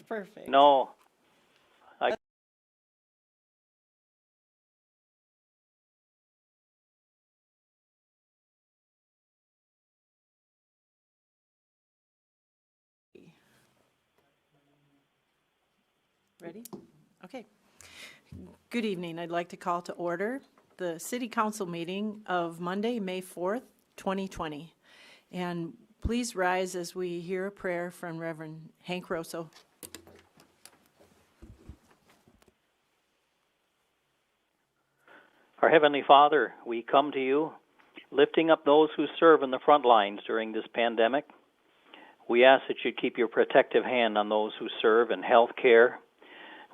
Perfect. No. I Ready? Okay. Good evening. I'd like to call to order the City Council meeting of Monday, May 4th, 2020. And please rise as we hear a prayer from Reverend Hank Rosso. Our Heavenly Father, we come to you, lifting up those who serve in the front lines during this pandemic. We ask that you keep your protective hand on those who serve in health care.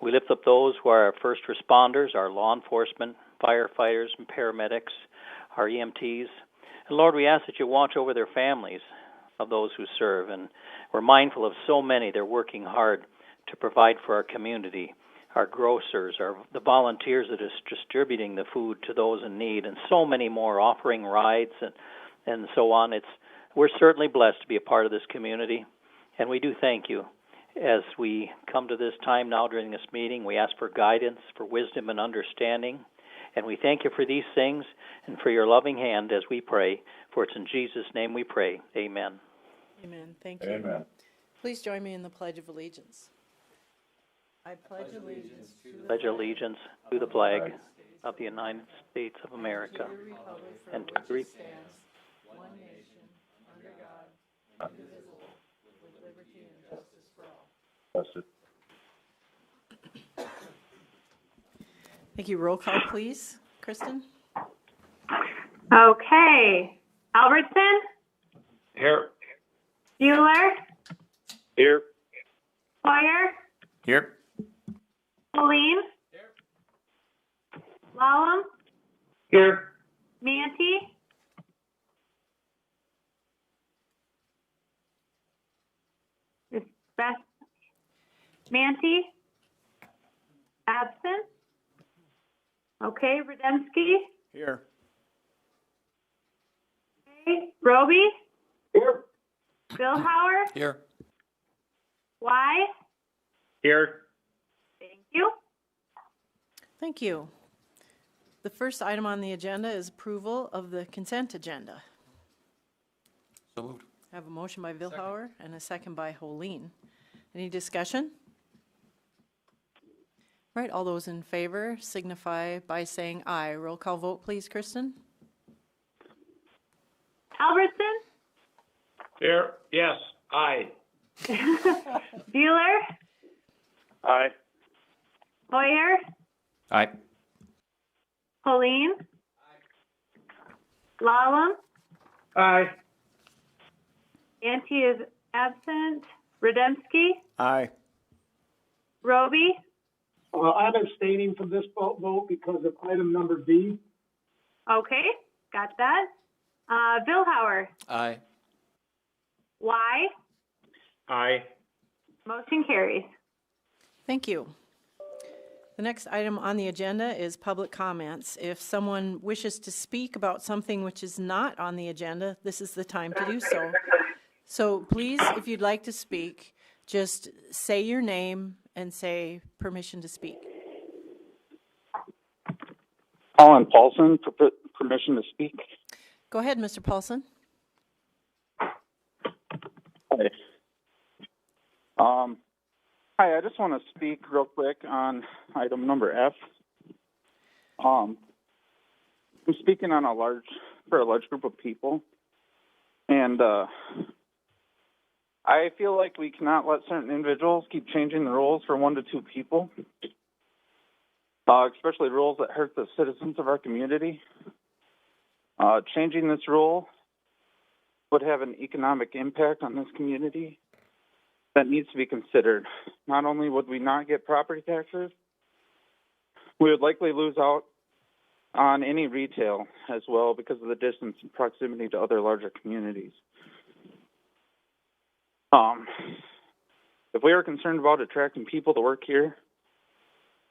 We lift up those who are our first responders, our law enforcement, firefighters and paramedics, our EMTs. And Lord, we ask that you watch over their families of those who serve. And we're mindful of so many. They're working hard to provide for our community, our grocers, the volunteers that are distributing the food to those in need, and so many more offering rides and so on. We're certainly blessed to be a part of this community, and we do thank you. As we come to this time now during this meeting, we ask for guidance, for wisdom and understanding, and we thank you for these things and for your loving hand as we pray, for it's in Jesus' name we pray. Amen. Amen. Thank you. Amen. Please join me in the Pledge of Allegiance. I pledge allegiance Pledge allegiance to the flag of the United States of America and to the stands one nation, under God, indivisible, with liberty and justice for all. Blessed. Thank you. Roll call, please. Kristen? Okay. Albertson, Here. Bueller, Here. Hoyer, Here. Moline, Lallam, Here. Manti, Beth, Manti, absent. Okay, Rademski, Here. okay, Roby, Here. Billhauer, Here. Y. Here. Thank you. Thank you. The first item on the agenda is approval of the consent agenda. So moved. I have a motion by Vilhauer and a second by Holeen. Any discussion? Right, all those in favor signify by saying aye. Roll call vote, please, Kristen. Albertson, Here. Yes. Aye. Bueller, Aye. Hoyer, Aye. Moline, Lallam, Aye. Manti is absent. Rademski, Aye. Roby, I'm abstaining from this vote because of item number B. okay, got that. Vilhauer, Aye. Y, Aye. motion carries. Thank you. The next item on the agenda is public comments. If someone wishes to speak about something which is not on the agenda, this is the time to do so. So please, if you'd like to speak, just say your name and say permission to speak. Colin Paulson, permission to speak. Go ahead, Mr. Paulson. Hi. Hi, I just want to speak real quick on item number F. I'm speaking on for a large group of people, and I feel like we cannot let certain individuals keep changing the rules for 1 to 2 people, especially rules that hurt the citizens of our community. Changing this rule would have an economic impact on this community that needs to be considered. Not only would we not get property taxes, we would likely lose out on any retail as well because of the distance and proximity to other larger communities. If we are concerned about attracting people to work here,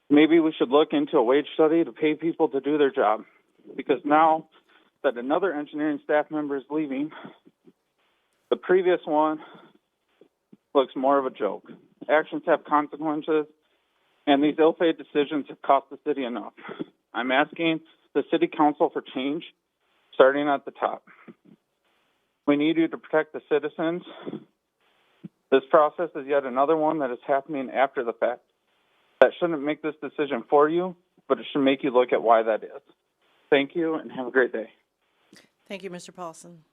maybe we should look into a wage study to pay people to do their job. Because now that another engineering staff member is leaving, the previous one looks more of a joke. actions have consequences, and these ill-fated decisions have cost the city enough. I'm asking the city council for change, starting at the top. We need you to protect the citizens. This process is yet another one that is happening after the fact. That shouldn't make this decision for you, but it should make you look at why that is. Thank you, and have a great day. Thank you, Mr. Paulson.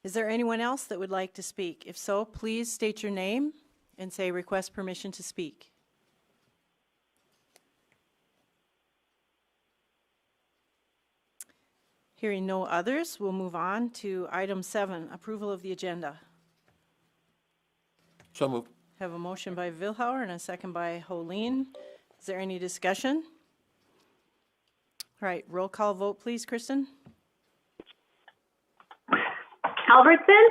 Is there anyone else that would like to speak? If so, please state your name and say request permission to speak. Hearing no others, we'll move on to item 7, approval of the agenda. So moved. Have a motion by Vilhauer and a second by Holeen. Is there any discussion? All right, roll call vote, please, Kristen. Albertson,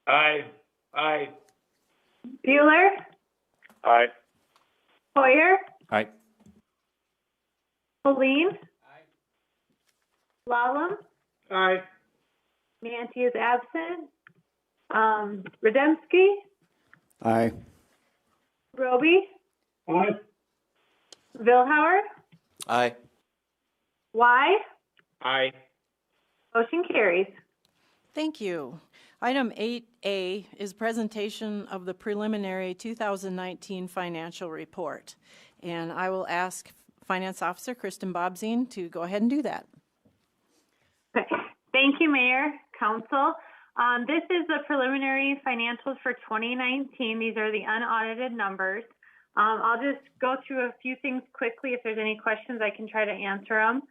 Aye. Aye. Bueller, Aye. Hoyer, Aye. Helene, Lalum, Aye. Manti is absent. Rademski, Aye. Roby, Aye. Vilhauer, Aye. Y. Aye. Motion carries. Thank you. Item 8A is presentation of the preliminary 2019 financial report. And I will ask Finance Officer Kristen Bobzien to go ahead and do that. Okay. Thank you, Mayor, Council. This is the preliminary financials for 2019. These are the unaudited numbers. I'll just go through a few things quickly. If there's any questions, I can try to answer them.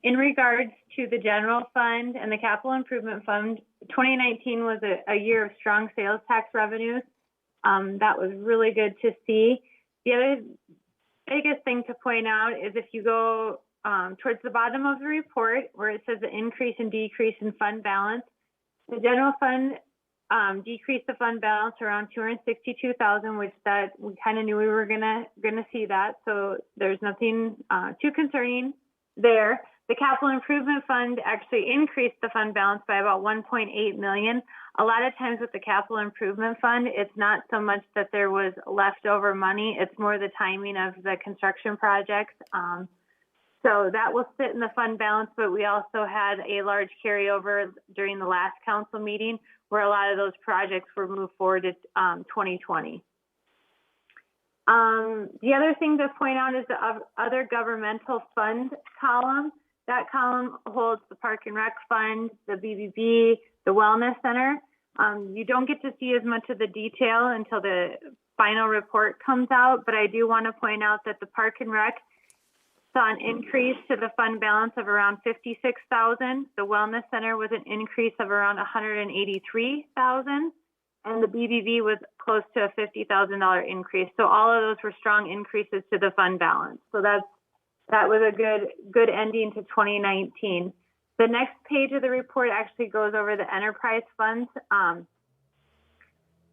In regards to the general fund and the capital improvement fund, 2019 was a year of strong sales tax revenues. That was really good to see. The other biggest thing to point out is if you go towards the bottom of the report where it says the increase and decrease in fund balance, the general fund decreased the fund balance around $262,000, which that we kind of knew we were gonna see that. So there's nothing too concerning there. The capital improvement fund actually increased the fund balance by about $1.8 million. A lot of times with the capital improvement fund, it's not so much that there was leftover money, it's more the timing of the construction projects. So that will sit in the fund balance, but we also had a large carryover during the last council meeting where a lot of those projects were moved forward to 2020. The other thing to point out is the other governmental fund column. That column holds the Park and Rec Fund, the BBB, the Wellness Center. You don't get to see as much of the detail until the final report comes out, but I do want to point out that the Park and Rec saw an increase to the fund balance of around $56,000. The Wellness Center was an increase of around $183,000. And the BBB was close to a $50,000 increase. So all of those were strong increases to the fund balance. So that was a good ending to 2019. The next page of the report actually goes over the enterprise funds.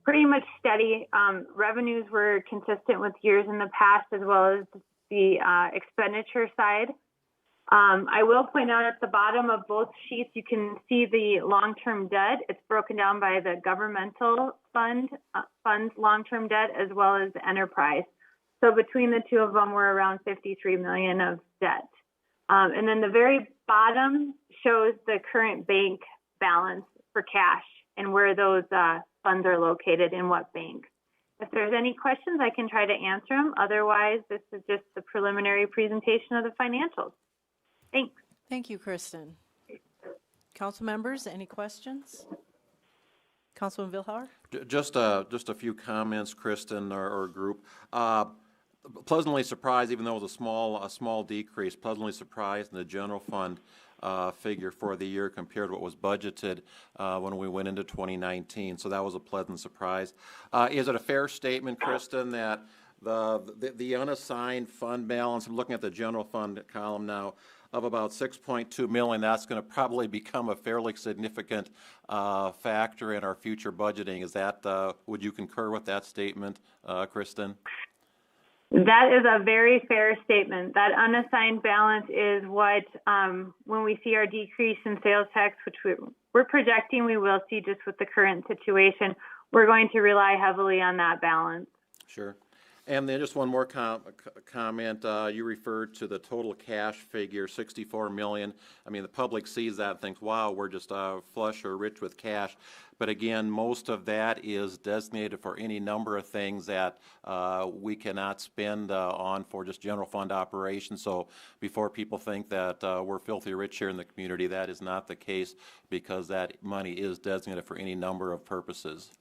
Pretty much steady. Revenues were consistent with years in the past as well as the expenditure side. I will point out at the bottom of both sheets, you can see the long-term debt. It's broken down by the governmental funds long-term debt as well as the enterprise. So between the two of them, we're around $53 million of debt. And then the very bottom shows the current bank balance for cash and where those funds are located in what bank. If there's any questions, I can try to answer them. Otherwise, this is just the preliminary presentation of the financials. Thanks. Thank you, Kristen. Council members, any questions? Councilman Vilhauer? Just a few comments, Kristen or group. Pleasantly surprised, even though it was a small decrease, pleasantly surprised in the general fund figure for the year compared to what was budgeted when we went into 2019. So that was a pleasant surprise. Is it a fair statement, Kristen, that the unassigned fund balance, I'm looking at the general fund column now, of about $6.2 million, that's going to probably become a fairly significant factor in our future budgeting. Is that, would you concur with that statement, Kristen? That is a very fair statement. That unassigned balance is what, when we see our decrease in sales tax, which we're projecting we will see just with the current situation, we're going to rely heavily on that balance. Sure. And then just one more comment. You referred to the total cash figure, 64 million. I mean, the public sees that and thinks, wow, we're just flush or rich with cash. But again, most of that is designated for any number of things that we cannot spend on for just general fund operations. So before people think that we're filthy rich here in the community, that is not the case, because that money is designated for any number of purposes.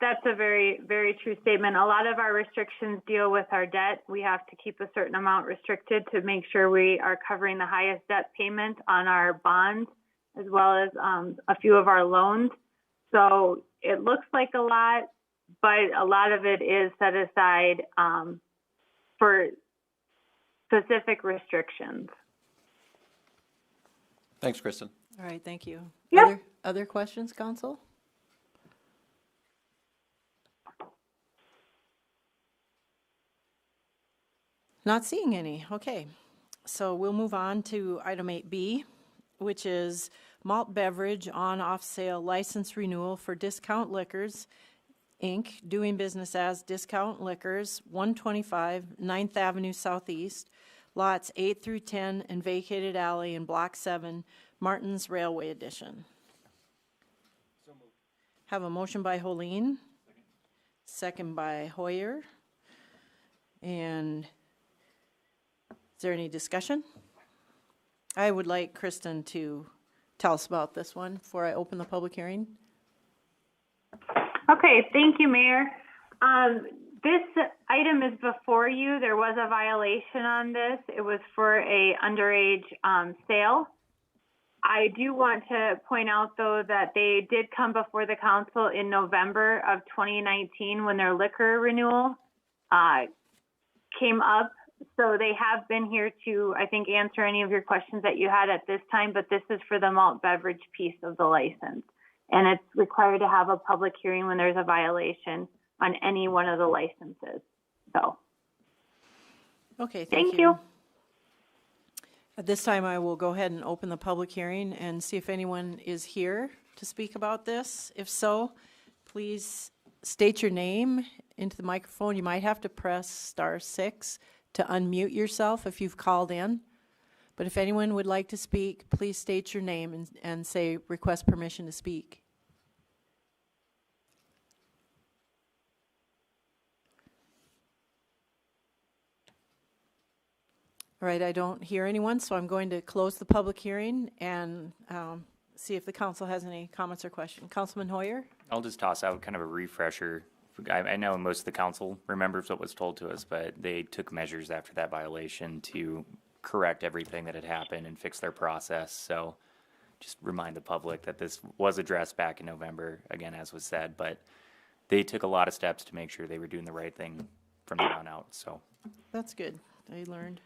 That's a very, very true statement. A lot of our restrictions deal with our debt. We have to keep a certain amount restricted to make sure we are covering the highest debt payment on our bonds, as well as a few of our loans. So it looks like a lot, but a lot of it is set aside for specific restrictions. Thanks, Kristen. All right, thank you. Yep. Other questions, Council? Not seeing any. Okay. So we'll move on to item 8B, which is malt beverage on-off sale license renewal for Discount Liquors, Inc., doing business as Discount Liquors, 125 9th Avenue Southeast, lots 8 through 10 and vacated alley in Block 7, Martin's Railway Edition. Have a motion by Holeen, second by Hoyer. And is there any discussion? I would like Kristen to tell us about this one before I open the public hearing. Okay, thank you, Mayor. This item is before you. There was a violation on this. It was for a underage sale. I do want to point out, though, that they did come before the council in November of 2019 when their liquor renewal came up. So they have been here to, I think, answer any of your questions that you had at this time, but this is for the malt beverage piece of the license. And it's required to have a public hearing when there's a violation on any one of the licenses. So. Okay, thank you. At this time, I will go ahead and open the public hearing and see if anyone is here to speak about this. If so, please state your name into the microphone. You might have to press *6 to unmute yourself if you've called in. But if anyone would like to speak, please state your name and say request permission to speak. All right, I don't hear anyone, so I'm going to close the public hearing and see if the council has any comments or questions. Councilman Hoyer? I'll just toss out kind of a refresher. I know most of the council remembers what was told to us, but they took measures after that violation to correct everything that had happened and fix their process. So just remind the public that this was addressed back in November, again, as was said, but they took a lot of steps to make sure they were doing the right thing from there on out. So That's good. I learned.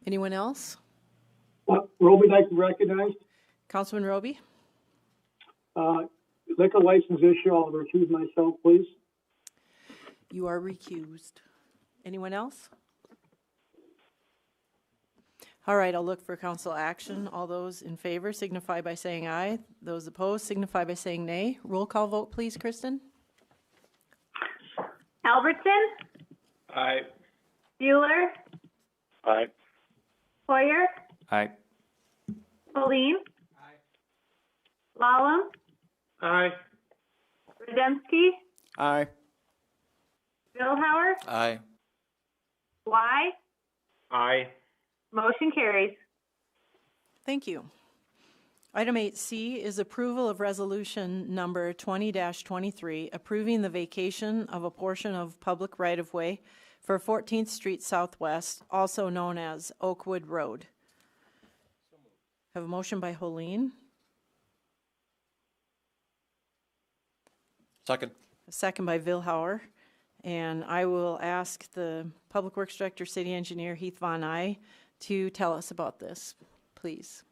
Anyone else? Roby, like to recognize. Councilman Roby? Liquor license issue, I'll recuse myself, please. You are recused. Anyone else? All right, I'll look for council action. All those in favor signify by saying aye. Those opposed signify by saying nay. Roll call vote, please, Kristen. Albertson? Aye. Bueller? Aye. Hoyer? Aye. Pauline? Lallam? Aye. Rademski? Aye. Billhauer? Aye. Bly? Aye. Motion carries. Thank you. Item 8C is approval of resolution number 20-23, approving the vacation of a portion of public right-of-way for 14th Street Southwest, also known as Oakwood Road. Have a motion by Holeen, Second. a second by Vilhauer, and I will ask the Public Works Director, City Engineer Heath Von Eye to tell us about this, please.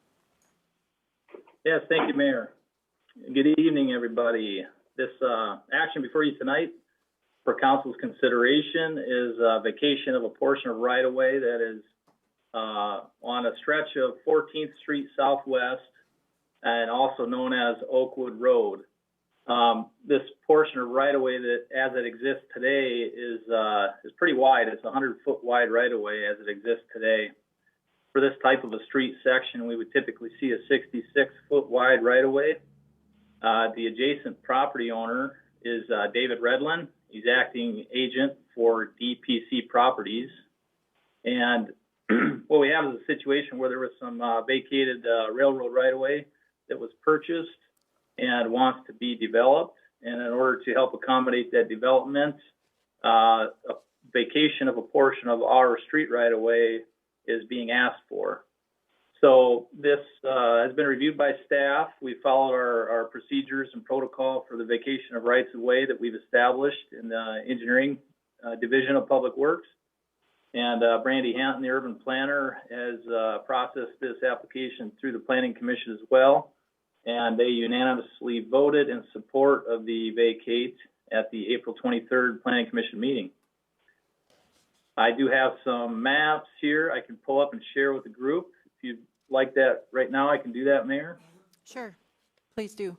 Yes, thank you, Mayor. Good evening, everybody. This action before you tonight for council's consideration is vacation of a portion of right-of-way that is on a stretch of 14th Street Southwest and also known as Oakwood Road. This portion of right-of-way that, as it exists today, is pretty wide. It's a 100-foot wide right-of-way as it exists today. For this type of a street section, we would typically see a 66-foot wide right-of-way. The adjacent property owner is David Redlin. He's acting agent for DPC Properties. And what we have is a situation where there was some vacated railroad right-of-way that was purchased and wants to be developed. And in order to help accommodate that development, a vacation of a portion of our street right-of-way is being asked for. So this has been reviewed by staff. We followed our procedures and protocol for the vacation of rights of way that we've established in the engineering division of Public Works. And Brandy Hanton, the urban planner, has processed this application through the Planning Commission as well. And they unanimously voted in support of the vacate at the April 23rd Planning Commission meeting. I do have some maps here I can pull up and share with the group. If you'd like that right now, I can do that, Mayor. Sure, please do.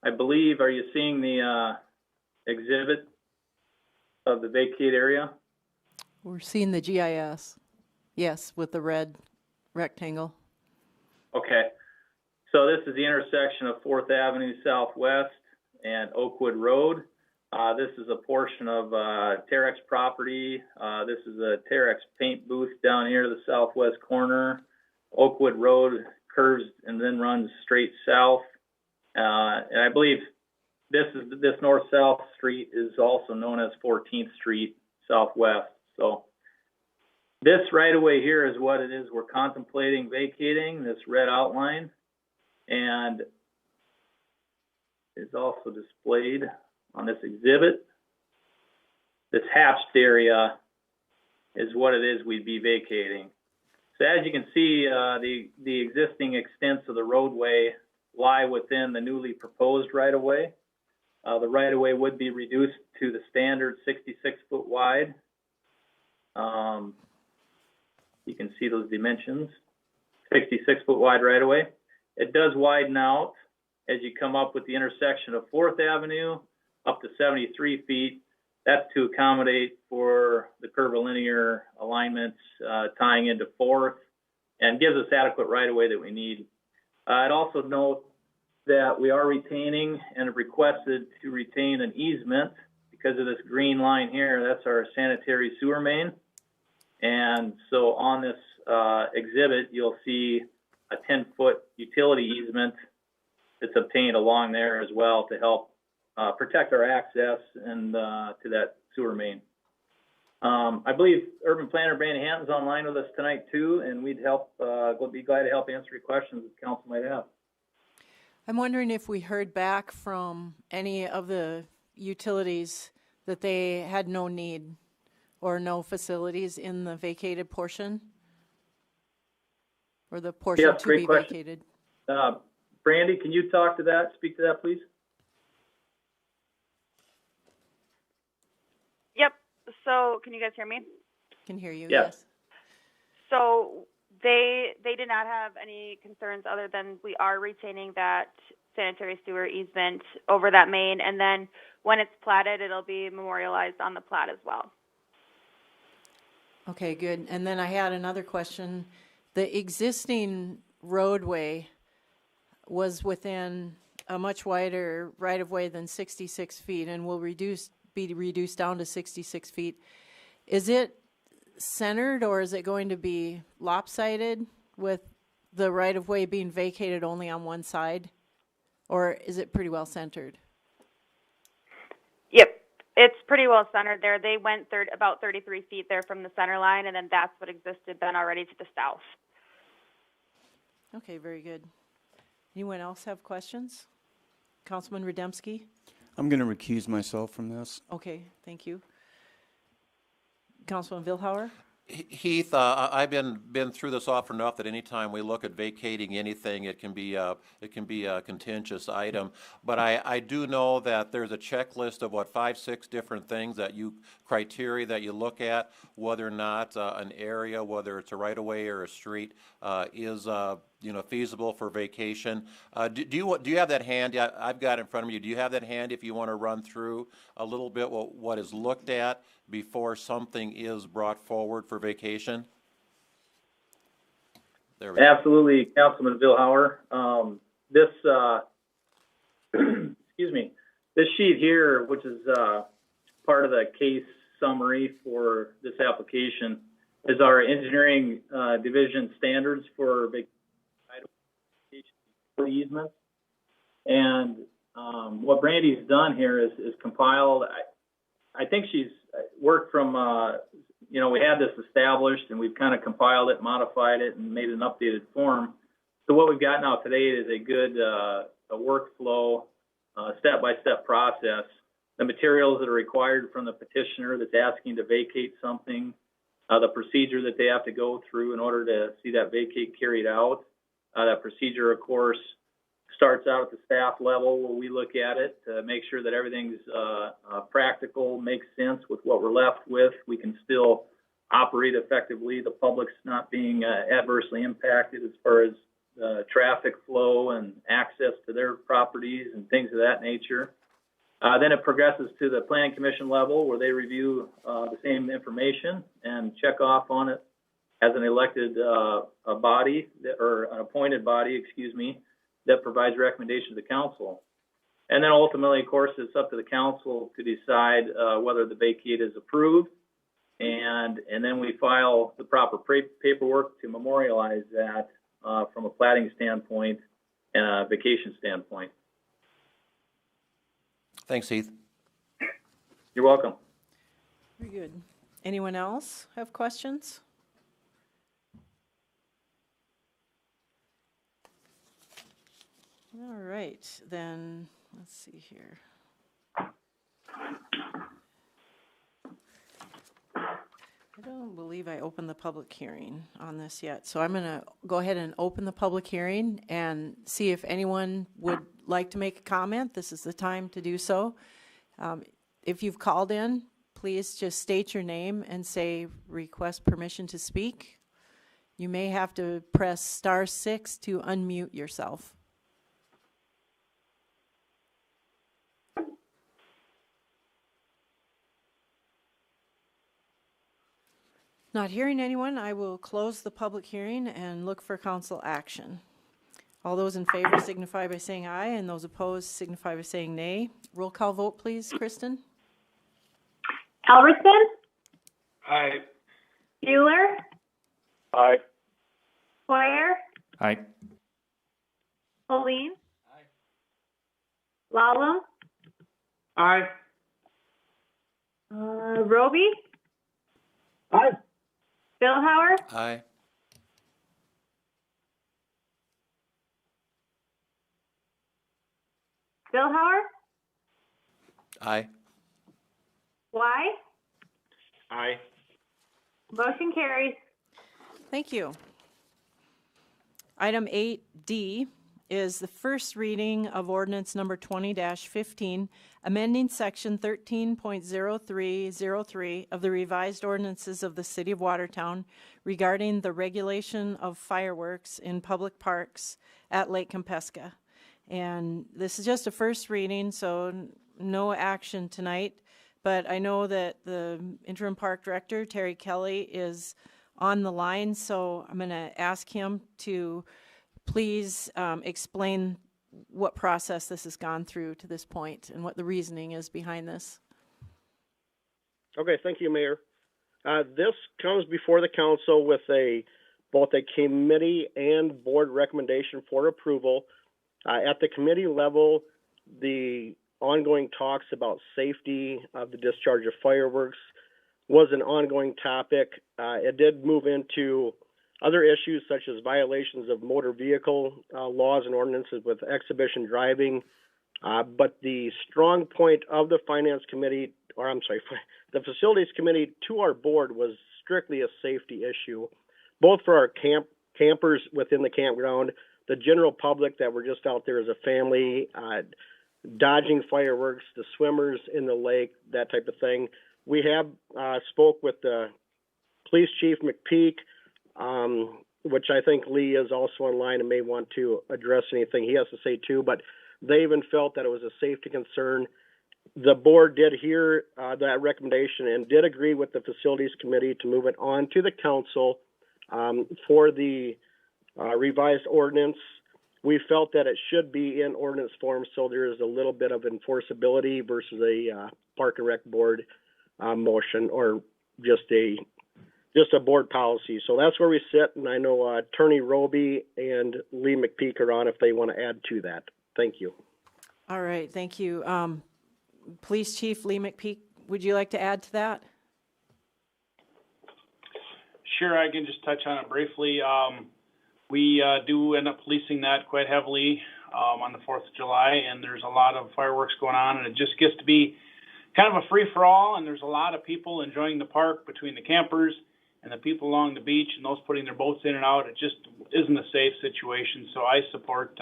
I believe, are you seeing the exhibit of the vacate area? We're seeing the GIS. Yes, with the red rectangle. Okay. So this is the intersection of 4th Avenue Southwest and Oakwood Road. This is a portion of Terex property. This is a Terex paint booth down here to the southwest corner. Oakwood Road curves and then runs straight south. And I believe this north-south street is also known as 14th Street Southwest. So this right-of-way here is what it is we're contemplating vacating, this red outline, and is also displayed on this exhibit. This hatched area is what it is we'd be vacating. So as you can see, the existing extents of the roadway lie within the newly proposed right-of-way. The right-of-way would be reduced to the standard 66-foot wide. You can see those dimensions, 66-foot wide right-of-way. It does widen out as you come up with the intersection of 4th Avenue up to 73 feet. That's to accommodate for the curvilinear alignments tying into 4th and gives us adequate right-of-way that we need. I'd also note that we are retaining and have requested to retain an easement because of this green line here. That's our sanitary sewer main. And so on this exhibit, you'll see a 10-foot utility easement that's obtained along there as well to help protect our access and to that sewer main. I believe Urban Planner Brandy Hanton's online with us tonight too, and we'd be glad to help answer your questions that council might have. I'm wondering if we heard back from any of the utilities that they had no need or no facilities in the vacated portion? Or the portion Yes, to great be question. vacated? Brandy, can you talk to that, speak to that, please? Yep. So can you guys hear me? Can hear you, Yes. yes. So they did not have any concerns other than we are retaining that sanitary sewer easement over that main, and then when it's platted, it'll be memorialized on the plat as well. Okay, good. And then I had another question. The existing roadway was within a much wider right-of-way than 66 feet and will be reduced down to 66 feet. Is it centered or is it going to be lopsided with the right-of-way being vacated only on one side? Or is it pretty well centered? Yep. It's pretty well centered there. They went about 33 feet there from the center line, and then that's what existed then already to the south. Okay, very good. Anyone else have questions? Councilman Rademski? I'm going to recuse myself from this. Okay, thank you. Councilman Vilhauer? Heath, I've been through this often enough that anytime we look at vacating anything, it can be a contentious item. But I do know that there's a checklist of 5, 6 different things criteria that you look at, whether or not an area, whether it's a right of way or a street, is feasible for vacation. Do you have that handy? I've got it in front of you. Do you have that handy if you want to run through a little bit what is looked at before something is brought forward for vacation? There we go. Absolutely, Councilman Vilhauer. This, excuse me, this sheet here, which is part of the case summary for this application, is our engineering division standards for vacation easements. And what Brandy's done here is compiled. I think she's worked from, we had this established and we've kind of compiled it, modified it, and made an updated form. So what we've got now today is a good a workflow, step-by-step process. The materials that are required from the petitioner that's asking to vacate something, the procedure that they have to go through in order to see that vacate carried out. That procedure, of course, starts out at the staff level where we look at it to make sure that everything's practical, makes sense with what we're left with. We can still operate effectively. The public's not being adversely impacted as far as traffic flow and access to their properties and things of that nature. Then it progresses to the Planning Commission level where they review the same information and check off on it as an elected body, or an appointed body, excuse me, that provides recommendations to council. And then ultimately, of course, it's up to the council to decide whether the vacate is approved. And then we file the proper paperwork to memorialize that from a platting standpoint and a vacation standpoint. Thanks, Heath. You're welcome. Very good. Anyone else have questions? All right, then, let's see here. I don't believe I opened the public hearing on this yet, so I'm going to go ahead and open the public hearing and see if anyone would like to make a comment. This is the time to do so. If you've called in, please just state your name and say request permission to speak. You may have to press *6 to unmute yourself. Not hearing anyone, I will close the public hearing and look for council action. All those in favor signify by saying aye, and those opposed signify by saying nay. Roll call vote, please, Kristen. Albertson? Aye. Bueller? Aye. Poyer? Aye. Pauline? Lalum? Aye. Roby? Aye. Vilhauer? Aye. Vilhauer? Aye. Why? Aye. Motion carries. Thank you. Item 8D is the first reading of ordinance number 20-15, amending section 13.0303 of the revised ordinances of the City of Watertown regarding the regulation of fireworks in public parks at Lake Kempesca. And this is just a first reading, so no action tonight. But I know that the interim park director, Terry Kelly, is on the line, so I'm going to ask him to please explain what process this has gone through to this point and what the reasoning is behind this. Okay, thank you, Mayor. This comes before the council with both a committee and board recommendation for approval. At the committee level, the ongoing talks about safety of the discharge of fireworks was an ongoing topic. It did move into other issues such as violations of motor vehicle laws and ordinances with exhibition driving. But the strong point of the Finance Committee, the Facilities Committee to our board was strictly a safety issue, both for our campers within the campground, the general public that were just out there as a family, dodging fireworks, the swimmers in the lake, that type of thing. We have spoke with the Police Chief McPeak, which I think Lee is also online and may want to address anything he has to say too, but they even felt that it was a safety concern. The board did hear that recommendation and did agree with the Facilities Committee to move it on to the council for the revised ordinance. We felt that it should be in ordinance form, so there is a little bit of enforceability versus a Park and Rec board motion or just a board policy. So that's where we sit, and I know Attorney Roby and Lee McPeak are on if they want to add to that. Thank you. All right, thank you. Police Chief Lee McPeak, would you like to add to that? Sure, I can just touch on it briefly. We do end up policing that quite heavily on the 4th of July, and there's a lot of fireworks going on, and it just gets to be kind of a free-for-all, and there's a lot of people enjoying the park between the campers and the people along the beach and those putting their boats in and out. It just isn't a safe situation, so I support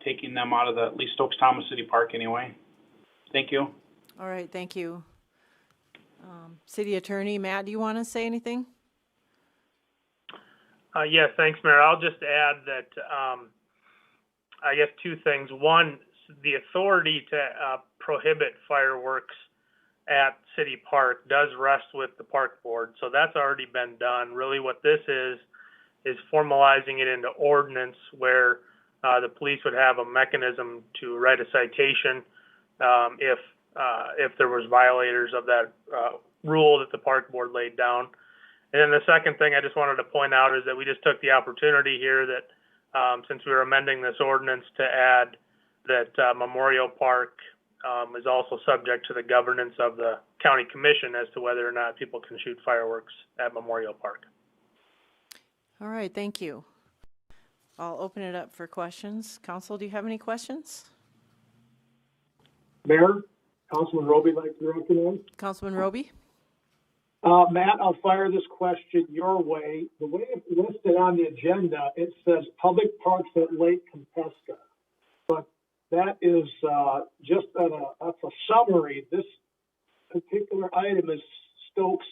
taking them out of the at least Stokes Thomas City Park anyway. Thank you. All right, thank you. City Attorney, Matt, do you want to say anything? Yes, thanks, Mayor. I'll just add that I guess two things. One, the authority to prohibit fireworks at City Park does rest with the park board, so that's already been done. Really what this is formalizing it into ordinance where the police would have a mechanism to write a citation if there was violators of that rule that the park board laid down. And then the second thing I just wanted to point out is that we just took the opportunity here that since we were amending this ordinance to add that Memorial Park is also subject to the governance of the county commission as to whether or not people can shoot fireworks at Memorial Park. All right, thank you. I'll open it up for questions. Council, do you have any questions? Mayor, Councilman Roby, like to direct it in. Councilman Roby? Matt, I'll fire this question your way. The way it's listed on the agenda, it says public parks at Lake Compesca. But that is just that's a summary. This particular item is Stokes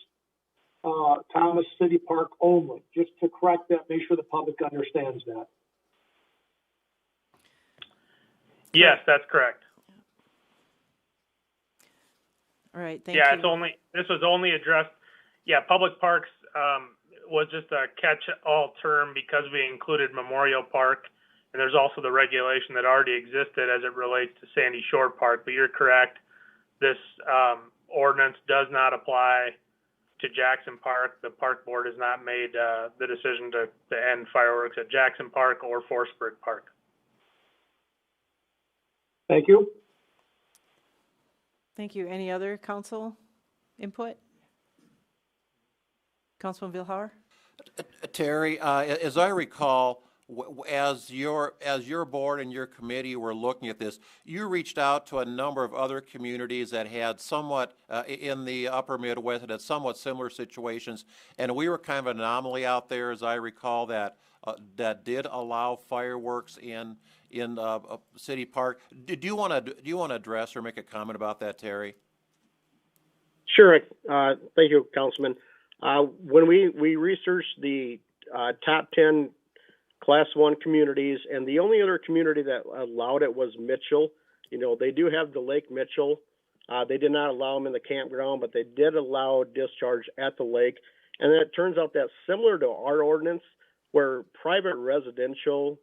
Thomas City Park only. Just to correct that, make sure the public understands that. Yes, that's correct. All right, thank you. Yeah, this was only addressed. Yeah, public parks was just a catch-all term because we included Memorial Park, and there's also the regulation that already existed as it relates to Sandy Shore Park. But you're correct. This ordinance does not apply to Jackson Park. The park board has not made the decision to end fireworks at Jackson Park or Forsberg Park. Thank you. Thank you. Any other council input? Councilman Vilhauer? Terry, as I recall, as your board and your committee were looking at this, you reached out to a number of other communities that had somewhat, in the upper Midwest, that had somewhat similar situations, and we were kind of an anomaly out there, as I recall, that did allow fireworks in City Park. Do you want to address or make a comment about that, Terry? Sure. Thank you, Councilman. When we researched the top 10 Class 1 communities, and the only other community that allowed it was Mitchell. You know, they do have the Lake Mitchell. They did not allow them in the campground, but they did allow discharge at the lake. And then it turns out that similar to our ordinance, where private residential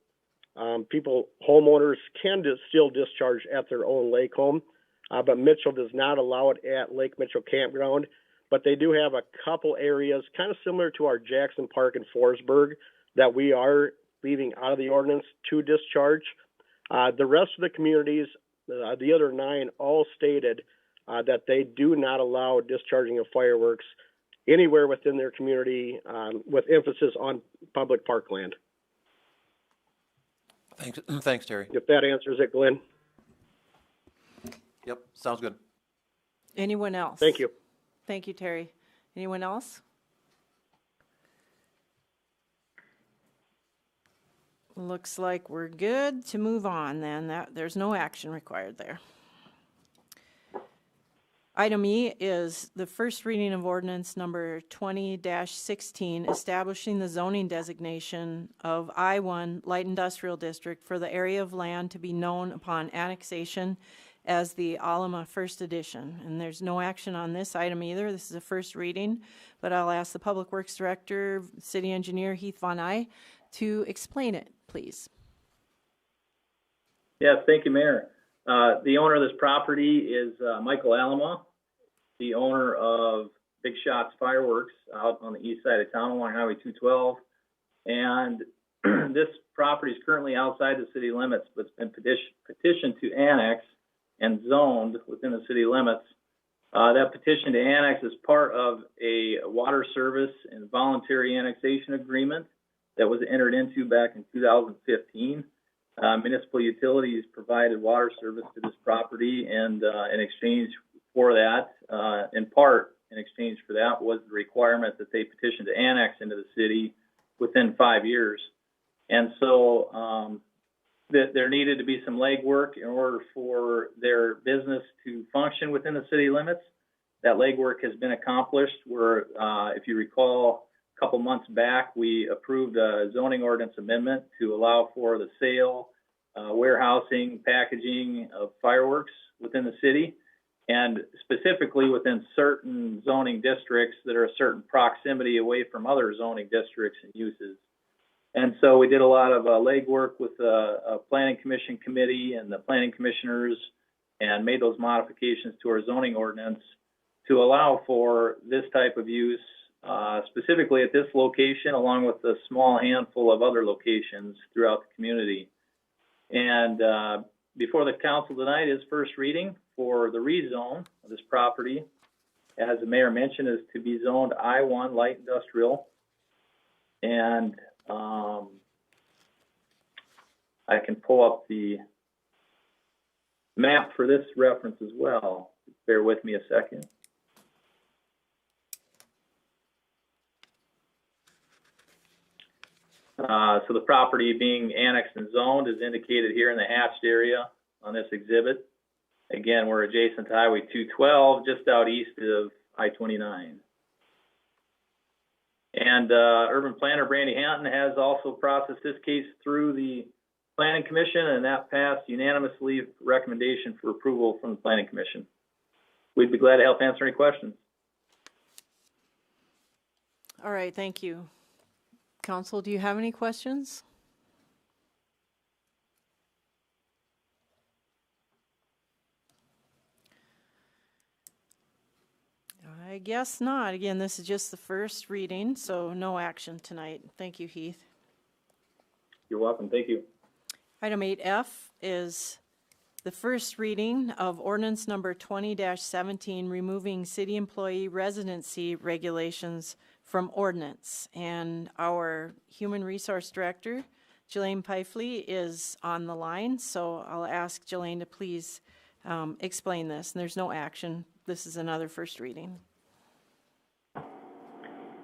homeowners can still discharge at their own lake home, but Mitchell does not allow it at Lake Mitchell Campground. But they do have a couple areas kind of similar to our Jackson Park and Forsberg that we are leaving out of the ordinance to discharge. The rest of the communities, the other 9, all stated that they do not allow discharging of fireworks anywhere within their community, with emphasis on public parkland. Thanks, Terry. If that answers it, Glenn. Yep, sounds good. Anyone else? Thank you. Thank you, Terry. Anyone else? Looks like we're good to move on then. There's no action required there. Item E is the first reading of ordinance number 20-16, establishing the zoning designation of I-1 Light Industrial District for the area of land to be known upon annexation as the Alma First Edition. And there's no action on this item either. This is a first reading, but I'll ask the Public Works Director, City Engineer Heath Von Eye, to explain it, please. Yes, thank you, Mayor. The owner of this property is Michael Alama, the owner of Big Shots Fireworks out on the east side of town along Highway 212. And this property is currently outside the city limits, but it's been petitioned to annex and zoned within the city limits. That petition to annex is part of a water service and voluntary annexation agreement that was entered into back in 2015. Municipal utilities provided water service to this property, and in exchange for that, in part in exchange for that, was the requirement that they petition to annex into the city within 5 years. And so there needed to be some legwork in order for their business to function within the city limits. That legwork has been accomplished where, if you recall, a couple months back, we approved a zoning ordinance amendment to allow for the sale, warehousing, packaging of fireworks within the city, and specifically within certain zoning districts that are a certain proximity away from other zoning districts and uses. And so we did a lot of legwork with a planning commission committee and the planning commissioners and made those modifications to our zoning ordinance to allow for this type of use, specifically at this location, along with a small handful of other locations throughout the community. And before the council tonight is first reading for the rezone of this property, as the mayor mentioned, is to be zoned I-1 Light Industrial. And I can pull up the map for this reference as well. Bear with me a second. So the property being annexed and zoned is indicated here in the hatched area on this exhibit. Again, we're adjacent to Highway 212, just out east of I-29. And urban planner Brandy Hanton has also processed this case through the Planning Commission, and that passed unanimously recommendation for approval from the Planning Commission. We'd be glad to help answer any questions. All right, thank you. Council, do you have any questions? I guess not. Again, this is just the first reading, so no action tonight. Thank you, Heath. You're welcome. Thank you. Item 8F is the first reading of ordinance number 20-17, removing city employee residency regulations from ordinance. And our Human Resource Director, Jelaine Pifley, is on the line, so I'll ask Jelaine to please explain this. And there's no action. This is another first reading.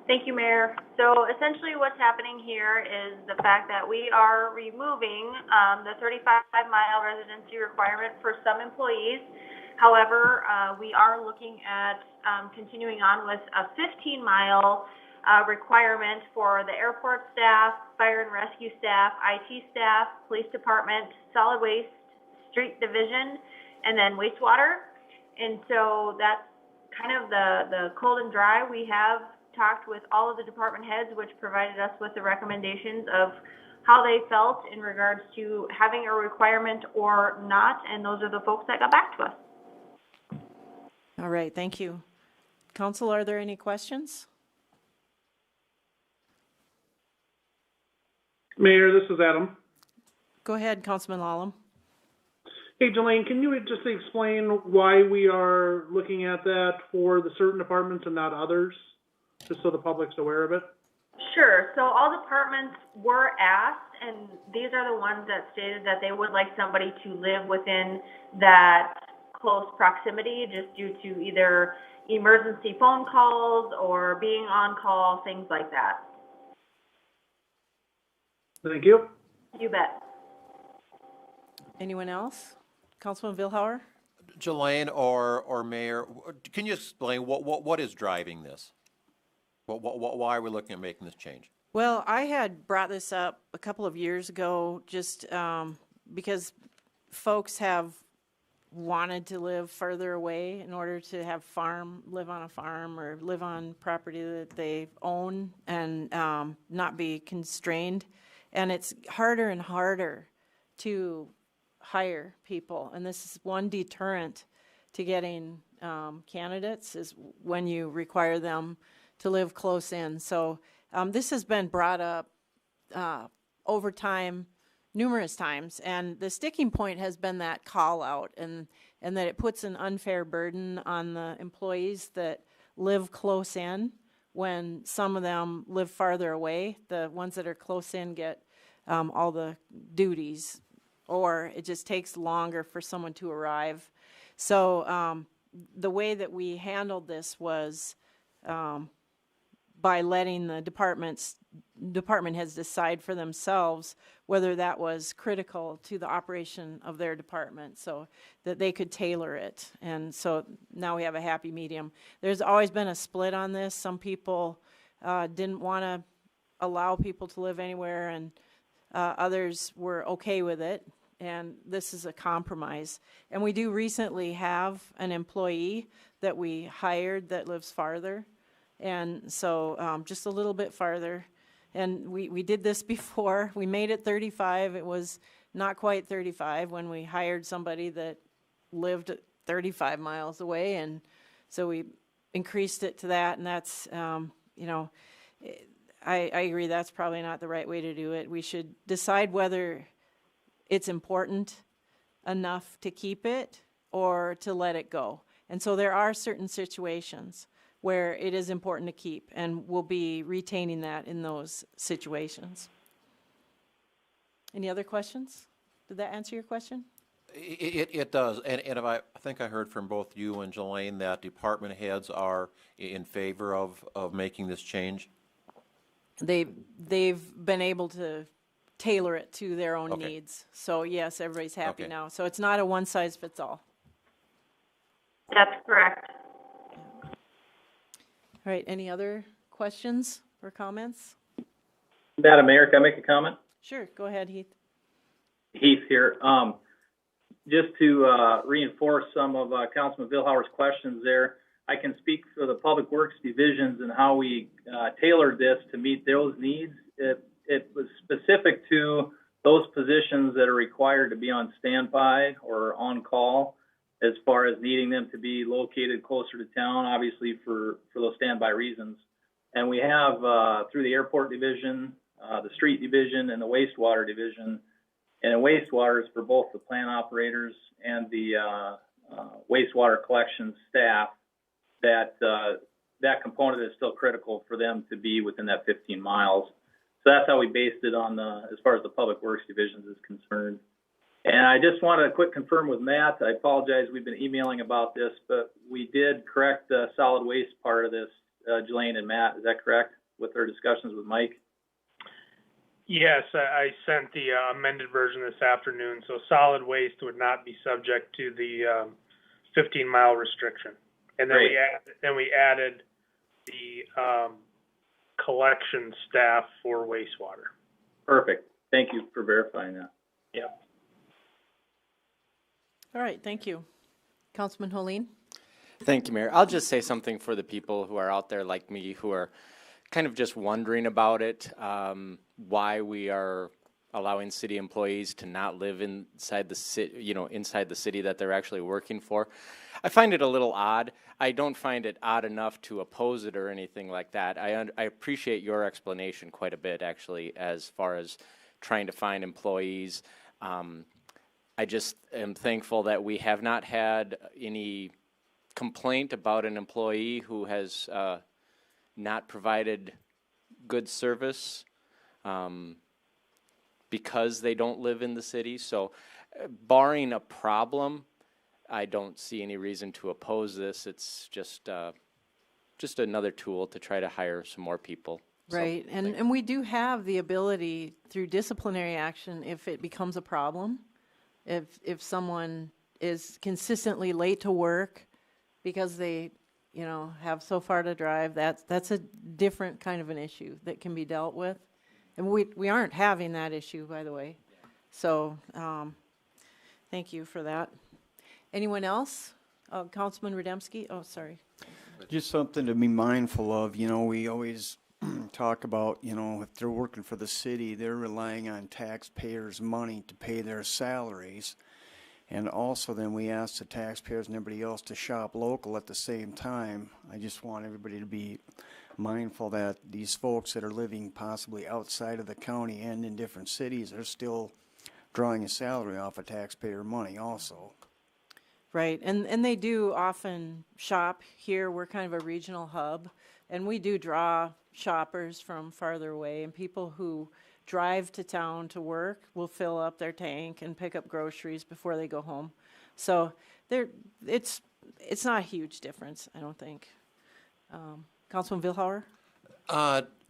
Thank you, Mayor. So essentially what's happening here is the fact that we are removing the 35-mile residency requirement for some employees. However, we are looking at continuing on with a 15-mile requirement for the airport staff, fire and rescue staff, IT staff, police department, solid waste, street division, and then wastewater. And so that's kind of the cold and dry. We have talked with all of the department heads, which provided us with the recommendations of how they felt in regards to having a requirement or not, and those are the folks that got back to us. All right, thank you. Council, are there any questions? Mayor, this is Adam. Go ahead, Councilman Lallam. Hey, Jelaine, can you just explain why we are looking at that for the certain departments and not others, just so the public's aware of it? Sure. So all departments were asked, and these are the ones that stated that they would like somebody to live within that close proximity, just due to either emergency phone calls or being on call, things like that. Thank you. You bet. Anyone else? Councilman Vilhauer? Jelaine or Mayor, can you explain what is driving this? Why are we looking at making this change? Well, I had brought this up a couple of years ago just because folks have wanted to live further away in order to live on a farm or live on property that they own and not be constrained. And it's harder and harder to hire people. And this is one deterrent to getting candidates is when you require them to live close in. So this has been brought up over time, numerous times, and the sticking point has been that call out and that it puts an unfair burden on the employees that live close in when some of them live farther away. The ones that are close in get all the duties, or it just takes longer for someone to arrive. So the way that we handled this was by letting the department heads decide for themselves whether that was critical to the operation of their department so that they could tailor it. And so now we have a happy medium. There's always been a split on this. Some people didn't want to allow people to live anywhere, and others were okay with it. And this is a compromise. And we do recently have an employee that we hired that lives farther. And so just a little bit farther. And we did this before. We made it 35. It was not quite 35 when we hired somebody that lived 35 miles away. And so we increased it to that. And that's, I agree that's probably not the right way to do it. We should decide whether it's important enough to keep it or to let it go. And so there are certain situations where it is important to keep, and we'll be retaining that in those situations. Any other questions? Did that answer your question? It does, and if I think I heard from both you and Jelaine that department heads are in favor of making this change? They've been able to tailor it to their own needs. So yes, everybody's happy now. So it's not a one-size-fits-all. That's correct. All right, any other questions or comments? Madam Mayor, can I make a comment? Sure, go ahead, Heath. Heath here. Just to reinforce some of Councilman Vilhauer's questions there, I can speak for the Public Works divisions and how we tailored this to meet those needs. It was specific to those positions that are required to be on standby or on call, as far as needing them to be located closer to town, obviously for those standby reasons. And we have through the airport division, the street division, and the wastewater division. And in wastewater is for both the plant operators and the wastewater collection staff. That component is still critical for them to be within that 15 miles. So that's how we based it on as far as the Public Works divisions is concerned. And I just want to quick confirm with Matt. I apologize, we've been emailing about this, but we did correct the solid waste part of this, Jelaine and Matt. Is that correct with our discussions with Mike? Yes, I sent the amended version this afternoon. So solid waste would not be subject to the 15-mile restriction. And then we added the collection staff for wastewater. Perfect. Thank you for verifying that. Yep. All right, thank you. Councilman Holeen? Thank you, Mayor. I'll just say something for the people who are out there like me who are kind of just wondering about it, why we are allowing city employees to not live inside the city, inside the city that they're actually working for. I find it a little odd. I don't find it odd enough to oppose it or anything like that. I appreciate your explanation quite a bit, actually, as far as trying to find employees. I just am thankful that we have not had any complaint about an employee who has not provided good service because they don't live in the city. So barring a problem, I don't see any reason to oppose this. It's just another tool to try to hire some more people. Right, and we do have the ability through disciplinary action if it becomes a problem. If someone is consistently late to work because they, have so far to drive, that's a different kind of an issue that can be dealt with. And we aren't having that issue, by the way. So, thank you for that. Anyone else? Councilman Rademski? Oh, sorry. Just something to be mindful of. We always talk about, if they're working for the city, they're relying on taxpayers' money to pay their salaries. And also then we ask the taxpayers and everybody else to shop local at the same time. I just want everybody to be mindful that these folks that are living possibly outside of the county and in different cities are still drawing a salary off of taxpayer money also. Right, and they do often shop here. We're kind of a regional hub, and we do draw shoppers from farther away, and people who drive to town to work will fill up their tank and pick up groceries before they go home. So it's not a huge difference, I don't think. Councilman Vilhauer?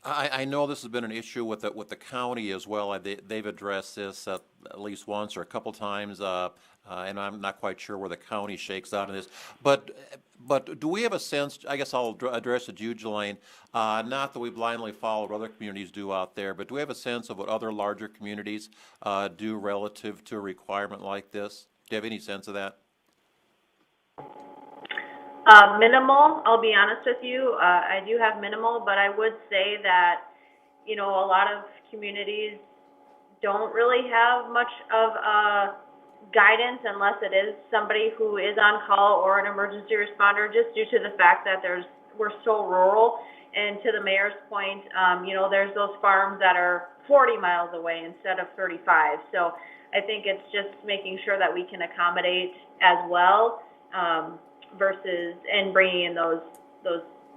I know this has been an issue with the county as well. They've addressed this at least once or a couple times, and I'm not quite sure where the county shakes out in this. But do we have a sense? I guess I'll address it to you, Jelaine. Not that we blindly follow what other communities do out there, but do we have a sense of what other larger communities do relative to a requirement like this? Do you have any sense of that? Minimal, I'll be honest with you. I do have minimal, but I would say that, a lot of communities don't really have much of guidance unless it is somebody who is on call or an emergency responder, just due to the fact that we're so rural. And to the mayor's point, there's those farms that are 40 miles away instead of 35. So I think it's just making sure that we can accommodate as well. Versus and bringing in those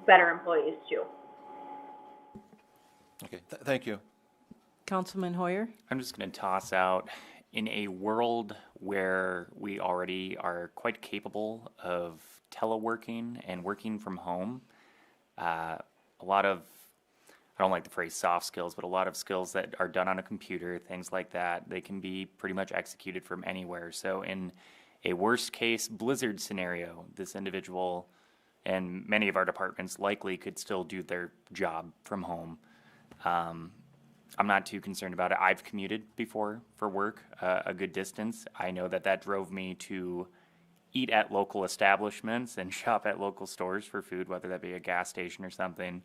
better employees too. Okay, thank you. Councilman Hoyer? I'm just going to toss out, in a world where we already are quite capable of teleworking and working from home, a lot of, I don't like the phrase soft skills, but a lot of skills that are done on a computer, things like that, they can be pretty much executed from anywhere. So in a worst case blizzard scenario, this individual and many of our departments likely could still do their job from home. I'm not too concerned about it. I've commuted before for work a good distance. I know that drove me to eat at local establishments and shop at local stores for food, whether that be a gas station or something.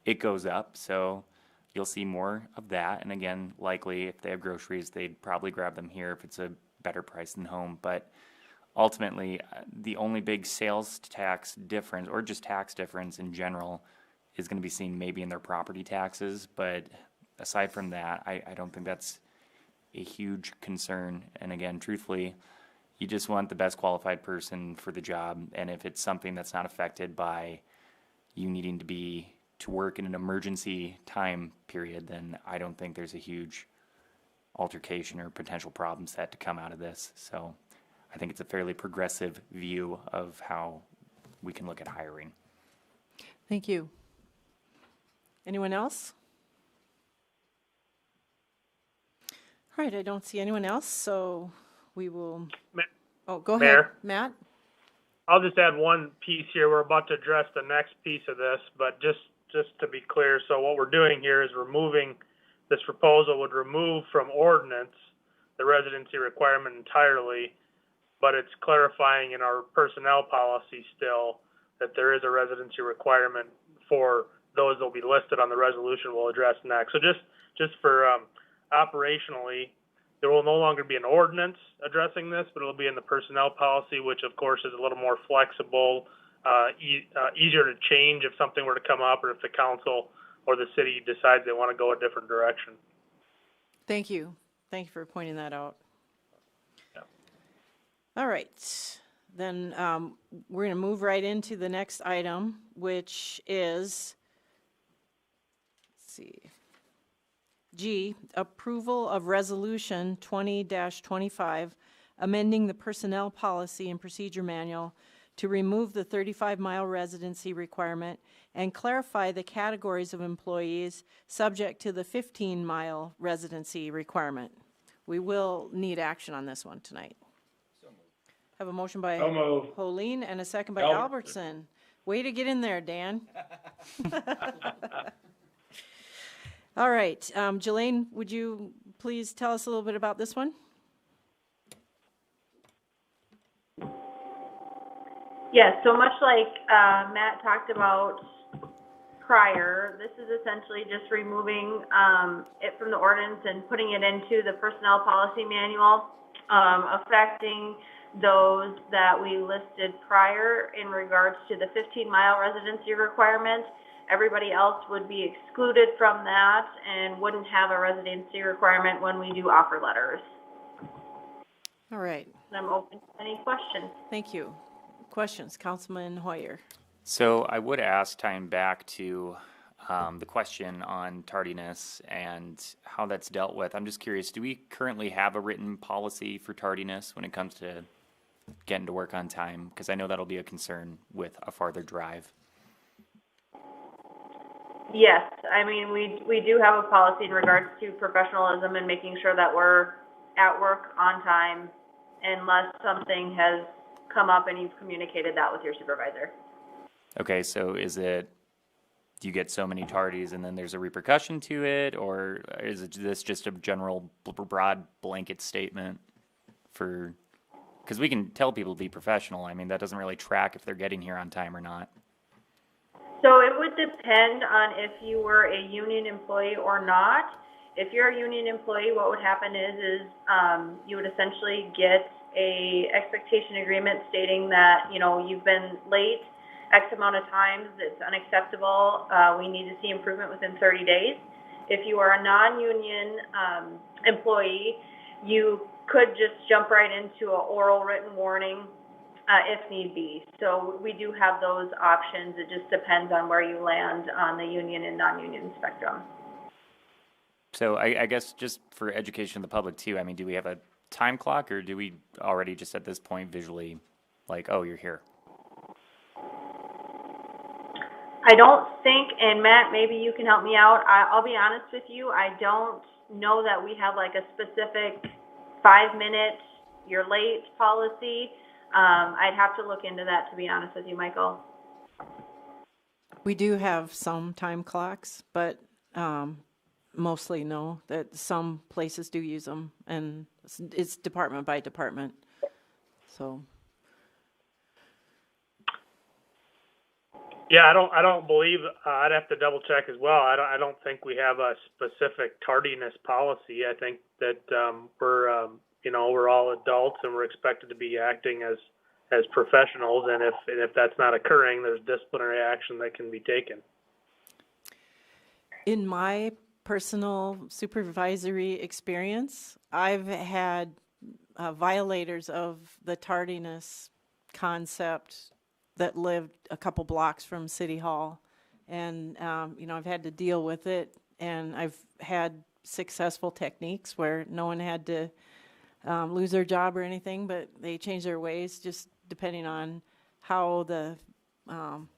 It goes up, so you'll see more of that. And again, likely if they have groceries, they'd probably grab them here if it's a better price than home. But ultimately, the only big sales tax difference, or just tax difference in general, is going to be seen maybe in their property taxes. But aside from that, I don't think that's a huge concern. And again, truthfully, you just want the best qualified person for the job. And if it's something that's not affected by you needing to work in an emergency time period, then I don't think there's a huge altercation or potential problem set to come out of this. So I think it's a fairly progressive view of how we can look at hiring. Thank you. Anyone else? All right, I don't see anyone else, so we will. Oh, go ahead, Mayor? Matt. I'll just add one piece here. We're about to address the next piece of this, but just to be clear, so what we're doing here is this proposal would remove from ordinance the residency requirement entirely, but it's clarifying in our personnel policy still that there is a residency requirement for those that will be listed on the resolution we'll address next. So just for operationally, there will no longer be an ordinance addressing this, but it'll be in the personnel policy, which of course is a little more flexible, easier to change if something were to come up or if the council or the city decides they want to go a different direction. Thank you. Thank you for pointing that out. Yeah. All right. Then we're going to move right into the next item, which is, let's see, G, approval of resolution 20-25, amending the personnel policy and procedure manual to remove the 35-mile residency requirement and clarify the categories of employees subject to the 15-mile residency requirement. We will need action on this one tonight. Have a motion by So moved. Pauline and a second by Albertson. Albertson. Way to get in there, Dan. All right, Jelaine, would you please tell us a little bit about this one? Yes, so much like Matt talked about prior, this is essentially just removing it from the ordinance and putting it into the personnel policy manual, affecting those that we listed prior in regards to the 15-mile residency requirement. Everybody else would be excluded from that and wouldn't have a residency requirement when we do offer letters. All right, And I'm open to any questions. thank you. Questions, Councilman Hoyer? So I would ask, tying back to the question on tardiness and how that's dealt with, I'm just curious, do we currently have a written policy for tardiness when it comes to getting to work on time? Because I know that'll be a concern with a farther drive. Yes, I mean, we do have a policy in regards to professionalism and making sure that we're at work on time unless something has come up and you've communicated that with your supervisor. Okay, so is it, do you get so many tardies and then there's a repercussion to it, or is it this just a general broad blanket statement for, because we can tell people to be professional. I mean, that doesn't really track if they're getting here on time or not. So it would depend on if you were a union employee or not. If you're a union employee, what would happen is you would essentially get a expectation agreement stating that, you know, you've been late X amount of times, it's unacceptable, we need to see improvement within 30 days. If you are a non-union employee, you could just jump right into an oral written warning if need be. So we do have those options. It just depends on where you land on the union and non-union spectrum. So I guess just for education of the public too, I mean, do we have a time clock, or do we already just at this point visually like, oh, you're here? I don't think, and Matt, maybe you can help me out. I'll be honest with you, I don't know that we have like a specific 5-minute, you're late policy. I'd have to look into that, to be honest with you, Michael. We do have some time clocks, but mostly no, that some places do use them, and it's department by department, so. Yeah, I don't believe, I'd have to double check as well. I don't think we have a specific tardiness policy. I think that we're we're all adults and we're expected to be acting as professionals, and if that's not occurring, there's disciplinary action that can be taken. In my personal supervisory experience, I've had violators of the tardiness concept that lived a couple blocks from City Hall. And, I've had to deal with it, and I've had successful techniques where no one had to lose their job or anything, but they changed their ways just depending on how the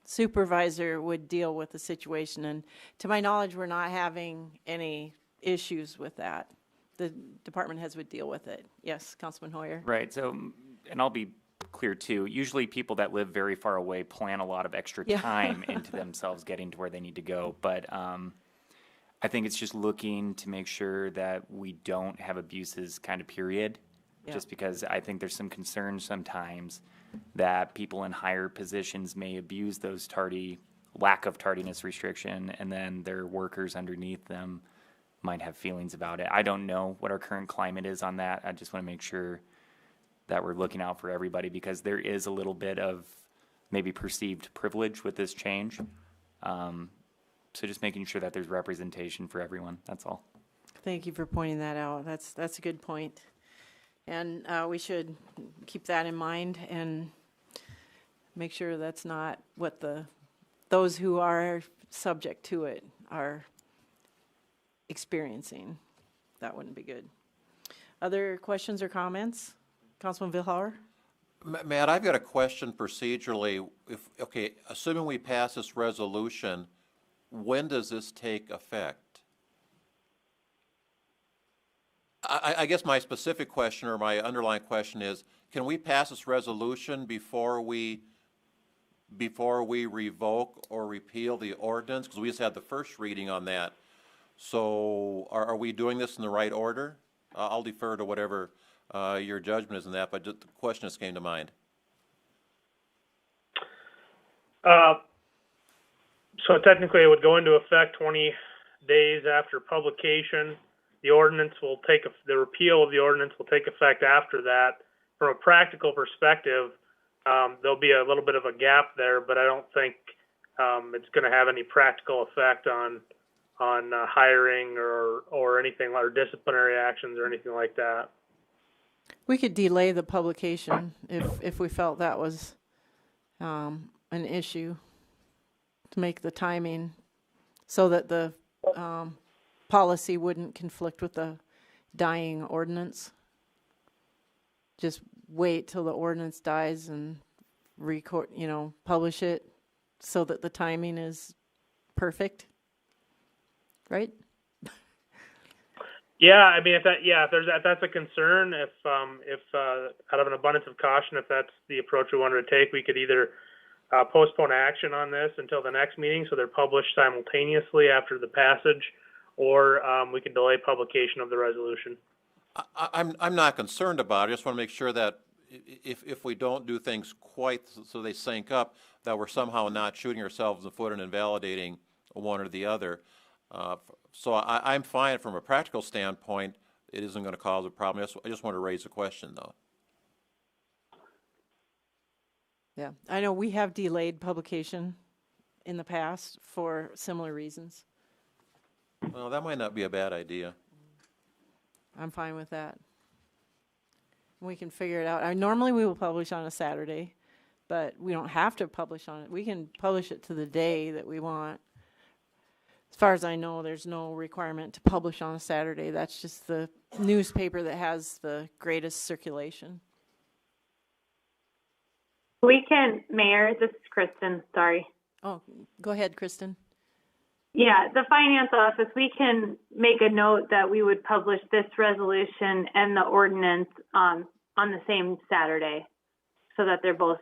supervisor would deal with the situation. And to my knowledge, we're not having any issues with that. The department heads would deal with it. Yes, Councilman Hoyer. Right. So, and I'll be clear too, usually people that live very far away plan a lot of extra time into themselves getting to where they need to go. But I think it's just looking to make sure that we don't have abuses kind of period. Just because I think there's some concern sometimes that people in higher positions may abuse those lack of tardiness restriction, and then their workers underneath them might have feelings about it. I don't know what our current climate is on that. I just want to make sure that we're looking out for everybody, because there is a little bit of maybe perceived privilege with this change. So just making sure that there's representation for everyone, that's all. Thank you for pointing that out. That's a good point. And we should keep that in mind and make sure that's not what those who are subject to it are experiencing. That wouldn't be good. Other questions or comments? Councilman Vilhauer? Matt, I've got a question procedurally. Okay, assuming we pass this resolution, when does this take effect? I guess my specific question or my underlying question is, can we pass this resolution before we revoke or repeal the ordinance? Because we just had the first reading on that. So are we doing this in the right order? I'll defer to whatever your judgment is in that, but just the question just came to mind. So technically, it would go into effect 20 days after publication. The ordinance will the repeal of the ordinance will take effect after that. From a practical perspective, there'll be a little bit of a gap there, but I don't think it's going to have any practical effect on hiring or anything, or disciplinary actions or anything like that. We could delay the publication if we felt that was an issue, to make the timing so that the policy wouldn't conflict with the dying ordinance. Just wait till the ordinance dies and publish it so that the timing is perfect, right? Yeah, I mean, if that's a concern, if out of an abundance of caution, if that's the approach we wanted to take, we could either postpone action on this until the next meeting, so they're published simultaneously after the passage, or we could delay publication of the resolution. I'm not concerned about it. I just want to make sure that if we don't do things quite so they sync up, that we're somehow not shooting ourselves in the foot and invalidating one or the other. So I'm fine from a practical standpoint. It isn't going to cause a problem. I just want to raise a question, though. Yeah, I know we have delayed publication in the past for similar reasons. Well, that might not be a bad idea. I'm fine with that. We can figure it out. Normally we will publish on a Saturday, but we don't have to publish on it. We can publish it to the day that we want. As far as I know, there's no requirement to publish on a Saturday. That's just the newspaper that has the greatest circulation. We can, Mayor, this is Kristen, sorry. Oh, go ahead, Kristen. Yeah, the finance office, we can make a note that we would publish this resolution and the ordinance on the same Saturday, so that they're both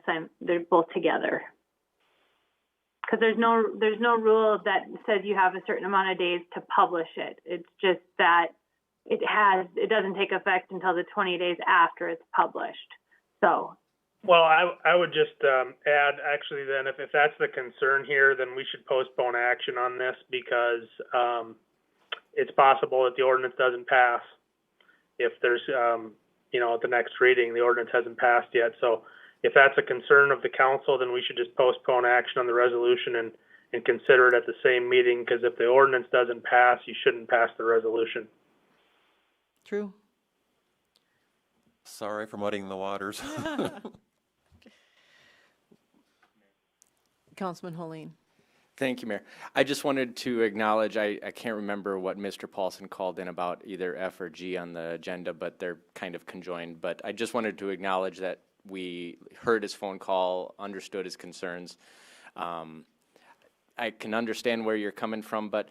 together. Because there's no rule that says you have a certain amount of days to publish it. It's just that it doesn't take effect until the 20 days after it's published. So. Well, I would just add, actually, then, if that's the concern here, then we should postpone action on this, because it's possible that the ordinance doesn't pass. If there's, at the next reading, the ordinance hasn't passed yet. So if that's a concern of the council, then we should just postpone action on the resolution and consider it at the same meeting, because if the ordinance doesn't pass, you shouldn't pass the resolution. True. Sorry for muddying the waters. Councilman Holeen. Thank you, Mayor. I just wanted to acknowledge, I can't remember what Mr. Paulson called in about either F or G on the agenda, but they're kind of conjoined. But I just wanted to acknowledge that we heard his phone call, understood his concerns. I can understand where you're coming from, but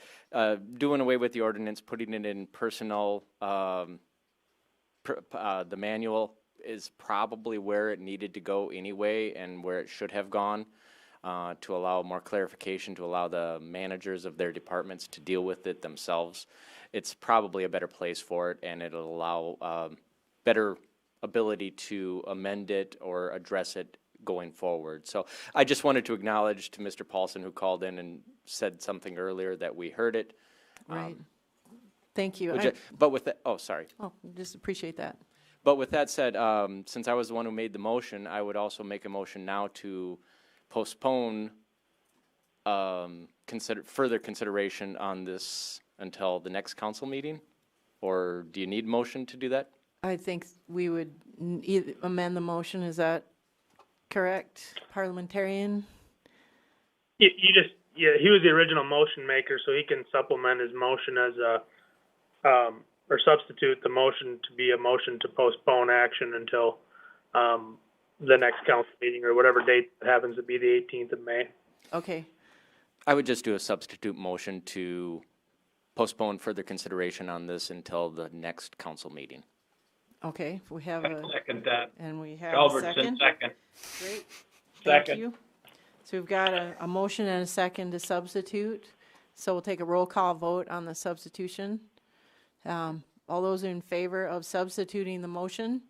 doing away with the ordinance, putting it in personnel, the manual is probably where it needed to go anyway, and where it should have gone. To allow more clarification, to allow the managers of their departments to deal with it themselves. It's probably a better place for it, and it'll allow better ability to amend it or address it going forward. So I just wanted to acknowledge to Mr. Paulson, who called in and said something earlier, that we heard it. Right. Thank you. But with that, sorry. Oh, just appreciate that. But with that said, since I was the one who made the motion, I would also make a motion now to postpone further consideration on this until the next council meeting? Or do you need motion to do that? I think we would amend the motion. Is that correct, parliamentarian? He was the original motion maker, so he can supplement his motion as or substitute the motion to be a motion to postpone action until the next council meeting or whatever date happens to be, the 18th of May. Okay, I would just do a substitute motion to postpone further consideration on this until the next council meeting. okay, we have a, Second that. and we have a Culbertson, second. second. Great, thank Second. you. So we've got a motion and a second to substitute. So we'll take a roll call vote on the substitution. All those in favor of substituting the motion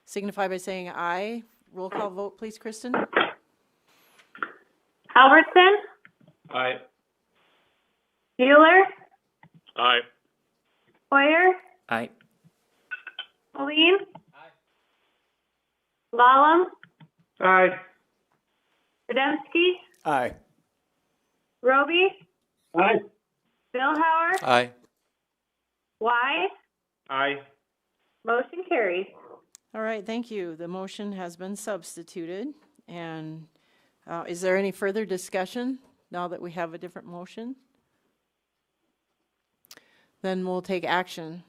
signify by saying aye. Roll call vote, please, Kristen. Albertson, Aye. Bueller, Aye. Hoyer, Aye. Moline, Lalum, Aye. Rademski, Aye. Roby, Aye. Billhauer, Aye. Y. Aye. Motion carries. All right, thank you. The motion has been substituted. And is there any further discussion now that we have a different motion? Then we'll take action.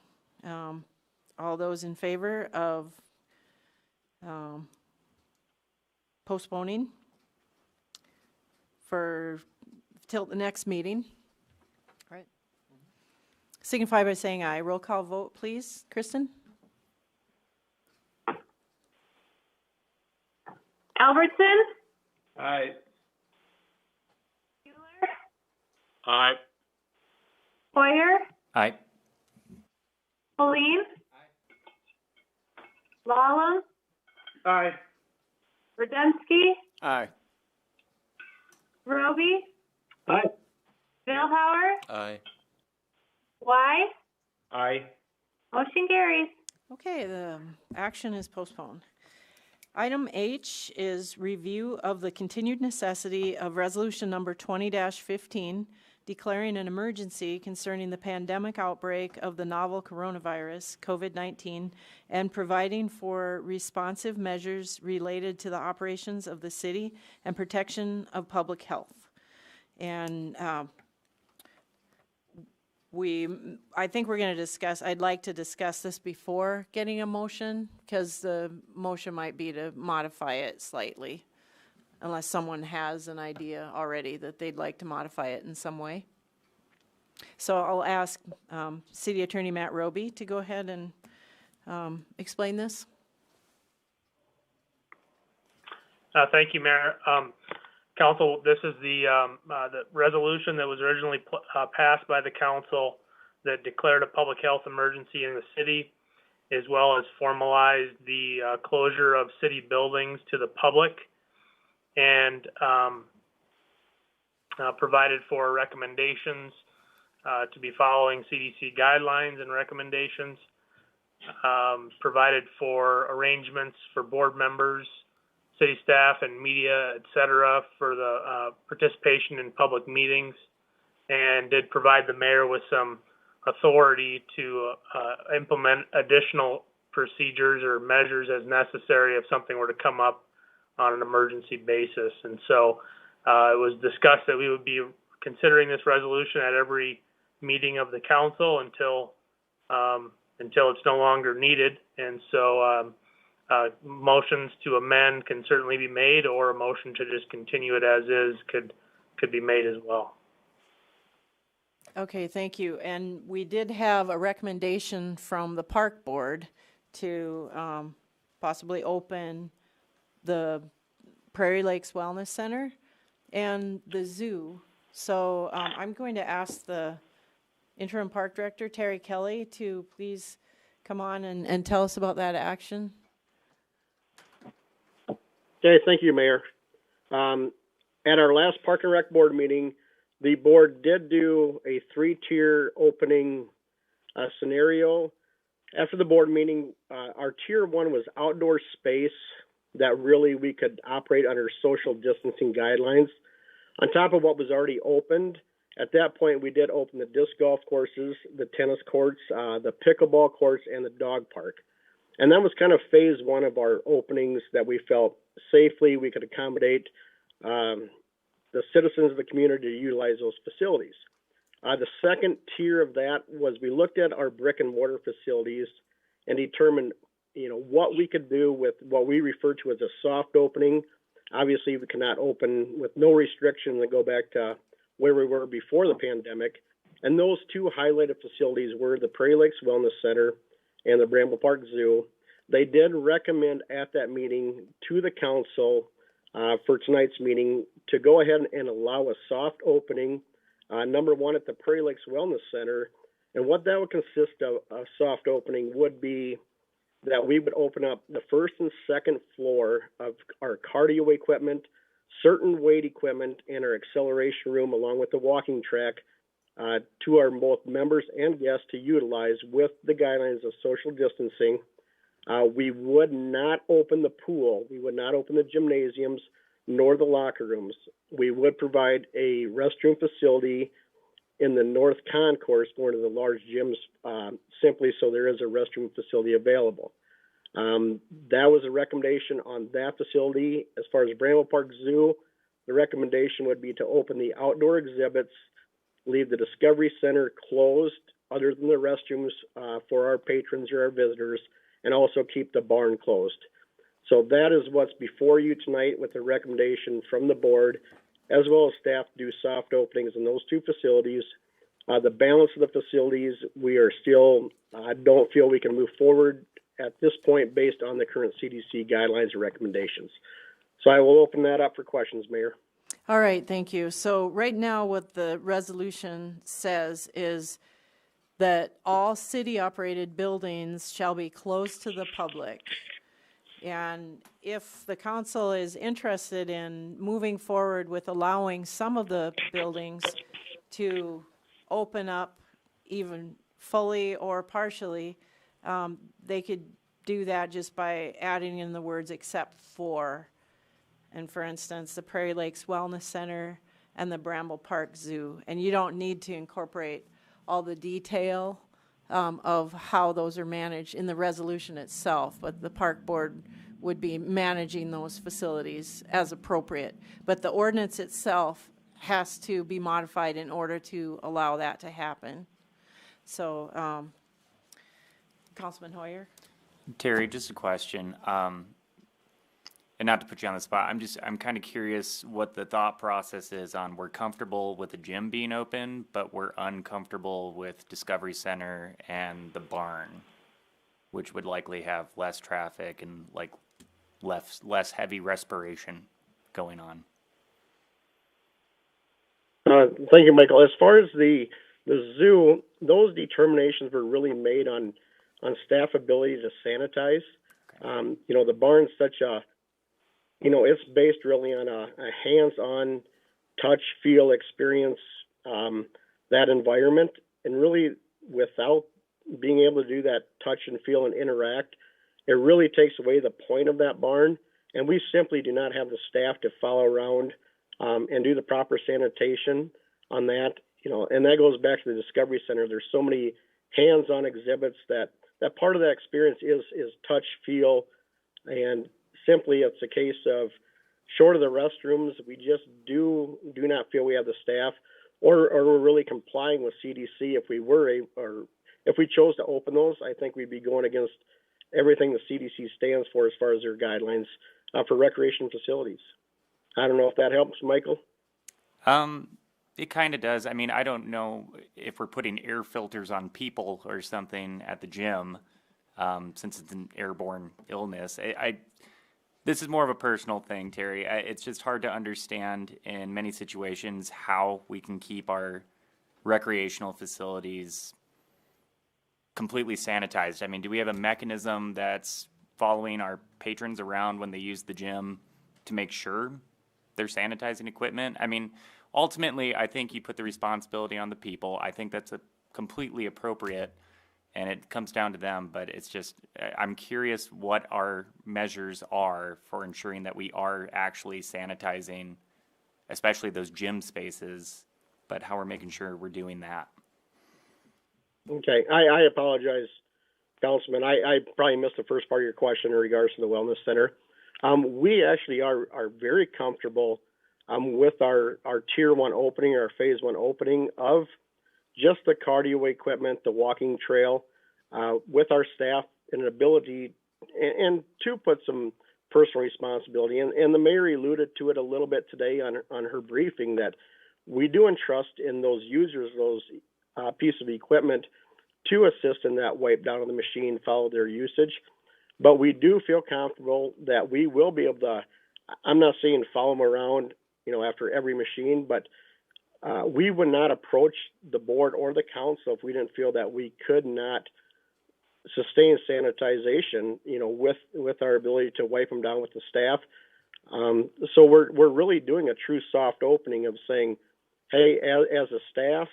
All those in favor of postponing for till the next meeting, right? Signify by saying aye. Roll call vote, please. Kristen? Albertson, Aye. Aye. Hoyer, Aye. Moline, Lalum, Aye. Rademski, Aye. Roby, Aye. Billhauer, Aye. Y. Aye. Motion carries. Okay, the action is postponed. Item H is review of the continued necessity of resolution number 20-15, declaring an emergency concerning the pandemic outbreak of the novel coronavirus, COVID-19, and providing for responsive measures related to the operations of the city and protection of public health. And I think we're going to discuss, I'd like to discuss this before getting a motion, because the motion might be to modify it slightly, unless someone has an idea already that they'd like to modify it in some way. So I'll ask City Attorney Matt Roby to go ahead and explain this. Thank you, Mayor. Council, this is the resolution that was originally passed by the council that declared a public health emergency in the city, as well as formalized the closure of city buildings to the public, and provided for recommendations to be following CDC guidelines and recommendations, provided for arrangements for board members, city staff and media, et cetera, for the participation in public meetings, and did provide the mayor with some authority to implement additional procedures or measures as necessary if something were to come up on an emergency basis. And so it was discussed that we would be considering this resolution at every meeting of the council until it's no longer needed. And so motions to amend can certainly be made, or a motion to just continue it as is could be made as well. Okay, thank you. And we did have a recommendation from the park board to possibly open the Prairie Lakes Wellness Center and the zoo. So I'm going to ask the interim park director, Terry Kelly, to please come on and tell us about that action. Okay, thank you, Mayor. At our last Park and Rec Board meeting, the board did do a 3-tier opening scenario. After the board meeting, our tier 1 was outdoor space that really we could operate under social distancing guidelines. On top of what was already opened, at that point we did open the disc golf courses, the tennis courts, the pickleball courts, and the dog park. And that was kind of phase 1 of our openings that we felt safely we could accommodate the citizens of the community to utilize those facilities. The second tier of that was we looked at our brick and mortar facilities and determined, what we could do with what we refer to as a soft opening. Obviously, we cannot open with no restrictions and go back to where we were before the pandemic. And those two highlighted facilities were the Prairie Lakes Wellness Center and the Bramble Park Zoo. They did recommend at that meeting to the council for tonight's meeting to go ahead and allow a soft opening, number one, at the Prairie Lakes Wellness Center. And what that would consist of, a soft opening, would be that we would open up the first and second floor of our cardio equipment, certain weight equipment, and our acceleration room, along with the walking track, to our both members and guests to utilize with the guidelines of social distancing. We would not open the pool. We would not open the gymnasiums nor the locker rooms. We would provide a restroom facility in the North Concourse, one of the large gyms, simply so there is a restroom facility available. That was a recommendation on that facility. As far as Bramble Park Zoo, the recommendation would be to open the outdoor exhibits, leave the Discovery Center closed other than the restrooms for our patrons or our visitors, and also keep the barn closed. So that is what's before you tonight, with the recommendation from the board, as well as staff, to do soft openings in those two facilities. The balance of the facilities, we are still, don't feel we can move forward at this point based on the current CDC guidelines and recommendations. So I will open that up for questions, Mayor. All right, thank you. So right now what the resolution says is that all city-operated buildings shall be closed to the public. And if the council is interested in moving forward with allowing some of the buildings to open up even fully or partially, they could do that just by adding in the words "except for." And for instance, the Prairie Lakes Wellness Center and the Bramble Park Zoo. And you don't need to incorporate all the detail of how those are managed in the resolution itself, but the park board would be managing those facilities as appropriate. But the ordinance itself has to be modified in order to allow that to happen. So, Councilman Hoyer? Terry, just a question. And not to put you on the spot, I'm kind of curious what the thought process is on, we're comfortable with the gym being open, but we're uncomfortable with Discovery Center and the barn, which would likely have less traffic and like less heavy respiration going on. Thank you, Michael. As far as the zoo, those determinations were really made on staff ability to sanitize. The barn's such a, it's based really on a hands-on touch, feel, experience, that environment. And really, without being able to do that touch and feel and interact, it really takes away the point of that barn. And we simply do not have the staff to follow around and do the proper sanitation on that. And that goes back to the Discovery Center. There's so many hands-on exhibits that part of that experience is touch, feel, and simply it's a case of, short of the restrooms, we just do not feel we have the staff or we're really complying with CDC. If we chose to open those, I think we'd be going against everything the CDC stands for as far as their guidelines for recreation facilities. I don't know if that helps, Michael. It kind of does. I mean, I don't know if we're putting air filters on people or something at the gym, since it's an airborne illness. This is more of a personal thing, Terry. It's just hard to understand in many situations how we can keep our recreational facilities completely sanitized. I mean, do we have a mechanism that's following our patrons around when they use the gym to make sure they're sanitizing equipment? I mean, ultimately, I think you put the responsibility on the people. I think that's completely appropriate, and it comes down to them. But it's just, I'm curious what our measures are for ensuring that we are actually sanitizing, especially those gym spaces, but how we're making sure we're doing that. Okay, I apologize, Councilman. I probably missed the first part of your question in regards to the Wellness Center. We actually are very comfortable with our Tier 1 opening, our Phase 1 opening of just the cardio equipment, the walking trail, with our staff and an ability and to put some personal responsibility, and the mayor alluded to it a little bit today on her briefing, that we do entrust in those users those pieces of equipment to assist in that wipe down of the machine, follow their usage. But we do feel comfortable that we will be able to, I'm not saying follow them around, after every machine, but we would not approach the board or the council if we didn't feel that we could not sustain sanitization, with our ability to wipe them down with the staff. So we're really doing a true soft opening of saying, hey, as a staff,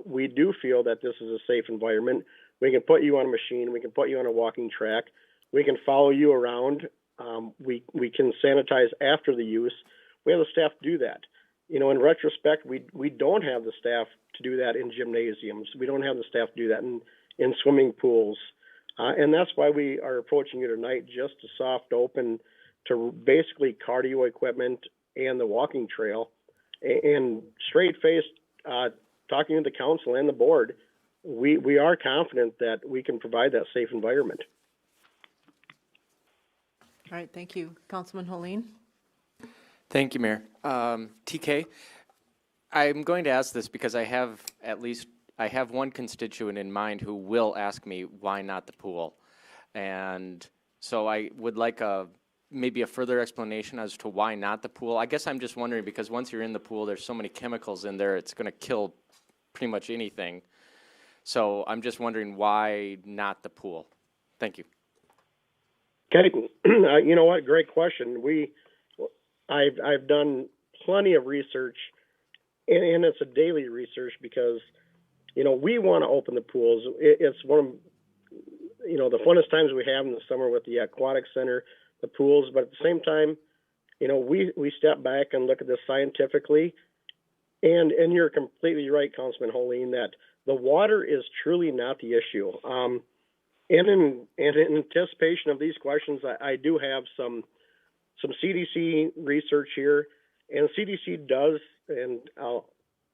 we do feel that this is a safe environment. We can put you on a machine. We can put you on a walking track. We can follow you around. We can sanitize after the use. We have the staff do that. In retrospect, we don't have the staff to do that in gymnasiums. We don't have the staff to do that in swimming pools. And that's why we are approaching you tonight, just to soft open to basically cardio equipment and the walking trail, and straight-faced talking to the council and the board. We are confident that we can provide that safe environment. All right, thank you. Councilman Holeen? Thank you, Mayor. TK, I'm going to ask this because I have one constituent in mind who will ask me why not the pool. And so I would like maybe a further explanation as to why not the pool. I guess I'm just wondering, because once you're in the pool, there's so many chemicals in there, it's going to kill pretty much anything. So I'm just wondering why not the pool. Thank you. Okay, you know what? Great question. I've done plenty of research, and it's a daily research because, we want to open the pools. It's one of, the funnest times we have in the summer with the aquatic center, the pools. But at the same time, we step back and look at this scientifically, and you're completely right, Councilman Holeen, that the water is truly not the issue. And in anticipation of these questions, I do have some CDC research here, and CDC does, and I'll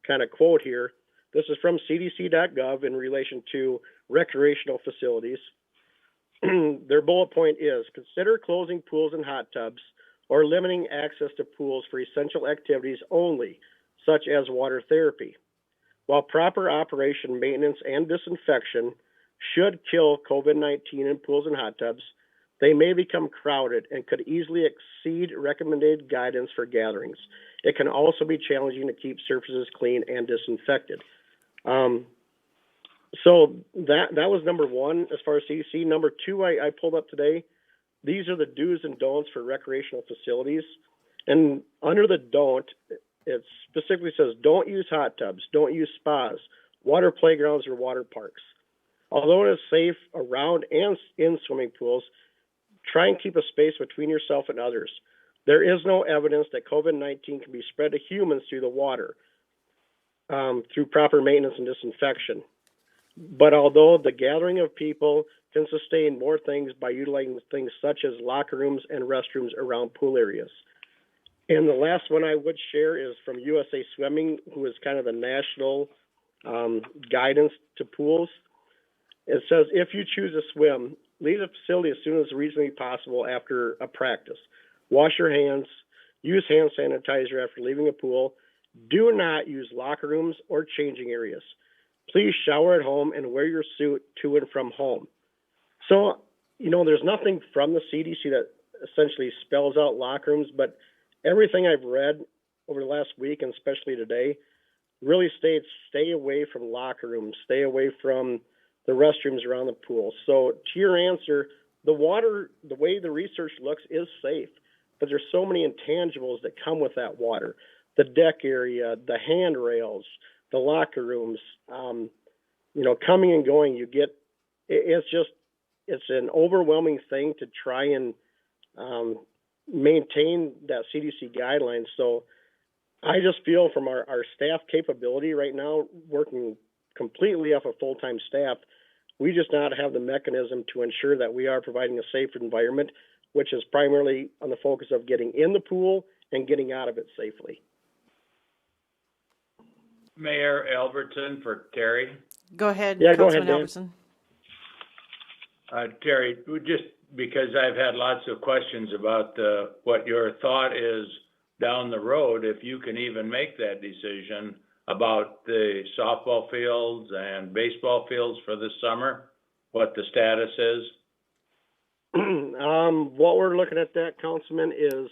kind of quote here, this is from cdc.gov in relation to recreational facilities. Their bullet point is, consider closing pools and hot tubs or limiting access to pools for essential activities only, such as water therapy. While proper operation, maintenance, and disinfection should kill COVID-19 in pools and hot tubs, they may become crowded and could easily exceed recommended guidance for gatherings. It can also be challenging to keep surfaces clean and disinfected. So that was number one as far as CDC. Number two, I pulled up today. These are the do's and don'ts for recreational facilities. And under the don't, it specifically says don't use hot tubs, don't use spas, water playgrounds, or water parks. Although it is safe around and in swimming pools, try and keep a space between yourself and others. There is no evidence that COVID-19 can be spread to humans through the water through proper maintenance and disinfection. But although the gathering of people can sustain more things by utilizing things such as locker rooms and restrooms around pool areas. And the last one I would share is from USA Swimming, who is kind of the national guidance to pools. It says, if you choose to swim, leave the facility as soon as reasonably possible after a practice. Wash your hands, use hand sanitizer after leaving a pool. Do not use locker rooms or changing areas. Please shower at home and wear your suit to and from home. So, there's nothing from the CDC that essentially spells out locker rooms, but everything I've read over the last week, and especially today, really states stay away from locker rooms, stay away from the restrooms around the pool. So to your answer, the water, the way the research looks, is safe, but there's so many intangibles that come with that water. The deck area, the handrails, the locker rooms, coming and going, it's an overwhelming thing to try and maintain that CDC guidelines. So I just feel from our staff capability right now, working completely off a full-time staff, we just not have the mechanism to ensure that we are providing a safe environment, which is primarily on the focus of getting in the pool and getting out of it safely. Mayor Albertson for Terry. Go ahead, Yeah, Councilman go ahead, Albertson. Terry, just because I've had lots of questions about what your thought is down the road, if you can even make that decision about the softball fields and baseball fields for this summer, what the status is. What we're looking at that, Councilman, is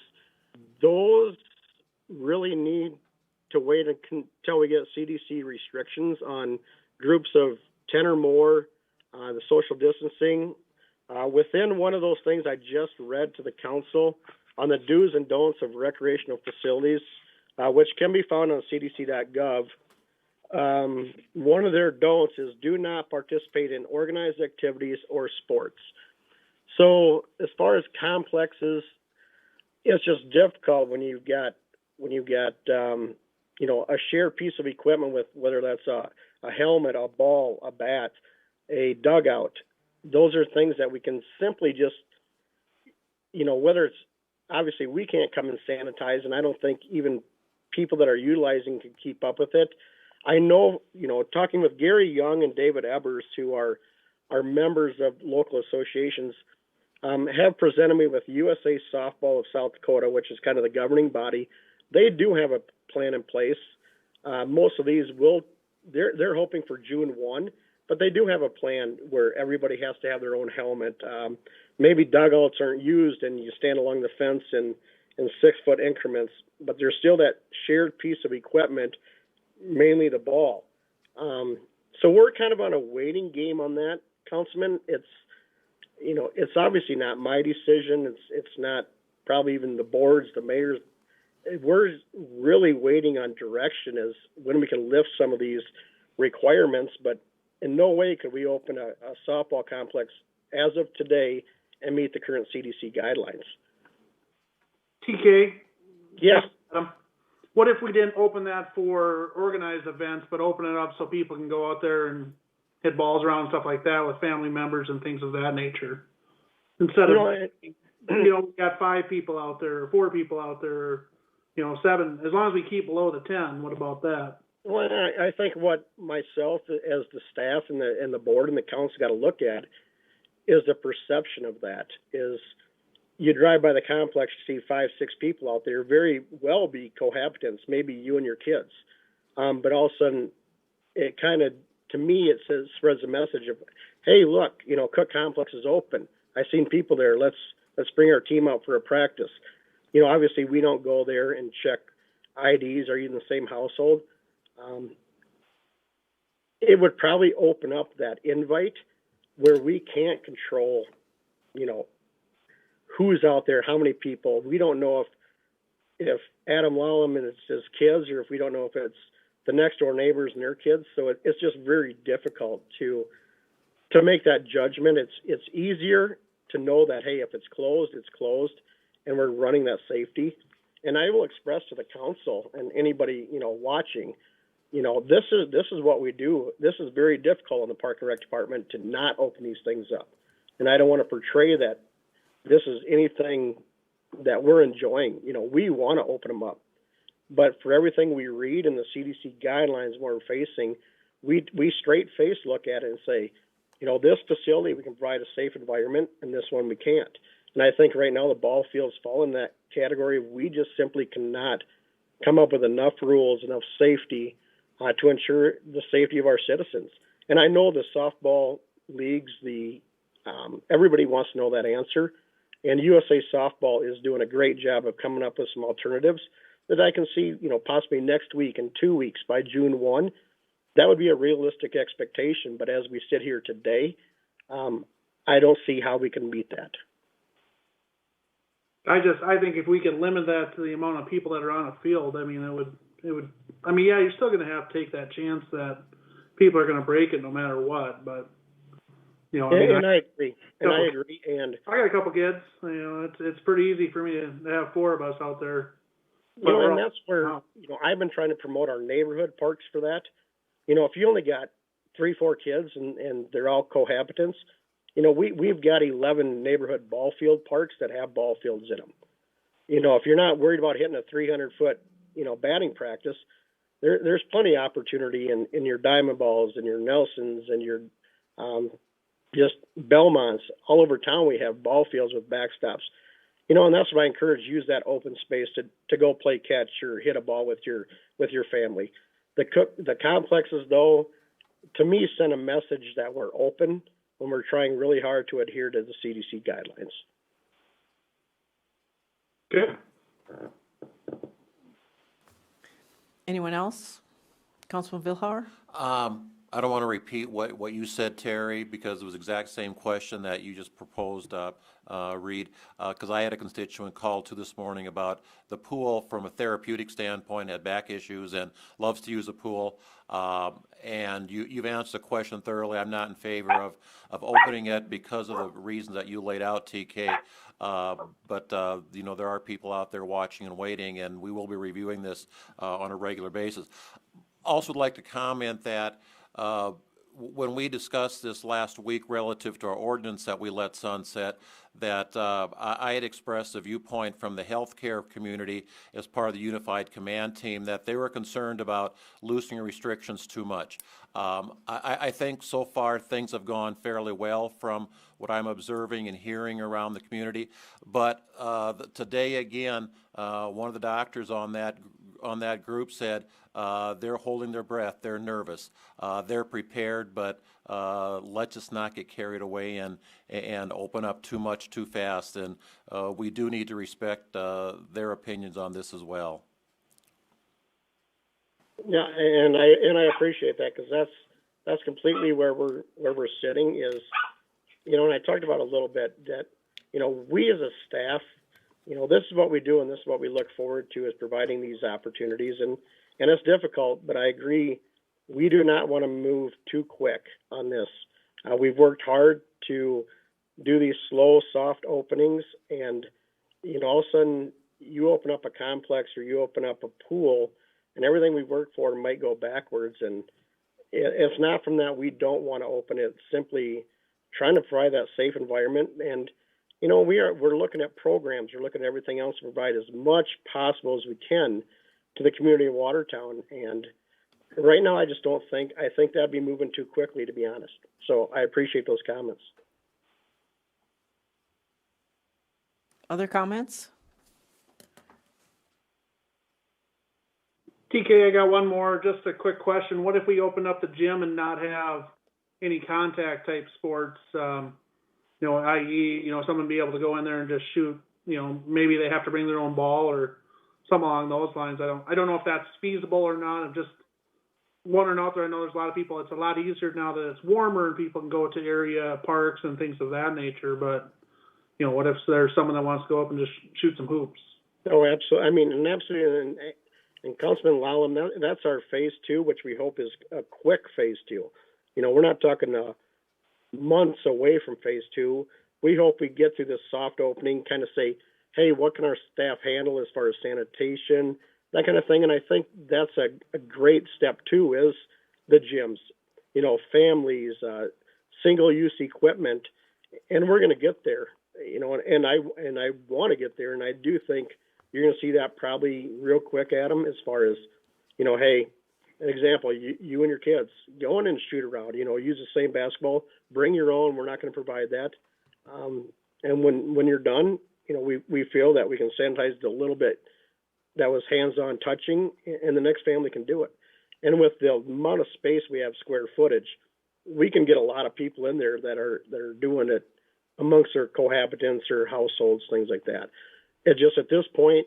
those really need to wait until we get CDC restrictions on groups of 10 or more, the social distancing. Within one of those things I just read to the council on the do's and don'ts of recreational facilities, which can be found on cdc.gov. One of their don'ts is do not participate in organized activities or sports. So as far as complexes, it's just difficult when you've got a shared piece of equipment with whether that's a helmet, a ball, a bat, a dugout. Those are things that we can simply just, whether it's obviously we can't come and sanitize, and I don't think even people that are utilizing can keep up with it. I know, talking with Gary Young and David Ebers, who are members of local associations, have presented me with USA Softball of South Dakota, which is kind of the governing body. They do have a plan in place. Most of these they're hoping for June 1, but they do have a plan where everybody has to have their own helmet. Maybe dugouts aren't used and you stand along the fence in 6-foot increments, but there's still that shared piece of equipment, mainly the ball. So we're kind of on a waiting game on that, Councilman. It's obviously not my decision. It's not probably even the boards, the mayors. We're really waiting on direction as when we can lift some of these requirements, but in no way could we open a softball complex as of today and meet the current CDC guidelines. TK? Yes. What if we didn't open that for organized events, but open it up so people can go out there and hit balls around and stuff like that with family members and things of that nature? Instead of, we got 5 people out there, or 4 people out there, 7. As long as we keep below the 10, what about that? Well, I think what myself as the staff and the board and the council got to look at is the perception of that. Is you drive by the complex, you see 5, 6 people out there, very well be cohabitants, maybe you and your kids. But all of a sudden, it kind of, to me, it spreads a message of, hey, look, Cook Complex is open. I've seen people there. Let's bring our team out for a practice. Obviously we don't go there and check IDs. Are you in the same household? It would probably open up that invite where we can't control, who's out there, how many people. We don't know if Adam Lallam and it's his kids, or if we don't know if it's the next door neighbors and their kids. So it's just very difficult to make that judgment. It's easier to know that, hey, if it's closed, and we're running that safety. And I will express to the council and anybody, watching, this is what we do. This is very difficult in the Park and Rec Department to not open these things up. And I don't want to portray that this is anything that we're enjoying. We want to open them up. But for everything we read in the CDC guidelines we're facing, we straight face look at it and say, this facility we can provide a safe environment, and this one we can't. And I think right now the ball fields fall in that category. We just simply cannot come up with enough rules, enough safety to ensure the safety of our citizens. And I know the softball leagues, everybody wants to know that answer. And USA Softball is doing a great job of coming up with some alternatives that I can see, possibly next week, in 2 weeks, by June 1. That would be a realistic expectation. But as we sit here today, I don't see how we can meet that. I think if we could limit that to the amount of people that are on a field, it would, yeah, you're still going to have to take that chance that people are going to break it no matter what, but, I agree. And I got a couple kids, it's pretty easy for me to have 4 of us out there. And that's where, I've been trying to promote our neighborhood parks for that. If you only got 3, 4 kids and they're all cohabitants, we've got 11 neighborhood ball field parks that have ball fields in them. If you're not worried about hitting a 300-foot, batting practice, there's plenty of opportunity in your diamond balls and your Nelsons and your just Belmonts, all over town we have ball fields with backstops. And that's what I encourage, use that open space to go play catch or hit a ball with your family. The complexes though, to me, send a message that we're open when we're trying really hard to adhere to the CDC guidelines. Good. Anyone else? Councilman Vilhauer? I don't want to repeat what you said, Terry, because it was the exact same question that you just proposed, Reed, because I had a constituent call to this morning about the pool from a therapeutic standpoint, had back issues and loves to use a pool. And you've answered the question thoroughly. I'm not in favor of opening it because of the reasons that you laid out, TK. But there are people out there watching and waiting, and we will be reviewing this on a regular basis. Also would like to comment that when we discussed this last week relative to our ordinance that we let sunset, that I had expressed a viewpoint from the healthcare community as part of the Unified Command Team that they were concerned about loosening restrictions too much. I think so far things have gone fairly well from what I'm observing and hearing around the community. But today again, one of the doctors on that group said they're holding their breath, they're nervous, they're prepared, but let's just not get carried away and open up too much too fast. And we do need to respect their opinions on this as well. Yeah, and I appreciate that, because that's completely where we're sitting is, and I talked about a little bit that, we as a staff, this is what we do and this is what we look forward to, is providing these opportunities, and it's difficult, but I agree, we do not want to move too quick on this. We've worked hard to do these slow, soft openings, and all of a sudden you open up a complex or you open up a pool, and everything we've worked for might go backwards. And it's not from that we don't want to open it, simply trying to provide that safe environment. And we're looking at programs, we're looking at everything else to provide as much possible as we can to the community of Watertown. And right now, I think that'd be moving too quickly, to be honest. So I appreciate those comments. Other comments? TK, I got one more, just a quick question. What if we open up the gym and not have any contact type sports, i.e., someone be able to go in there and just shoot, maybe they have to bring their own ball or something along those lines. I don't know if that's feasible or not. I'm just wondering out there. I know there's a lot of people, it's a lot easier now that it's warmer and people can go to area parks and things of that nature, but what if there's someone that wants to go up and just shoot some hoops? Oh, absolutely. I mean, absolutely. And Councilman Lallam, that's our phase 2, which we hope is a quick phase 2. We're not talking months away from phase 2. We hope we get through this soft opening, kind of say, hey, what can our staff handle as far as sanitation, that kind of thing. And I think that's a great step too, is the gyms, families, single-use equipment, and we're going to get there, and I want to get there, and I do think you're going to see that probably real quick, Adam, as far as, hey, an example, you and your kids go in and shoot around, use the same basketball, bring your own, we're not going to provide that. And when you're done, we feel that we can sanitize it a little bit that was hands-on touching, and the next family can do it. And with the amount of space we have, square footage, we can get a lot of people in there that are doing it amongst their cohabitants or households, things like that. It's just at this point,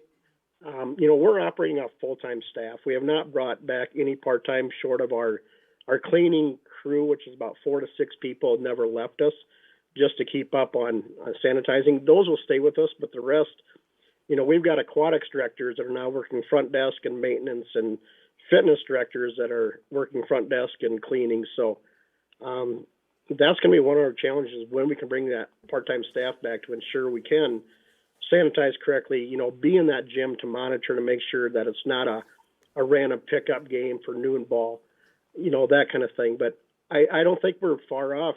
we're operating off full-time staff. We have not brought back any part-time short of our cleaning crew, which is about 4 to 6 people, have never left us just to keep up on sanitizing. Those will stay with us, but the rest, we've got aquatics directors that are now working front desk and maintenance, and fitness directors that are working front desk and cleaning. So that's going to be one of our challenges, when we can bring that part-time staff back to ensure we can sanitize correctly, be in that gym to monitor, to make sure that it's not a random pickup game for noon ball, that kind of thing. But I don't think we're far off,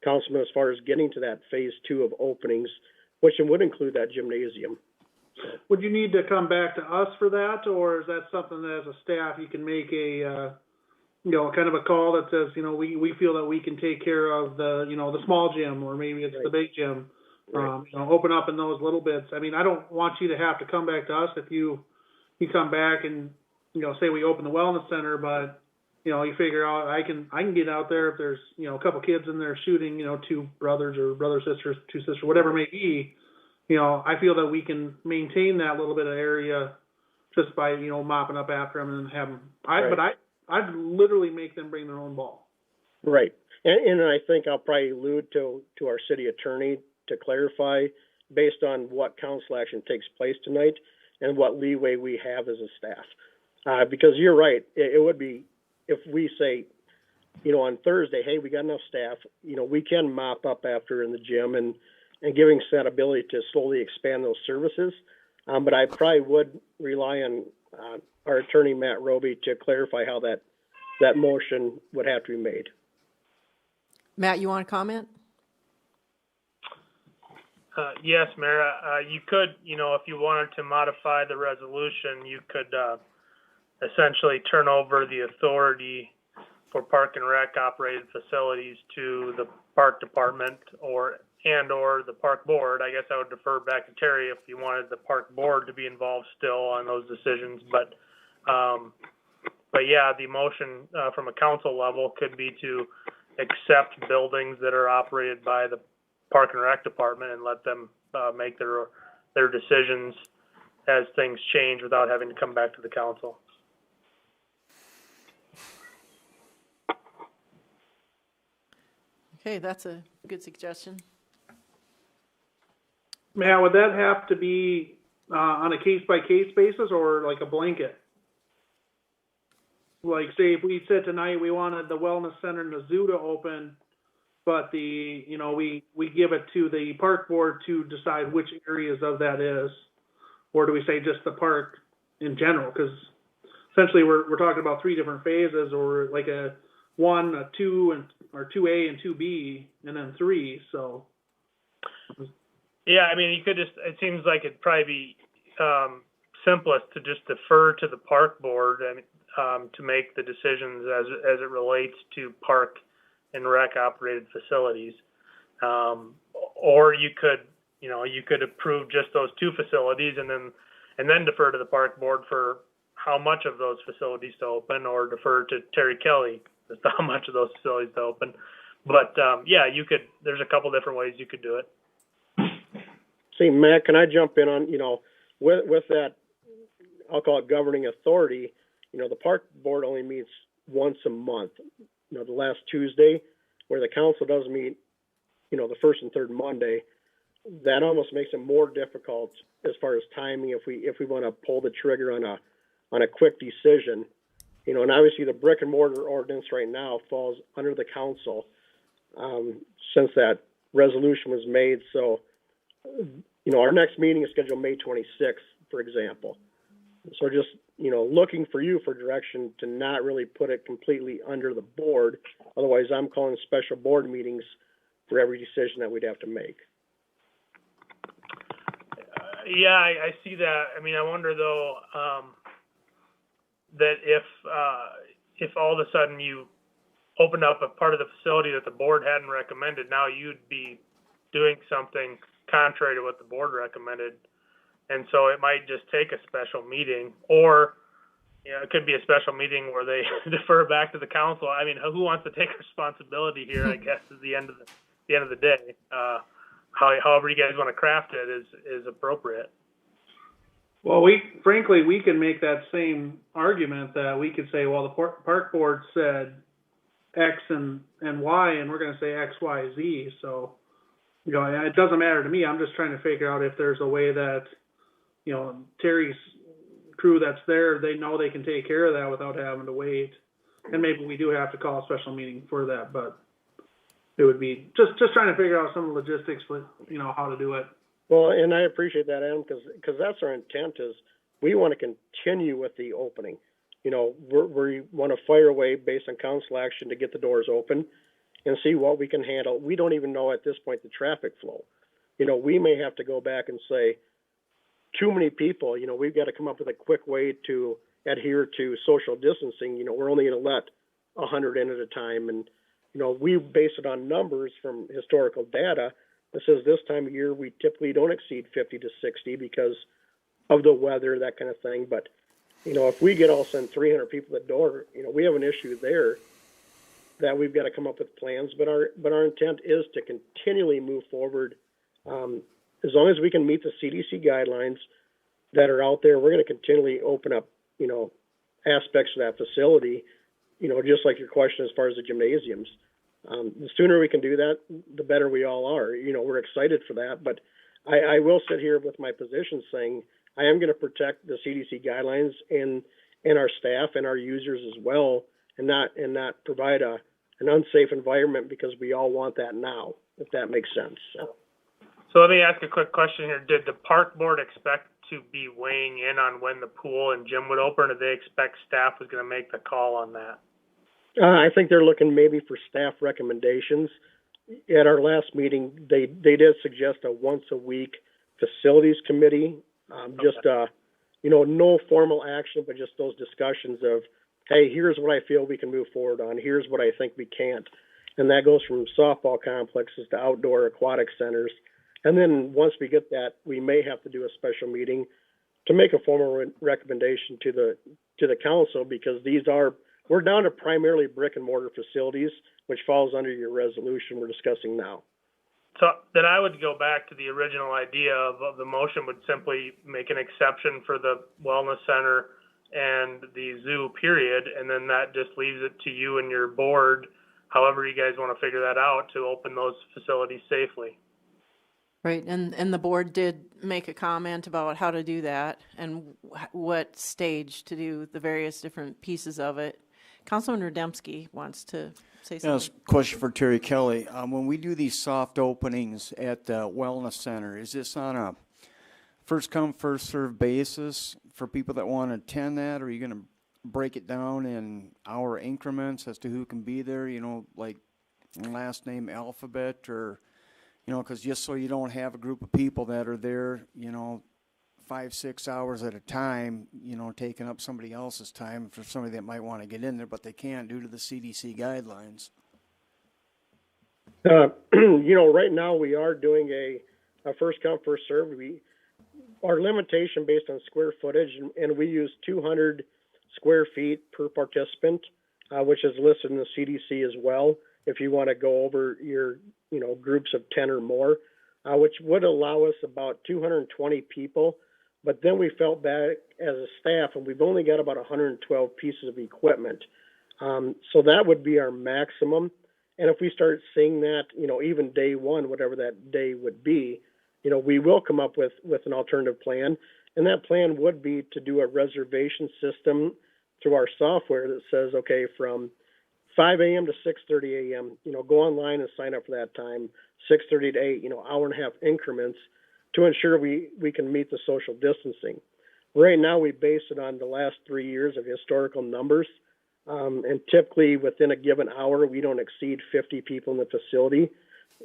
Councilman, as far as getting to that phase 2 of openings, which would include that gymnasium. Would you need to come back to us for that, or is that something that as a staff you can make a kind of a call that says, we feel that we can take care of the, the small gym, or maybe it's the big gym. Open up in those little bits. I mean, I don't want you to have to come back to us if you come back and, say we open the wellness center, but, you figure out I can get out there if there's, a couple kids in there shooting, 2 brothers or sisters, 2 sisters, whatever it may be. I feel that we can maintain that little bit of area just by, mopping up after them and have them. I'd literally make them bring their own ball. Right. And I think I'll probably allude to our city attorney to clarify based on what council action takes place tonight and what leeway we have as a staff. Because you're right, it would be, if we say, on Thursday, hey, we got enough staff, we can mop up after in the gym and giving us that ability to slowly expand those services. But I probably would rely on our attorney, Matt Roby, to clarify how that motion would have to be made. Matt, you want to comment? Yes, Mayor. You could, if you wanted to modify the resolution, you could essentially turn over the authority for Park and Rec operated facilities to the Park Department or the Park Board. I guess I would defer back to Terry if you wanted the Park Board to be involved still on those decisions. But yeah, the motion from a council level could be to accept buildings that are operated by the Park and Rec Department and let them make their decisions as things change without having to come back to the council. Okay, that's a good suggestion. Matt, would that have to be on a case-by-case basis or like a blanket? Like, say, if we said tonight we wanted the wellness center and the zoo to open, but we give it to the park board to decide which areas of that is, or do we say just the park in general? Because essentially we're talking about 3 different phases, or like a 1, a 2, or 2A and 2B, and then 3. So. Yeah, I mean, you could it seems like it'd probably be simplest to just defer to the park board and to make the decisions as it relates to park and rec operated facilities. Or you could approve just those 2 facilities and then defer to the park board for how much of those facilities to open, or defer to Terry Kelly as to how much of those facilities to open. But yeah, there's a couple different ways you could do it. See, Matt, can I jump in on, with that, I'll call it governing authority, the park board only meets once a month, the last Tuesday, where the council does meet, the first and third Monday. That almost makes it more difficult as far as timing if we want to pull the trigger on a quick decision. And obviously the brick and mortar ordinance right now falls under the council since that resolution was made. So, our next meeting is scheduled May 26th, for example. So just, looking for you for direction to not really put it completely under the board. Otherwise, I'm calling special board meetings for every decision that we'd have to make. Yeah, I see that. I mean, I wonder though, that if all of a sudden you opened up a part of the facility that the board hadn't recommended, now you'd be doing something contrary to what the board recommended. And so it might just take a special meeting, or it could be a special meeting where they defer back to the council. I mean, who wants to take responsibility here, I guess, is the end of the day. However you guys want to craft it is appropriate. Well, we can make that same argument that we could say, well, the park board said X and Y, and we're going to say X, Y, Z. So, it doesn't matter to me. I'm just trying to figure out if there's a way that, Terry's crew that's there, they know they can take care of that without having to wait. And maybe we do have to call a special meeting for that, but it would be just trying to figure out some of the logistics with, how to do it. Well, and I appreciate that, Adam, because that's our intent is we want to continue with the opening. We want to fire away based on council action to get the doors open and see what we can handle. We don't even know at this point the traffic flow. We may have to go back and say, too many people, we've got to come up with a quick way to adhere to social distancing. We're only going to let 100 in at a time. And, we base it on numbers from historical data that says this time of year, we typically don't exceed 50 to 60 because of the weather, that kind of thing. But, if we get all of a sudden 300 people at the door, we have an issue there that we've got to come up with plans. But our intent is to continually move forward. As long as we can meet the CDC guidelines that are out there, we're going to continually open up, aspects of that facility, just like your question as far as the gymnasiums. The sooner we can do that, the better we all are. We're excited for that. But I will sit here with my position saying I am going to protect the CDC guidelines and our staff and our users as well, and not provide an unsafe environment because we all want that now, if that makes sense. So let me ask a quick question here. Did the park board expect to be weighing in on when the pool and gym would open, or did they expect staff was going to make the call on that? I think they're looking maybe for staff recommendations. At our last meeting, they did suggest a once a week facilities committee. No formal action, but just those discussions of, hey, here's what I feel we can move forward on. Here's what I think we can't. And that goes from softball complexes to outdoor aquatic centers. And then once we get that, we may have to do a special meeting to make a formal recommendation to the council, because we're down to primarily brick and mortar facilities, which falls under your resolution we're discussing now. So then I would go back to the original idea of the motion would simply make an exception for the wellness center and the zoo, period, and then that just leaves it to you and your board, however you guys want to figure that out, to open those facilities safely. Right, and the board did make a comment about how to do that and what stage to do the various different pieces of it. Councilman Rademski wants to say something. Yes, question for Terry Kelly. When we do these soft openings at the wellness center, is this on a first come, first served basis for people that want to attend that? Or are you going to break it down in hour increments as to who can be there, like last name alphabet, or, because just so you don't have a group of people that are there, 5-6 hours at a time, taking up somebody else's time for somebody that might want to get in there, but they can't due to the CDC guidelines. Right now we are doing a first come, first served. Our limitation based on square footage, and we use 200 square feet per participant, which is listed in the CDC as well. If you want to go over your, groups of 10 or more, which would allow us about 220 people. But then we felt back as a staff, and we've only got about 112 pieces of equipment. So that would be our maximum. And if we start seeing that, even day one, whatever that day would be, we will come up with an alternative plan. And that plan would be to do a reservation system through our software that says, okay, from 5 a.m. to 6:30 a.m., go online and sign up for that time, 6:30 to 8, hour and a half increments, to ensure we can meet the social distancing. Right now, we base it on the last 3 years of historical numbers. And typically within a given hour, we don't exceed 50 people in the facility.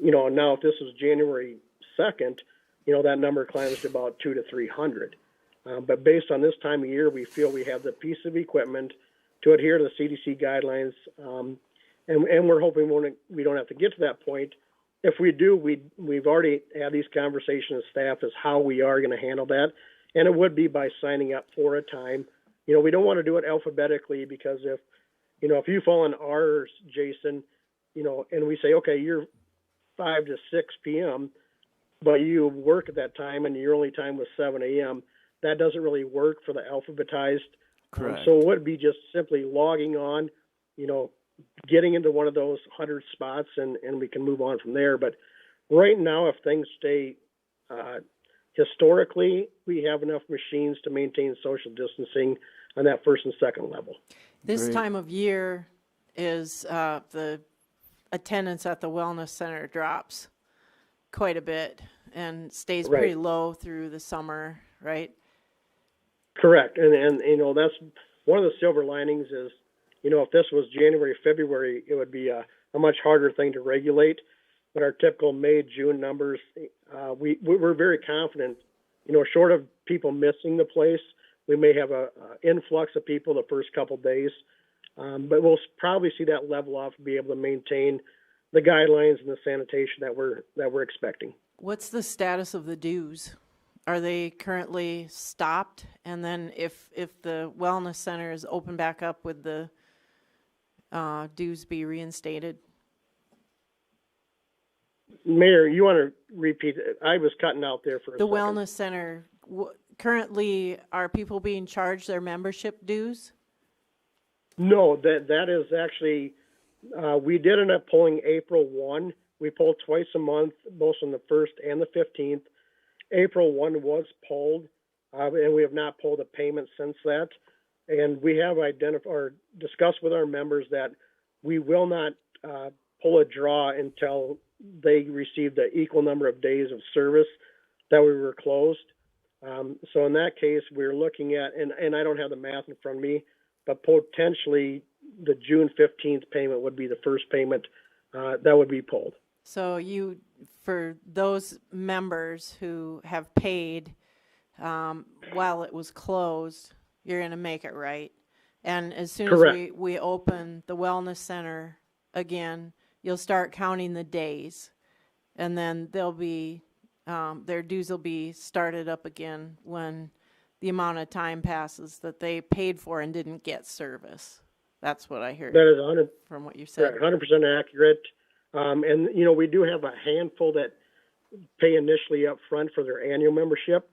Now if this was January 2nd, that number climbs to about 200 to 300. But based on this time of year, we feel we have the piece of equipment to adhere to the CDC guidelines. And we're hoping we don't have to get to that point. If we do, we've already had these conversations with staff as how we are going to handle that. And it would be by signing up for a time. We don't want to do it alphabetically, because if you fall in ours, Jason, and we say, okay, you're 5 to 6 p.m., but you work at that time and your only time was 7 a.m., that doesn't really work for the alphabetized. Correct. So it would be just simply logging on, getting into one of those 100 spots, and we can move on from there. But right now, if things stay historically, we have enough machines to maintain social distancing on that first and second level. This Great. time of year is the attendance at the wellness center drops quite a bit and stays pretty low through the summer, right? Correct. And that's one of the silver linings is, if this was January, February, it would be a much harder thing to regulate. But our typical May, June numbers, we're very confident, short of people missing the place, we may have a influx of people the first couple days. But we'll probably see that level off and be able to maintain the guidelines and the sanitation that we're expecting. What's the status of the dues? Are they currently stopped? And then if the wellness center is open back up, would the dues be reinstated? Mayor, you want to repeat it? I was cutting out there for a The second. wellness center, currently, are people being charged their membership dues? No, that is actually, we did end up pulling April 1. We pulled twice a month, both on the 1st and the 15th. April 1 was pulled, and we have not pulled a payment since that. And we have identified or discussed with our members that we will not pull a draw until they receive the equal number of days of service that we were closed. So in that case, we're looking at, and I don't have the math in front of me, but potentially the June 15th payment would be the first payment that would be pulled. So for those members who have paid while it was closed, you're going to make it right. And as soon as we open the wellness center again, you'll start counting the days, and then they'll be their dues will be started up again when the amount of time passes that they paid for and didn't get service. That's what I heard. That is 100 from what you said. 100% accurate. And we do have a handful that pay initially up front for their annual membership.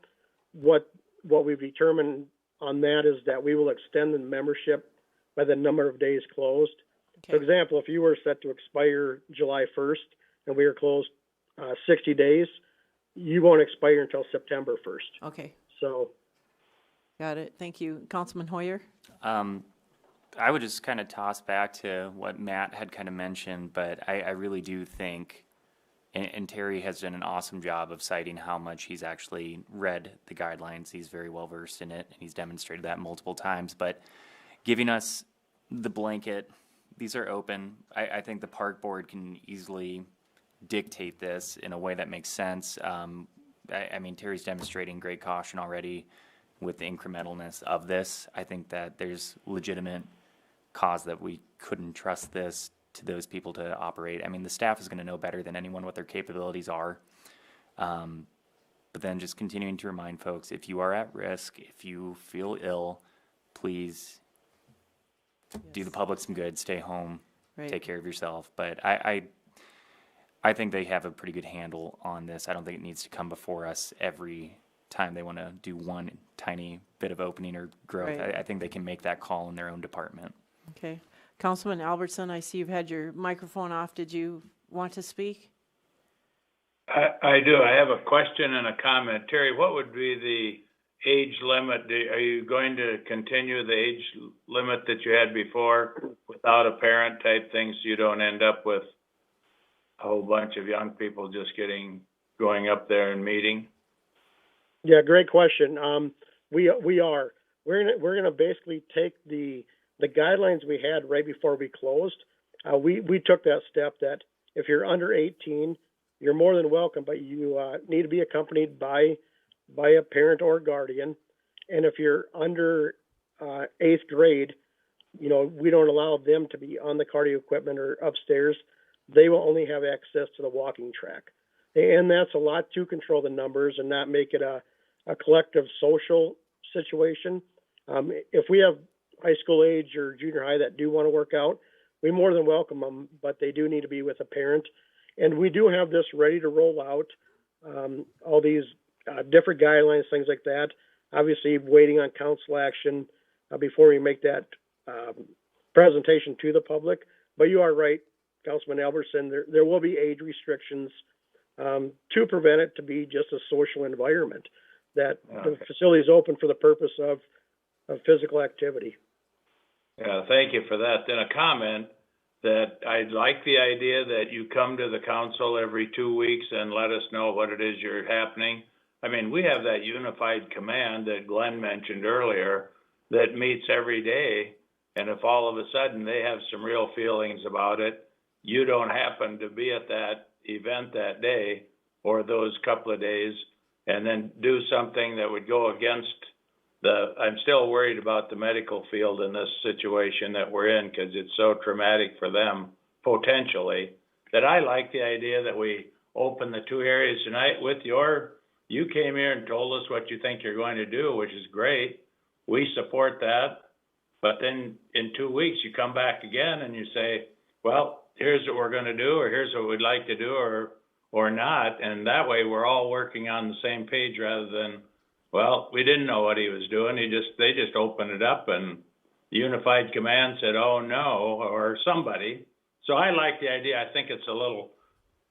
What we've determined on that is that we will extend the membership by the number of days closed. Okay. For example, if you were set to expire July 1st and we are closed 60 days, you won't expire until September 1st. Okay. So. Got it. Thank you. Councilman Hoyer? I would just kind of toss back to what Matt had kind of mentioned, but I really do think, and Terry has done an awesome job of citing how much he's actually read the guidelines. He's very well versed in it, and he's demonstrated that multiple times. But giving us the blanket, these are open. I think the park board can easily dictate this in a way that makes sense. I mean, Terry's demonstrating great caution already with the incrementalness of this. I think that there's legitimate cause that we couldn't trust this to those people to operate. I mean, the staff is going to know better than anyone what their capabilities are. But then just continuing to remind folks, if you are at risk, if you feel ill, please do the public some good, stay home, take care of yourself. But I think they have a pretty good handle on this. I don't think it needs to come before us every time they want to do one tiny bit of opening or growth. Right. I think they can make that call in their own department. Okay. Councilman Albertson, I see you've had your microphone off. Did you want to speak? I do. I have a question and a comment. Terry, what would be the age limit? Are you going to continue the age limit that you had before without a parent type thing so you don't end up with a whole bunch of young people just going up there and meeting? Yeah, great question. We are. We're gonna basically take the guidelines we had right before we closed. We took that step that if you're under 18, you're more than welcome, but you need to be accompanied by a parent or guardian. And if you're under 8th grade, we don't allow them to be on the cardio equipment or upstairs. They will only have access to the walking track. And that's a lot to control the numbers and not make it a collective social situation. If we have high school age or junior high that do want to work out, we more than welcome them, but they do need to be with a parent. And we do have this ready to roll out, all these different guidelines, things like that. Obviously, waiting on council action before we make that presentation to the public. But you are right, Councilman Albertson, there will be age restrictions to prevent it to be just a social environment, that the facility is open for the purpose of physical activity. Yeah, thank you for that. Then a comment that I'd like the idea that you come to the council every 2 weeks and let us know what it is you're happening. I mean, we have that unified command that Glenn mentioned earlier that meets every day. And if all of a sudden they have some real feelings about it, you don't happen to be at that event that day or those couple of days, and then do something that would go against I'm still worried about the medical field in this situation that we're in, because it's so traumatic for them, potentially, that I like the idea that we open the two areas tonight with you came here and told us what you think you're going to do, which is great. We support that. But then in 2 weeks, you come back again and you say, well, here's what we're going to do, or here's what we'd like to do, or not. And that way we're all working on the same page rather than, well, we didn't know what he was doing. They just opened it up and Unified Command said, oh no, or somebody. So I like the idea. I think it's a little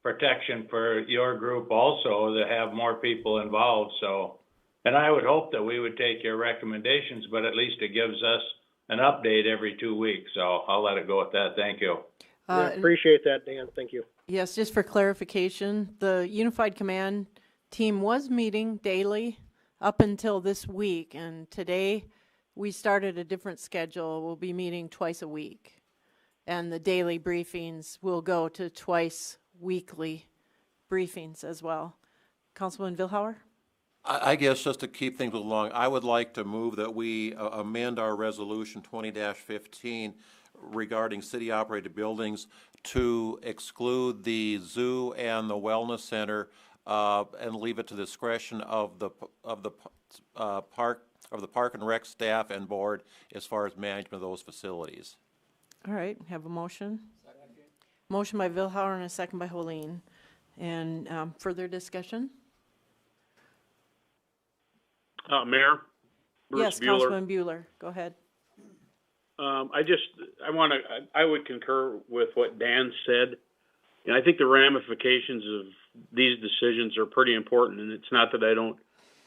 protection for your group also to have more people involved. So, and I would hope that we would take your recommendations, but at least it gives us an update every 2 weeks. So I'll let it go at that. Thank you. Yeah, appreciate that, Dan. Thank you. Yes, just for clarification, the Unified Command team was meeting daily up until this week, and today we started a different schedule. We'll be meeting twice a week, and the daily briefings will go to twice weekly briefings as well. Councilman Vilhauer? I guess just to keep things along, I would like to move that we amend our resolution 20-15 regarding city-operated buildings to exclude the zoo and the wellness center and leave it to the discretion of the park and rec staff and board as far as management of those facilities. All right, have a motion. Motion by Vilhauer and a second by Holeen. And further discussion? Mayor? Bruce Yes, Bueller. Councilman Bueller, go ahead. I would concur with what Dan said. And I think the ramifications of these decisions are pretty important. And it's not that I don't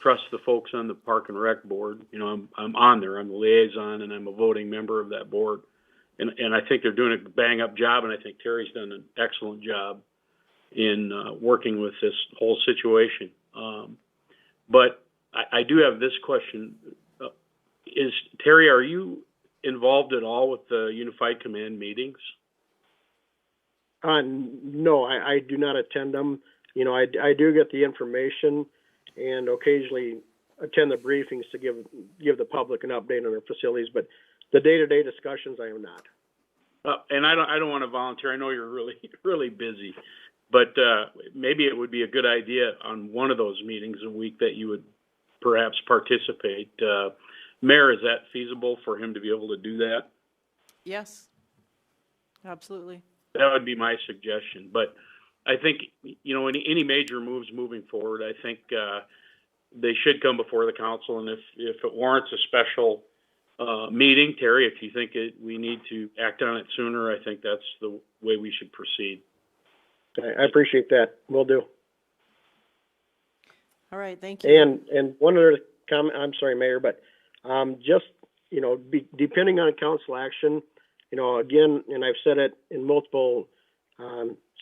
trust the folks on the Park and Rec board. You know, I'm on there. I'm the liaison and I'm a voting member of that board. And I think they're doing a bang up job. And I think Terry's done an excellent job in working with this whole situation. But I do have this question. Terry, are you involved at all with the Unified Command meetings? No, I do not attend them. You know, I do get the information and occasionally attend the briefings to give the public an update on their facilities, but the day-to-day discussions, I am not. And I don't want to volunteer. I know you're really, really busy, but maybe it would be a good idea on one of those meetings a week that you would perhaps participate. Mayor, is that feasible for him to be able to do that? Yes, absolutely. That would be my suggestion. But I think, you know, any major moves moving forward, I think they should come before the council. And if it warrants a special meeting, Terry, if you think we need to act on it sooner, I think that's the way we should proceed. I appreciate that. Will do. All right, thank you. And one other comment, I'm sorry, Mayor, but just, you know, depending on council action, you know, again, and I've said it in multiple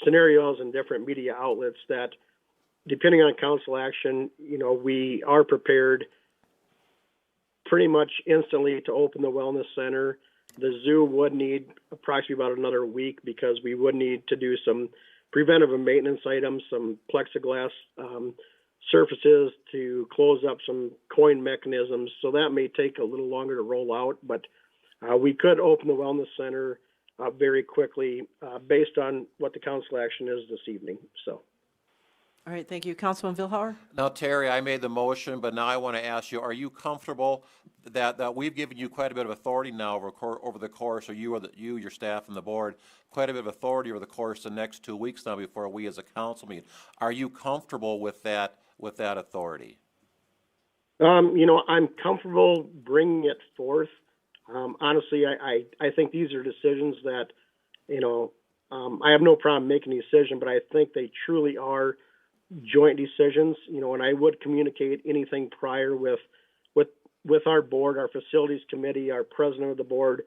scenarios and different media outlets, that depending on council action, you know, we are prepared pretty much instantly to open the wellness center. The zoo would need approximately about another week because we would need to do some preventive and maintenance items, some plexiglass surfaces to close up some coin mechanisms. So that may take a little longer to roll out, but we could open the wellness center very quickly based on what the council action is this evening. So. All right, thank you. Councilman Vilhauer? Now, Terry, I made the motion, but now I want to ask you, are you comfortable that we've given you quite a bit of authority now over the course, or your staff and the board, quite a bit of authority over the course of the next 2 weeks now before we as a council meet. Are you comfortable with that authority? You know, I'm comfortable bringing it forth. Honestly, I think these are decisions that, you know, I have no problem making a decision, but I think they truly are joint decisions, you know, and I would communicate anything prior with our board, our facilities committee, our president of the board,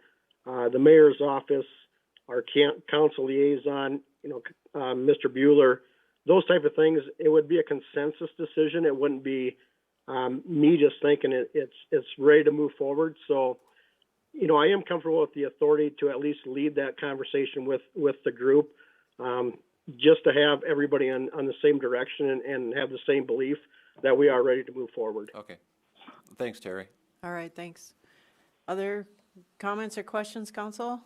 the mayor's office, our council liaison, you know, Mr. Bueller, those type of things. It would be a consensus decision. It wouldn't be me just thinking it's ready to move forward. So, you know, I am comfortable with the authority to at least lead that conversation with the group. Just to have everybody on the same direction and have the same belief that we are ready to move forward. Okay. Thanks, Terry. All right, thanks. Other comments or questions, council?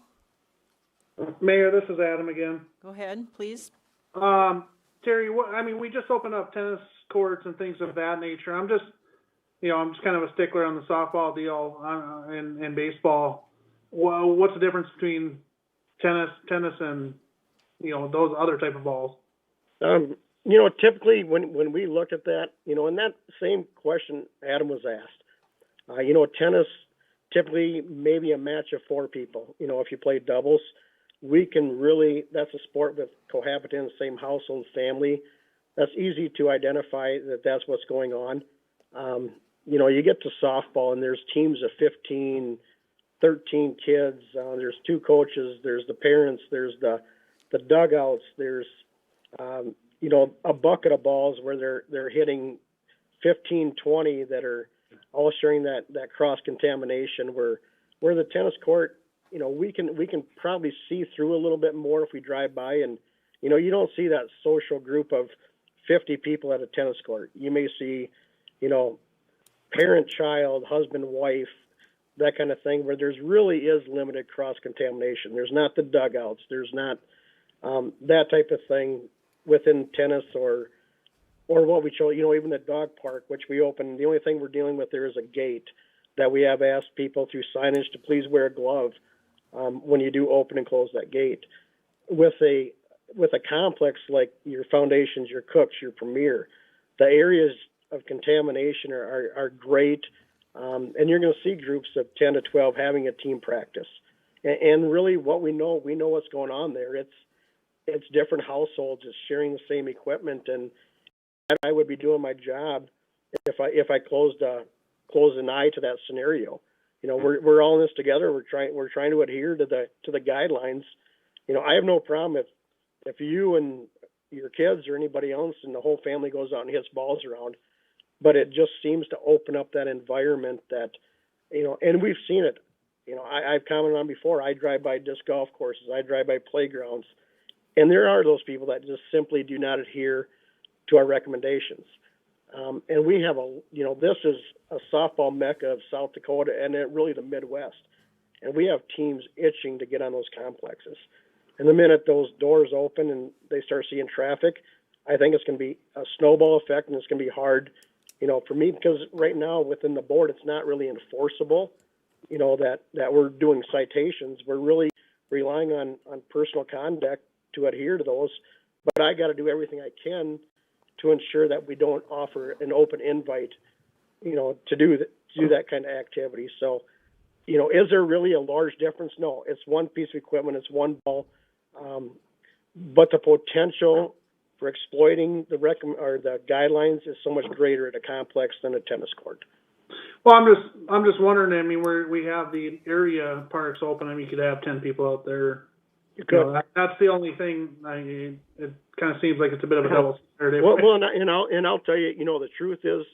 Mayor, this is Adam again. Go ahead, please. Terry, we just opened up tennis courts and things of that nature. I'm just kind of a stickler on the softball deal and baseball. Well, what's the difference between tennis and, those other type of balls? Typically when we look at that, and that same question Adam was asked, tennis, typically maybe a match of 4 people. If you play doubles, we can really, that's a sport with cohabiting, same household, family. That's easy to identify that that's what's going on. You get to softball and there's teams of 15, 13 kids. There's 2 coaches. There's the parents. There's the dugouts. There's, a bucket of balls where they're hitting 15, 20 that are all sharing that cross contamination where the tennis court, we can probably see through a little bit more if we drive by and, you don't see that social group of 50 people at a tennis court. You may see, parent, child, husband, wife, that kind of thing, where there's really is limited cross contamination. There's not the dugouts. There's not that type of thing within tennis or what we show, even the dog park, which we open. The only thing we're dealing with there is a gate that we have asked people through signage to please wear a glove when you do open and close that gate. With a complex like your Foundations, your Cooks, your Premier, the areas of contamination are great, and you're going to see groups of 10 to 12 having a team practice. And really, what we know what's going on there. It's different households, it's sharing the same equipment, and I would be doing my job if I closed an eye to that scenario. We're all in this together. We're trying to adhere to the guidelines. I have no problem if you and your kids or anybody else and the whole family goes out and hits balls around, but it just seems to open up that environment that, and we've seen it. I've commented on before. I drive by disc golf courses. I drive by playgrounds, and there are those people that just simply do not adhere to our recommendations. And we have this is a softball mecca of South Dakota and really the Midwest. And we have teams itching to get on those complexes. And the minute those doors open and they start seeing traffic, I think it's going to be a snowball effect, and it's going to be hard, for me, because right now within the board, it's not really enforceable, that we're doing citations. We're really relying on personal conduct to adhere to those. But I got to do everything I can to ensure that we don't offer an open invite, to do that kind of activity. So, is there really a large difference? No, it's one piece of equipment, it's one ball, but the potential for exploiting the guidelines is so much greater at a complex than a tennis court. Well, I'm just wondering. Where we have the area parks open, you could have 10 people out there. You could. That's the only thing. It kind of seems like it's a bit of a double standard. Well, and I'll tell you, the truth is,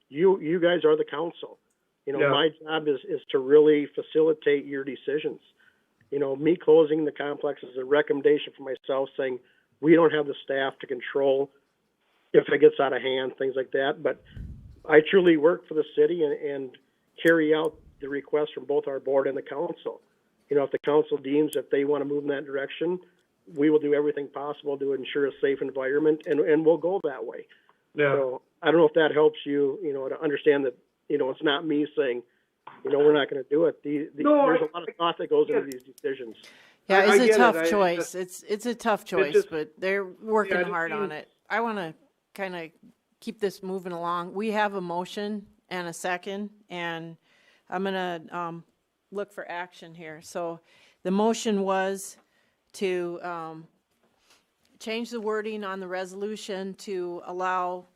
you guys are the council. Yeah. My job is to really facilitate your decisions. Me closing the complex is a recommendation for myself, saying we don't have the staff to control if it gets out of hand, things like that. But I truly work for the city and carry out the requests from both our board and the council. If the council deems that they want to move in that direction, we will do everything possible to ensure a safe environment, and we'll go that way. Yeah. So I don't know if that helps you, to understand that, it's not me saying, we're not going to do it. There's a lot of thought that goes into these decisions. Yeah, it's a tough choice. It's a tough choice, but they're working hard on it. I want to kind of keep this moving along. We have a motion and a second, and I'm going to look for action here. So the motion was to change the wording on the resolution to allow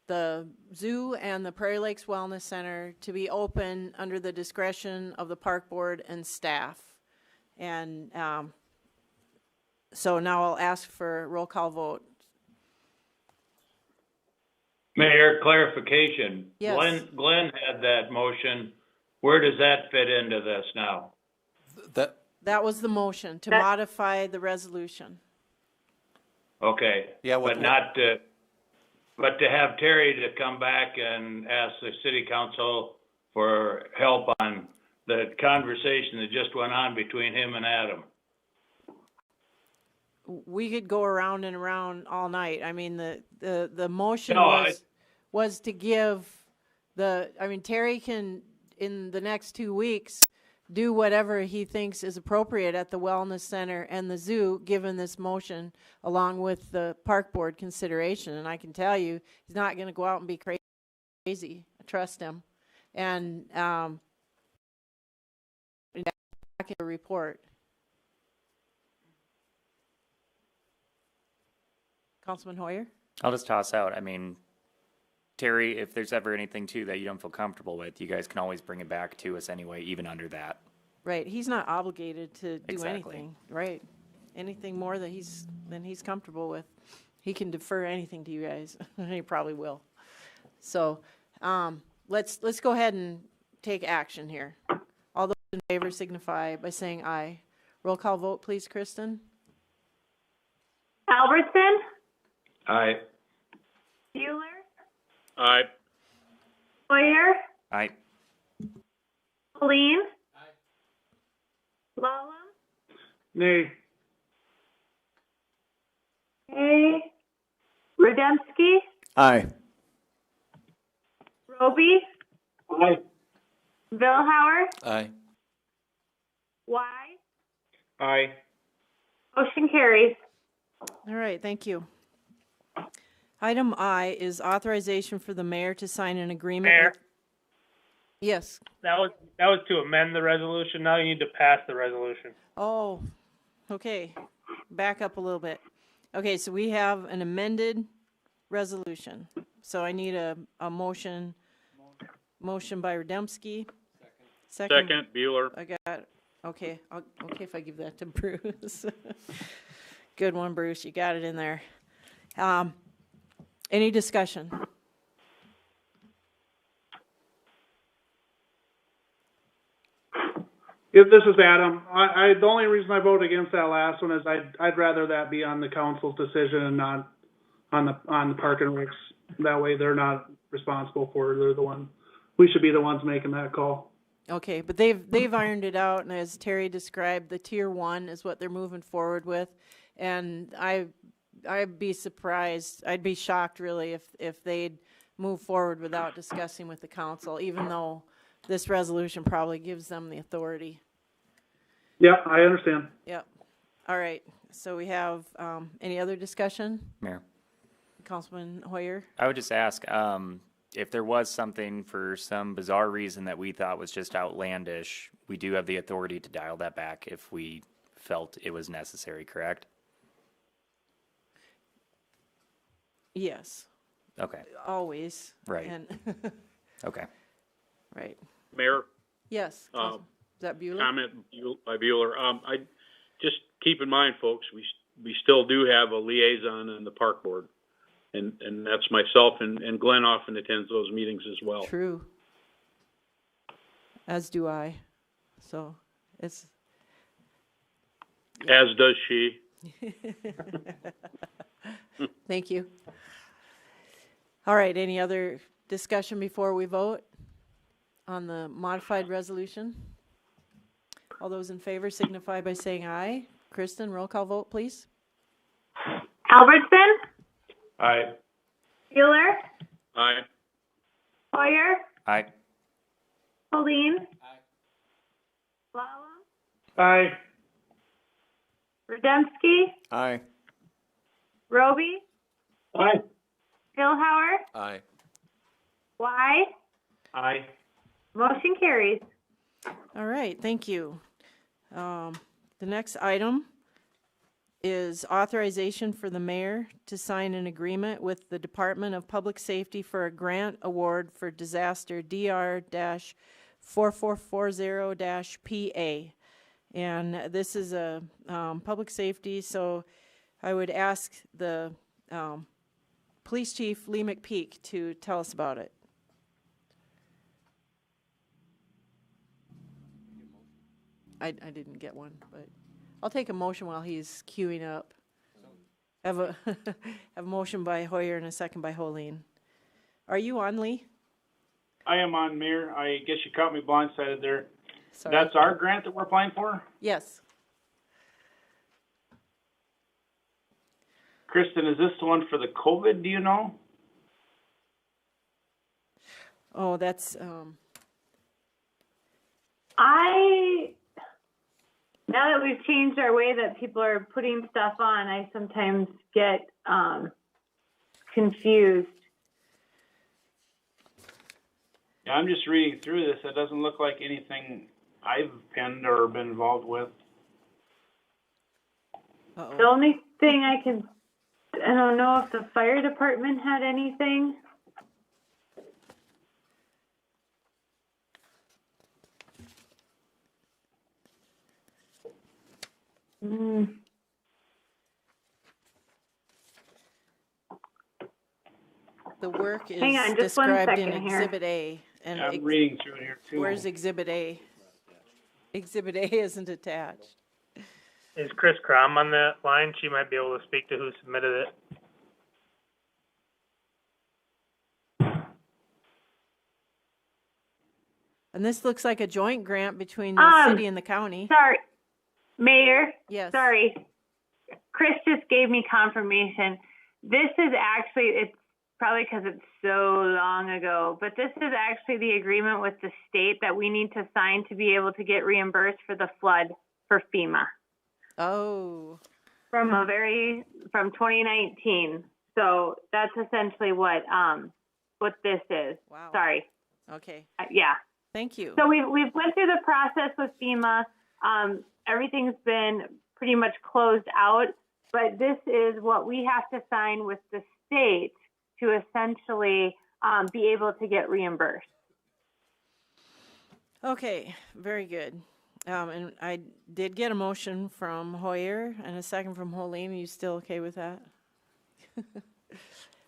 the zoo and the Prairie Lakes Wellness Center to be open under the discretion of the park board and staff. And so now I'll ask for a roll call vote. Mayor, clarification. Yes. Glenn had that motion. Where does that fit into this now? That was the motion, to modify the resolution. Okay. Yeah, but to have Terry to come back and ask the city council for help on the conversation that just went on between him and Adam. We could go around and around all night. I mean, the motion No, was to give Terry can, in the next 2 weeks, do whatever he thinks is appropriate at the wellness center and the zoo, given this motion, along with the park board consideration. And I can tell you, he's not going to go out and be crazy. I trust him. And back in the report. Councilman Hoyer? I'll just toss out, I mean, Terry, if there's ever anything too that you don't feel comfortable with, you guys can always bring it back to us anyway, even under that. Right, he's not obligated to do Exactly. anything, right? Anything more than he's comfortable with. He can defer anything to you guys, and he probably will. So, let's go ahead and take action here. All those in favor signify by saying aye. Roll call vote, please, Kristen. Albertson, Aye. Bueller, Aye. Hoyer, Aye. Colleen, Lallam, Nay. A. Rademski, Aye. Roby, Aye. Vilhauer, Aye. Y. Aye. Motion carries. All right, thank you. Item I is authorization for the mayor to sign an agreement. Mayor? with- Yes. That was to amend the resolution. Now you need to pass the resolution. Oh, okay. Back up a little bit. Okay, so we have an amended resolution. So I need a motion. Motion by Rademski. Second. Second, Bueller. I got, okay, okay if I give that to Bruce. Good one, Bruce, you got it in there. Any discussion? If this is Adam, the only reason I voted against that last one is I'd rather that be on the council's decision and not on the Park and Recs. That way they're not responsible for it. They're the one, we should be the ones making that call. Okay, but they've ironed it out, and as Terry described, the tier 1 is what they're moving forward with. And I'd be surprised, I'd be shocked really if they'd move forward without discussing with the council, even though this resolution probably gives them the authority. Yeah, I understand. Yep. All right, so we have, any other discussion? Mayor, Councilman Hoyer? I would just ask, if there was something for some bizarre reason that we thought was just outlandish, we do have the authority to dial that back if we felt it was necessary, correct? Yes. Okay. Always. Right. And Okay. right. Mayor, Yes. Is that Bueller? comment by Bueller. I just keep in mind, folks, we still do have a liaison on the park board. And that's myself, and Glenn often attends those meetings as well. True. As do I. So it's. As does she. Thank you. All right, any other discussion before we vote on the modified resolution? All those in favor signify by saying aye. Kristen, roll call vote, please. Albertson, Aye. Bueller, Aye. Hoyer, Aye. Colleen, Lallam, Aye. Rademski, Aye. Roby, Aye. Vilhauer, Aye. Y. Aye. Motion carries. All right, thank you. The next item is authorization for the mayor to sign an agreement with the Department of Public Safety for a grant award for disaster DR-4440-PA. And this is a public safety, so I would ask the Police Chief Lee McPeak to tell us about it. I didn't get one, but I'll take a motion while he's queuing up. Have a have a motion by Hoyer and a second by Holeen. Are you on, Lee? I am on, Mayor. I guess you caught me blindsided there. Sorry. That's our grant that we're applying for? Yes. Kristen, is this the one for the COVID, do you know? Oh, that's, Now that we've changed our way that people are putting stuff on, I sometimes get confused. Yeah, I'm just reading through this. It doesn't look like anything I've penned or been involved with. The only thing I don't know if the fire department had anything. the work is Hang on, just one described in second here. Exhibit A. And Yeah, I'm reading through it here too. where's Exhibit A? Exhibit A isn't attached. Is Chris Crom on that line? She might be able to speak to who submitted it. And this looks like a joint grant between the city and the county. Sorry, Mayor. Yes. Sorry. Chris just gave me confirmation. This is actually, it's probably because it's so long ago, but this is actually the agreement with the state that we need to sign to be able to get reimbursed for the flood for FEMA. Oh. From 2019. So that's essentially what this is. Wow. Sorry. Okay. Yeah. Thank you. So we've went through the process with FEMA. Everything's been pretty much closed out, but this is what we have to sign with the state to essentially be able to get reimbursed. Okay, very good. And I did get a motion from Hoyer and a second from Holeen. Are you still okay with that?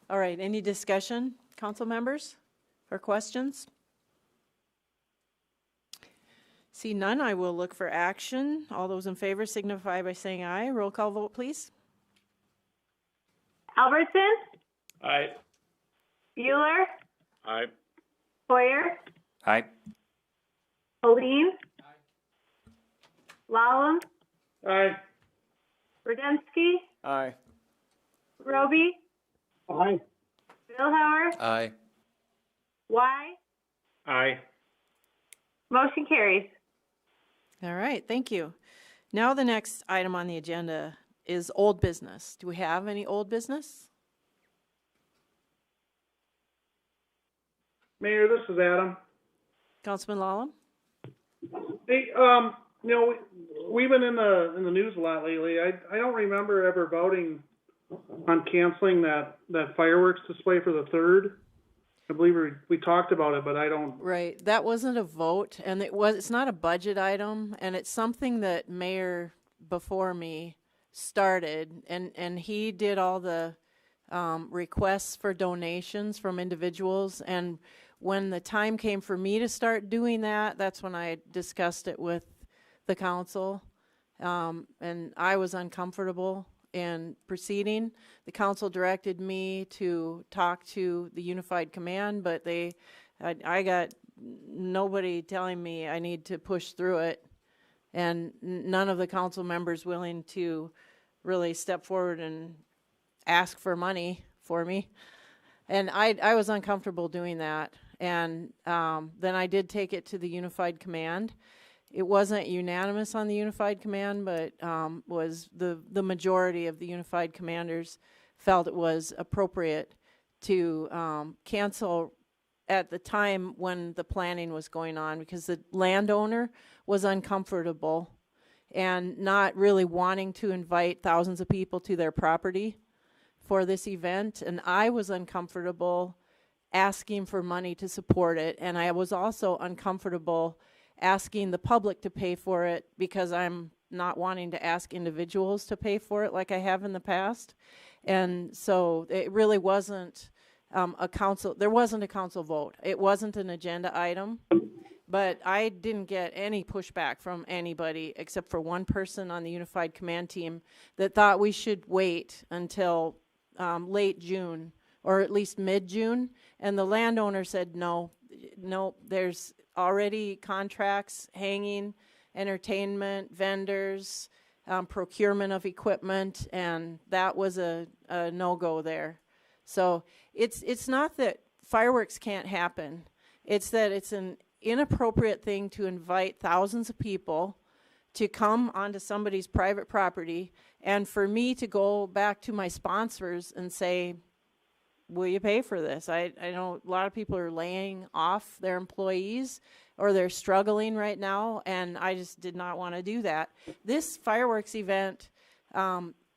All right, any discussion, council members, or questions? See none, I will look for action. All those in favor signify by saying aye. Roll call vote, please. Albertson? Aye. Bueller? Aye. Hoyer? Aye. Helene? Lallam? Aye. Rudensky? Aye. Roby? Aye. Billhauer? Aye. Y? Aye. Motion carries. All right, thank you. Now the next item on the agenda is old business. Do we have any old business? Mayor, this is Adam. Councilman Lallam? Hey, we've been in the news a lot lately. I don't remember ever voting on canceling that fireworks display for the 3rd. I believe we talked about it, but I don't. Right, that wasn't a vote, and it's not a budget item, and it's something that Mayor before me started, and he did all the requests for donations from individuals, and when the time came for me to start doing that, that's when I discussed it with the council, and I was uncomfortable in proceeding. The council directed me to talk to the Unified Command, but I got nobody telling me I need to push through it, and none of the council members willing to really step forward and ask for money for me. And I was uncomfortable doing that. And then I did take it to the Unified Command. It wasn't unanimous on the Unified Command, but was the majority of the Unified Commanders felt it was appropriate to cancel at the time when the planning was going on, because the landowner was uncomfortable and not really wanting to invite thousands of people to their property for this event, and I was uncomfortable asking for money to support it, and I was also uncomfortable asking the public to pay for it because I'm not wanting to ask individuals to pay for it like I have in the past. And so it really wasn't there wasn't a council vote. It wasn't an agenda item, but I didn't get any pushback from anybody except for one person on the Unified Command team that thought we should wait until late June or at least mid-June, and the landowner said no, nope, there's already contracts hanging, entertainment, vendors, procurement of equipment, and that was a no-go there. So it's not that fireworks can't happen. It's that it's an inappropriate thing to invite thousands of people to come onto somebody's private property, and for me to go back to my sponsors and say, will you pay for this? I know a lot of people are laying off their employees or they're struggling right now, and I just did not want to do that. This fireworks event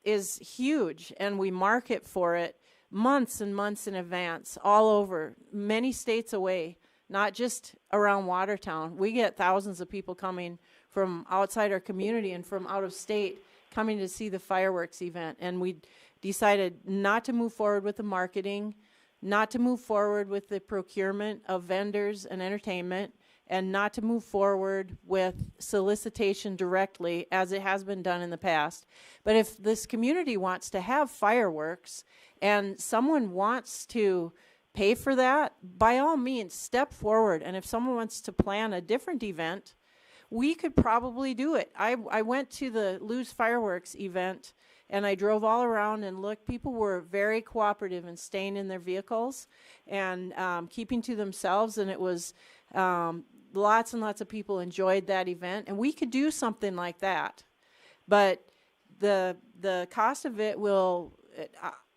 is huge, and we market for it months and months in advance all over, many states away, not just around Watertown. We get thousands of people coming from outside our community and from out of state coming to see the fireworks event, and we decided not to move forward with the marketing, not to move forward with the procurement of vendors and entertainment, and not to move forward with solicitation directly as it has been done in the past. But if this community wants to have fireworks and someone wants to pay for that, by all means, step forward. And if someone wants to plan a different event, we could probably do it. I went to the Lew's Fireworks event, and I drove all around and looked. People were very cooperative in staying in their vehicles and keeping to themselves, and it was lots and lots of people enjoyed that event, and we could do something like that. But the cost of it will,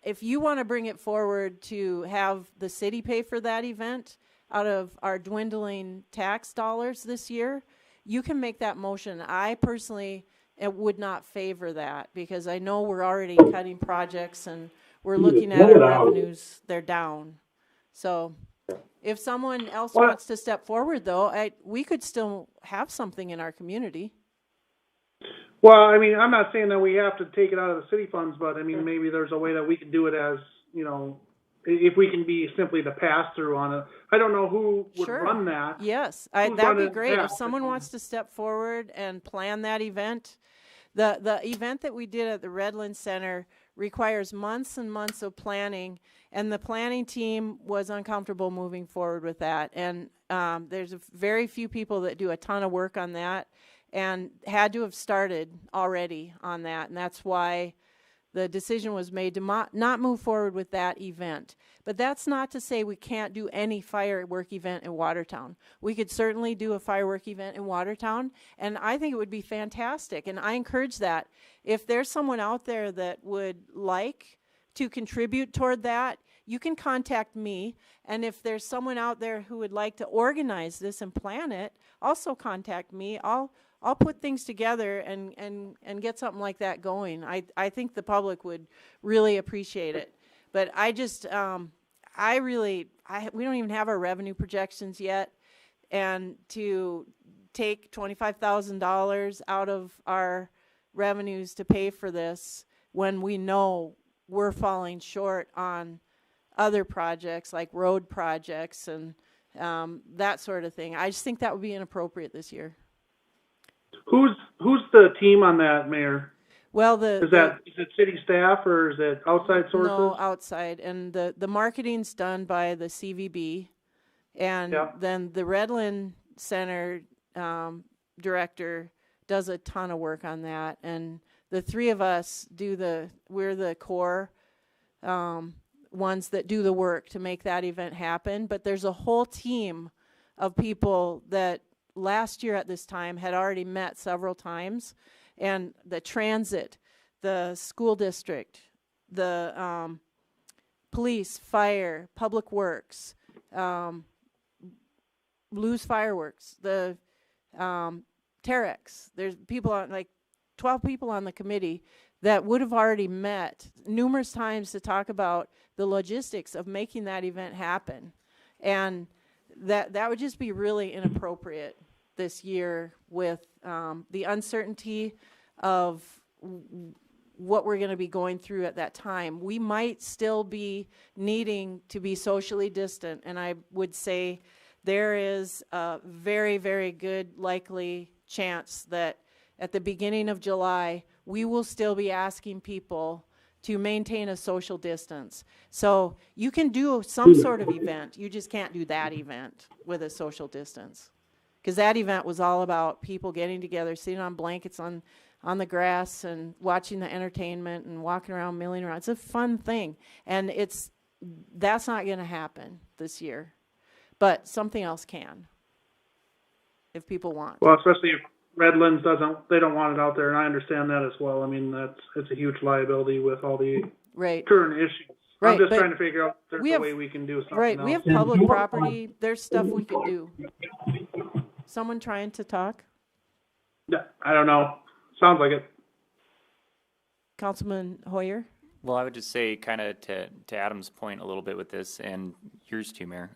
if you want to bring it forward to have the city pay for that event out of our dwindling tax dollars this year, you can make that motion. I personally would not favor that, because I know we're already cutting projects and we're looking at our revenues, they're down. So if someone else wants to step forward, though, we could still have something in our community. Well, I mean, I'm not saying that we have to take it out of the city funds, but I mean, maybe there's a way that we could do it as, you know, if we can be simply the pass-through on it. I don't know who would run that. Yes, that'd be great. If someone wants to step forward and plan that event. The event that we did at the Redland Center requires months and months of planning, and the planning team was uncomfortable moving forward with that. And there's very few people that do a ton of work on that, and had to have started already on that, and that's why the decision was made to not move forward with that event. But that's not to say we can't do any firework event in Watertown. We could certainly do a firework event in Watertown, and I think it would be fantastic, and I encourage that. If there's someone out there that would like to contribute toward that, you can contact me, and if there's someone out there who would like to organize this and plan it, also contact me. I'll put things together and get something like that going. I think the public would really appreciate it. But I just, we don't even have our revenue projections yet. And to take $25,000 out of our revenues to pay for this when we know we're falling short on other projects like road projects and that sort of thing. I just think that would be inappropriate this year. Who's the team on that, Mayor? Well, is it city staff or is it outside sources? No, outside, and the marketing's done by the CVB, and then the Redland Center director does a ton of work on that, and the three of us we're the core ones that do the work to make that event happen. But there's a whole team of people that last year at this time had already met several times, and the transit, the school district, the police, fire, public works, Lew's Fireworks, the Terex. There's people on, like 12 people on the committee that would have already met numerous times to talk about the logistics of making that event happen. And that would just be really inappropriate this year with the uncertainty of what we're going to be going through at that time. We might still be needing to be socially distant, and I would say there is a very, very good likely chance that at the beginning of July, we will still be asking people to maintain a social distance. So you can do some sort of event, you just can't do that event with a social distance. Because that event was all about people getting together, sitting on blankets on the grass and watching the entertainment and walking around, milling around. It's a fun thing. And that's not going to happen this year. But something else can, if people want. Well, especially if Redlands they don't want it out there, and I understand that as well. I mean, it's a huge liability with all the current issues. Right, I'm just but trying to figure out if there's a way we can do something else. We have public property. There's stuff we could do. Someone trying to talk? Yeah, I don't know. Sounds like it. Councilman Hoyer? Well, I would just say, kind of to Adam's point a little bit with this, and yours too, Mayor.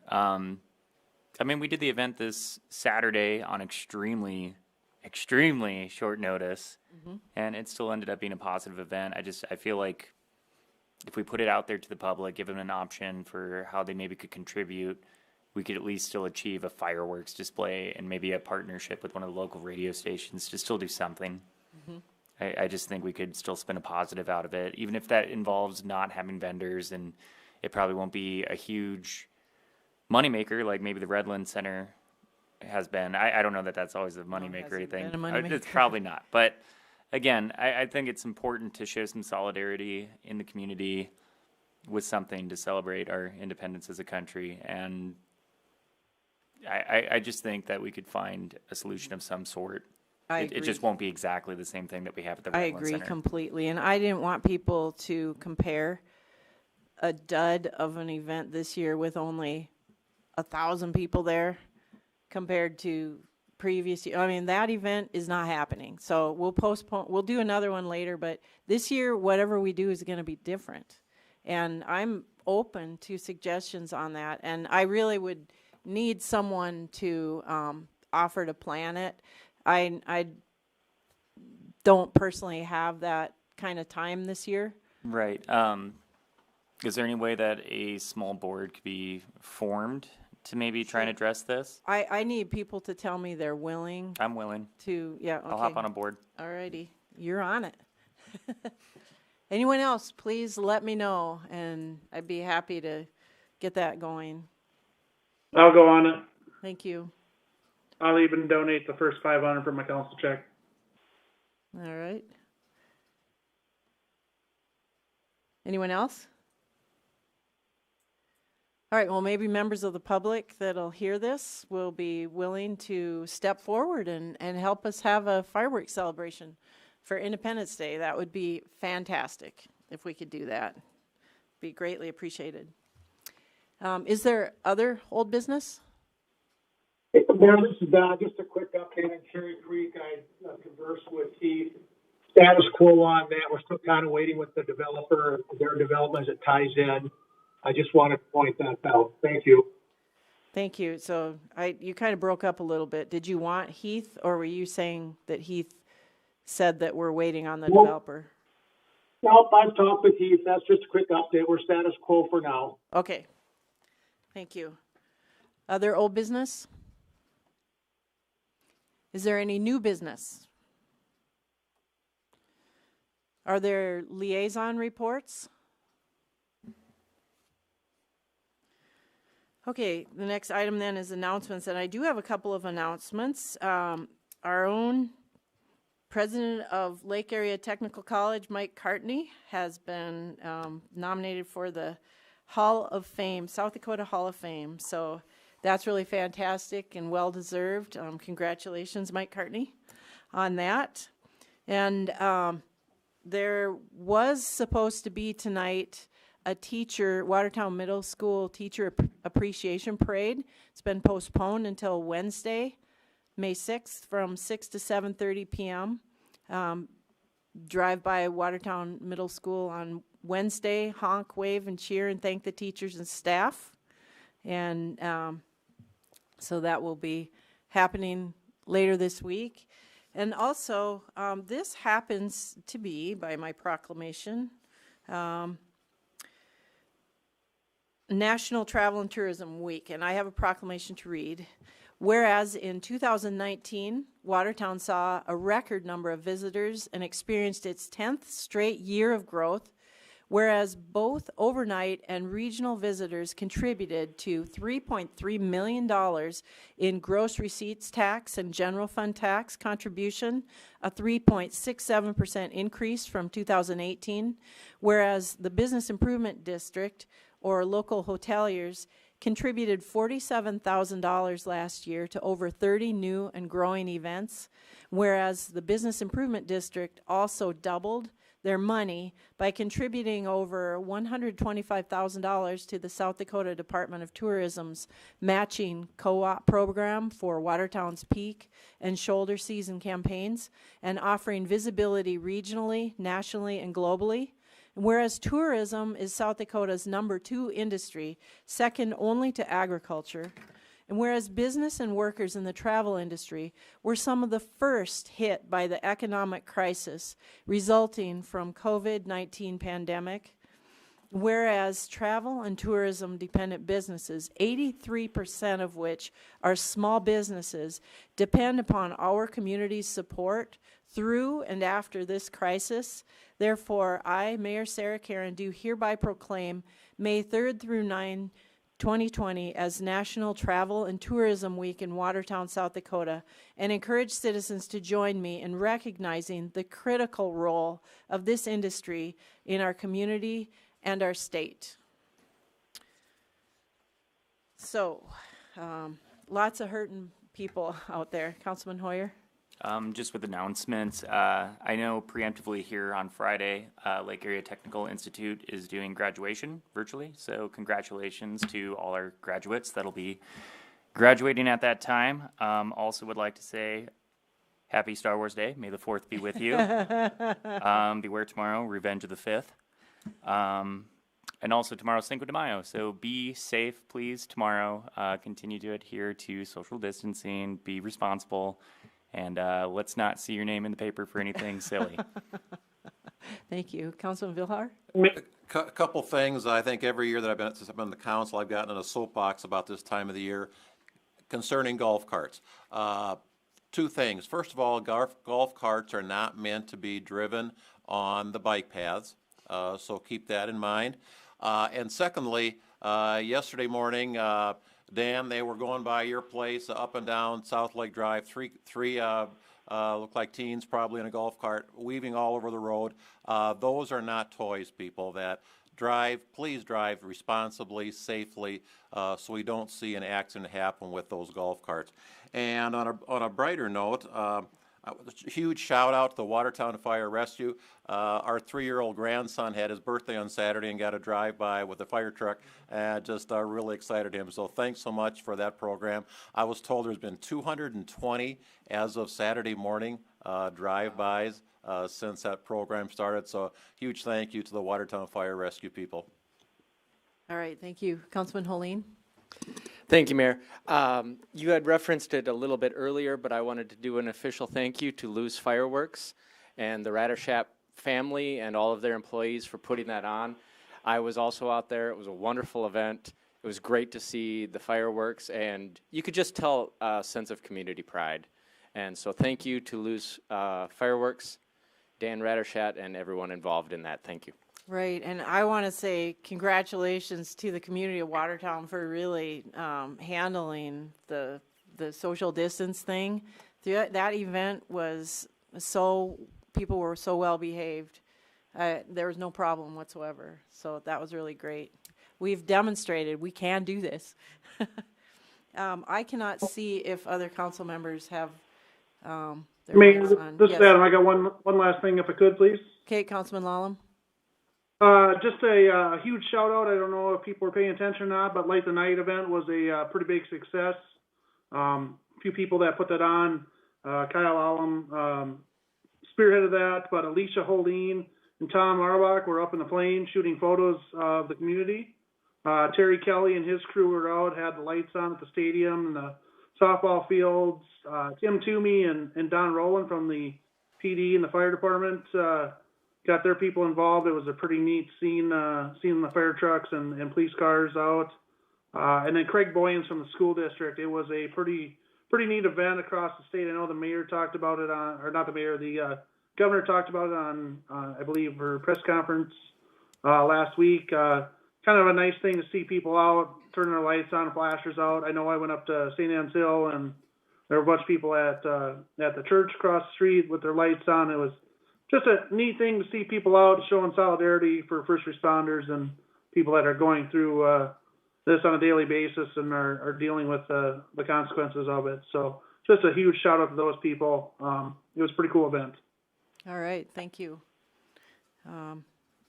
I mean, we did the event this Saturday on extremely short notice, and it still ended up being a positive event. I feel like if we put it out there to the public, give them an option for how they maybe could contribute, we could at least still achieve a fireworks display and maybe a partnership with one of the local radio stations to still do something. I just think we could still spin a positive out of it, even if that involves not having vendors, and it probably won't be a huge moneymaker like maybe the Redland Center has been. I don't know that that's always a moneymaker or anything. It's probably not. But again, I think it's important to show some solidarity in the community with something to celebrate our independence as a country. And I just think that we could find a solution of some sort. It just won't be exactly the same thing that we have at the Redland Center. I agree completely. And I didn't want people to compare a dud of an event this year with only 1,000 people there compared to previous year. I mean, that event is not happening. So we'll do another one later, but this year, whatever we do is going to be different. And I'm open to suggestions on that. And I really would need someone to offer to plan it. I don't personally have that kind of time this year. Right. Is there any way that a small board could be formed to maybe try and address this? I need people to tell me they're willing. I'm willing. Okay. I'll hop on a board. All righty. You're on it. Anyone else, please let me know, and I'd be happy to get that going. I'll go on it. Thank you. I'll even donate the first $500 for my council check. All right. Anyone else? All right, well, maybe members of the public that'll hear this will be willing to step forward and help us have a fireworks celebration for Independence Day. That would be fantastic if we could do that. Be greatly appreciated. Is there other old business? Mayor, this is Don. Just a quick update on Cherry Creek. I conversed with Keith. Status quo on that. We're still kind of waiting with the developer, their development as it ties in. I just wanted to point that out. Thank you. Thank you. So you kind of broke up a little bit. Did you want Heath, or were you saying that Heath said that we're waiting on the developer? Nope, I've talked with Heath. That's just a quick update. We're status quo for now. Okay. Thank you. Other old business? Is there any new business? Are there liaison reports? Okay, the next item then is announcements, and I do have a couple of announcements. Our own president of Lake Area Technical College, Mike Cartney, has been nominated for the Hall of Fame, South Dakota Hall of Fame. So that's really fantastic and well-deserved. Congratulations, Mike Cartney, on that. And there was supposed to be tonight a Watertown Middle School Teacher Appreciation Parade. It's been postponed until Wednesday, May 6th, from 6 to 7:30 p.m. Drive by Watertown Middle School on Wednesday, honk, wave, and cheer, and thank the teachers and staff. And so that will be happening later this week. And also, this happens to be, by my proclamation, National Travel and Tourism Week, and I have a proclamation to read. Whereas in 2019, Watertown saw a record number of visitors and experienced its 10th straight year of growth, Whereas both overnight and regional visitors contributed to $3.3 million in gross receipts tax and general fund tax contribution, a 3.67% increase from 2018, whereas the Business Improvement District, or local hoteliers, contributed $47,000 last year to over 30 new and growing events, whereas the Business Improvement District also doubled their money by contributing over $125,000 to the South Dakota Department of Tourism's matching co-op program for Watertown's peak and shoulder season campaigns, and offering visibility regionally, nationally, and globally. Whereas tourism is South Dakota's #2 industry, second only to agriculture, and whereas business and workers in the travel industry were some of the first hit by the economic crisis resulting from COVID-19 pandemic, whereas travel and tourism dependent businesses, 83% of which are small businesses, depend upon our community's support through and after this crisis. Therefore, I, Mayor Sarah Karen, do hereby proclaim May 3rd through 9, 2020 as National Travel and Tourism Week in Watertown, South Dakota, and encourage citizens to join me in recognizing the critical role of this industry in our community and our state. So, lots of hurting people out there. Councilman Hoyer? Just with announcements, I know preemptively here on Friday, Lake Area Technical Institute is doing graduation virtually. So congratulations to all our graduates that'll be graduating at that time. Also would like to say happy Star Wars Day. May the 4th be with you. Beware tomorrow, Revenge of the 5th. And also tomorrow's Cinco de Mayo. So be safe, please, tomorrow. Continue to adhere to social distancing, be responsible. And let's not see your name in the paper for anything silly. Thank you. Councilman Villar? A couple things. I think every year that I've been on the council, I've gotten in a soapbox about this time of the year concerning golf carts. Two things. First of all, golf carts are not meant to be driven on the bike paths, so keep that in mind. And secondly, yesterday morning, Dan, they were going by your place up and down South Lake Drive, three look like teens probably in a golf cart, weaving all over the road. Those are not toys, people. That please drive responsibly, safely, so we don't see an accident happen with those golf carts. And on a brighter note, a huge shout out to the Watertown Fire Rescue. Our 3-year-old grandson had his birthday on Saturday and got a drive-by with the fire truck, and just really excited him. So thanks so much for that program. I was told there's been 220 as of Saturday morning drive-bys since that program started. So huge thank you to the Watertown Fire Rescue people. All right, thank you. Councilman Holeen? Thank you, Mayor. You had referenced it a little bit earlier, but I wanted to do an official thank you to Loose Fireworks and the Rattershap family and all of their employees for putting that on. I was also out there. It was a wonderful event. It was great to see the fireworks, and you could just tell a sense of community pride. And so thank you to Loose Fireworks, Dan Rattershap, and everyone involved in that. Thank you. Right, and I want to say congratulations to the community of Watertown for really handling the social distance thing. That event was people were so well behaved. There was no problem whatsoever, so that was really great. We've demonstrated we can do this. I cannot see if other council members have their mics on. This is Adam. I got one last thing, if I could, please. Okay, Councilman Lallam. Just a huge shout out. I don't know if people are paying attention or not, but Light the Night event was a pretty big success. A few people that put that on. Kyle Allam spearheaded that, but Alicia Holdeen and Tom Arbach were up in the plane shooting photos of the community. Terry Kelly and his crew were out, had the lights on at the stadium and the softball fields. Tim Toomey and Don Rowland from the PD and the fire department got their people involved. It was a pretty neat scene, seeing the fire trucks and police cars out. And then Craig Boyens from the school district. It was a pretty neat event across the state. I know the mayor talked about it on, or not the mayor, the governor talked about it on, I believe, her press conference last week. Kind of a nice thing to see people out, turning their lights on, flashers out. I know I went up to St. Anne's Hill and there were a bunch of people at the church across the street with their lights on. It was just a neat thing to see people out showing solidarity for first responders and people that are going through this on a daily basis and are dealing with the consequences of it. So just a huge shout out to those people. It was a pretty cool event. All right, thank you.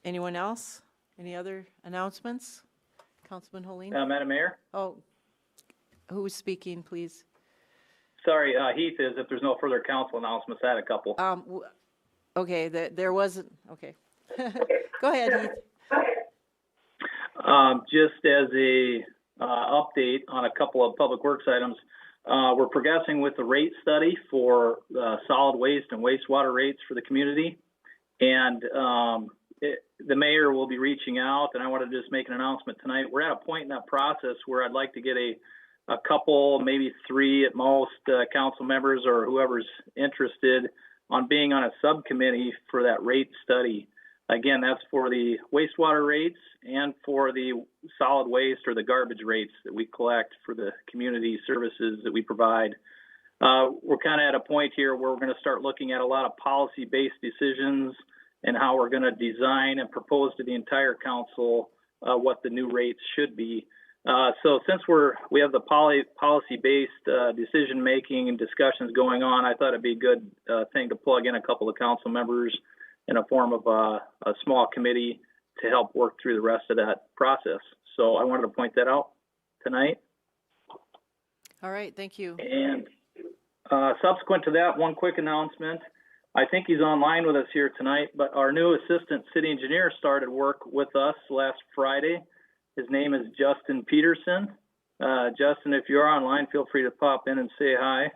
Anyone else? Any other announcements? Councilman Holeen? Madam Mayor? Oh, who's speaking, please? Sorry, Heath is, if there's no further council announcements, I had a couple. Okay, there wasn't, okay. Go ahead, Heath. Just as a update on a couple of public works items, we're progressing with the rate study for solid waste and wastewater rates for the community. And the mayor will be reaching out, and I want to just make an announcement tonight. We're at a point in that process where I'd like to get a couple, maybe 3 at most, council members or whoever's interested on being on a subcommittee for that rate study. Again, that's for the wastewater rates and for the solid waste or the garbage rates that we collect for the community services that we provide. We're kind of at a point here where we're going to start looking at a lot of policy-based decisions and how we're going to design and propose to the entire council what the new rates should be. So since we have the policy-based decision-making and discussions going on, I thought it'd be a good thing to plug in a couple of council members in a form of a small committee to help work through the rest of that process. So I wanted to point that out tonight. All right, thank you. And subsequent to that, one quick announcement. I think he's online with us here tonight, but our new assistant city engineer started work with us last Friday. His name is Justin Peterson. Justin, if you're online, feel free to pop in and say hi.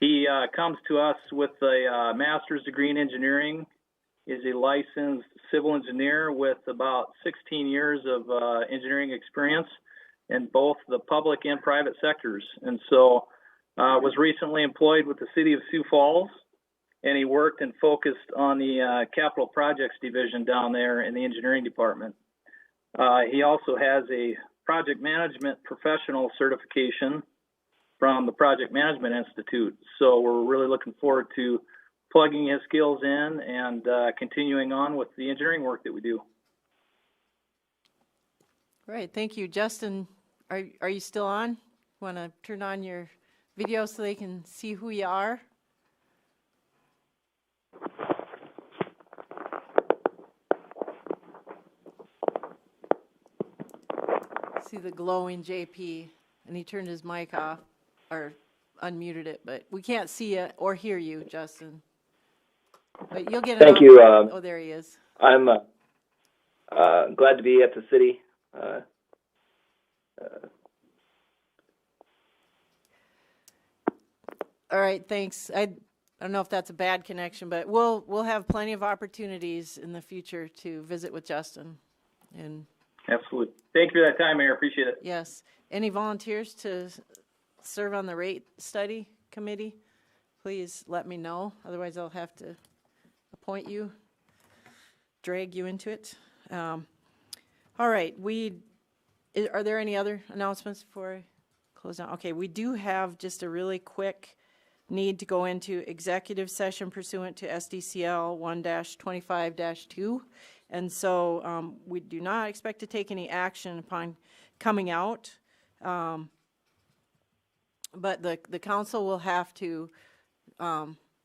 He comes to us with a master's degree in engineering. He's a licensed civil engineer with about 16 years of engineering experience in both the public and private sectors. And so was recently employed with the city of Sioux Falls, and he worked and focused on the capital projects division down there in the engineering department. He also has a project management professional certification from the Project Management Institute. So we're really looking forward to plugging his skills in and continuing on with the engineering work that we do. Great, thank you. Justin, are you still on? Want to turn on your video so they can see who you are? See the glowing JP, and he turned his mic off or unmuted it, but we can't see you or hear you, Justin. But you'll get it. Thank you. Oh, there he is. I'm glad to be at the city. All right, thanks. I don't know if that's a bad connection, but we'll have plenty of opportunities in the future to visit with Justin. And absolutely. Thank you for that time, Mayor. Appreciate it. yes, any volunteers to serve on the rate study committee? Please let me know. Otherwise, I'll have to appoint you, drag you into it. All right, are there any other announcements before I close out? Okay, we do have just a really quick need to go into executive session pursuant to SDCL 1-25-2. And so we do not expect to take any action upon coming out. But the council will have to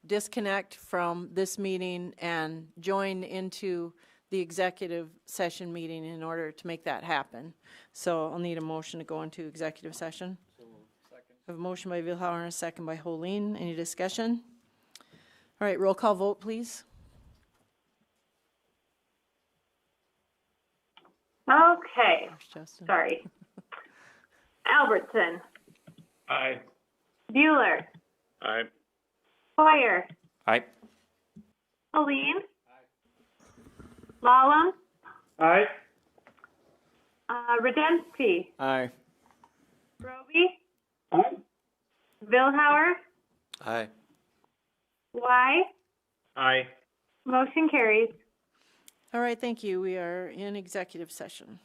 disconnect from this meeting and join into the executive session meeting in order to make that happen. So I'll need a motion to go into executive session. I have a motion by Vilhauer and a second by Holeen. Any discussion? All right, roll call vote, please. Okay. Justin. Sorry. Albertson. Aye. Bueller. Aye. Hoyer. Aye. Helene. Lallam. Aye. Radensky. Aye. Roby. Aye. Vilhauer. Aye. Y. Aye. Motion carries. All right, thank you. We are in executive session.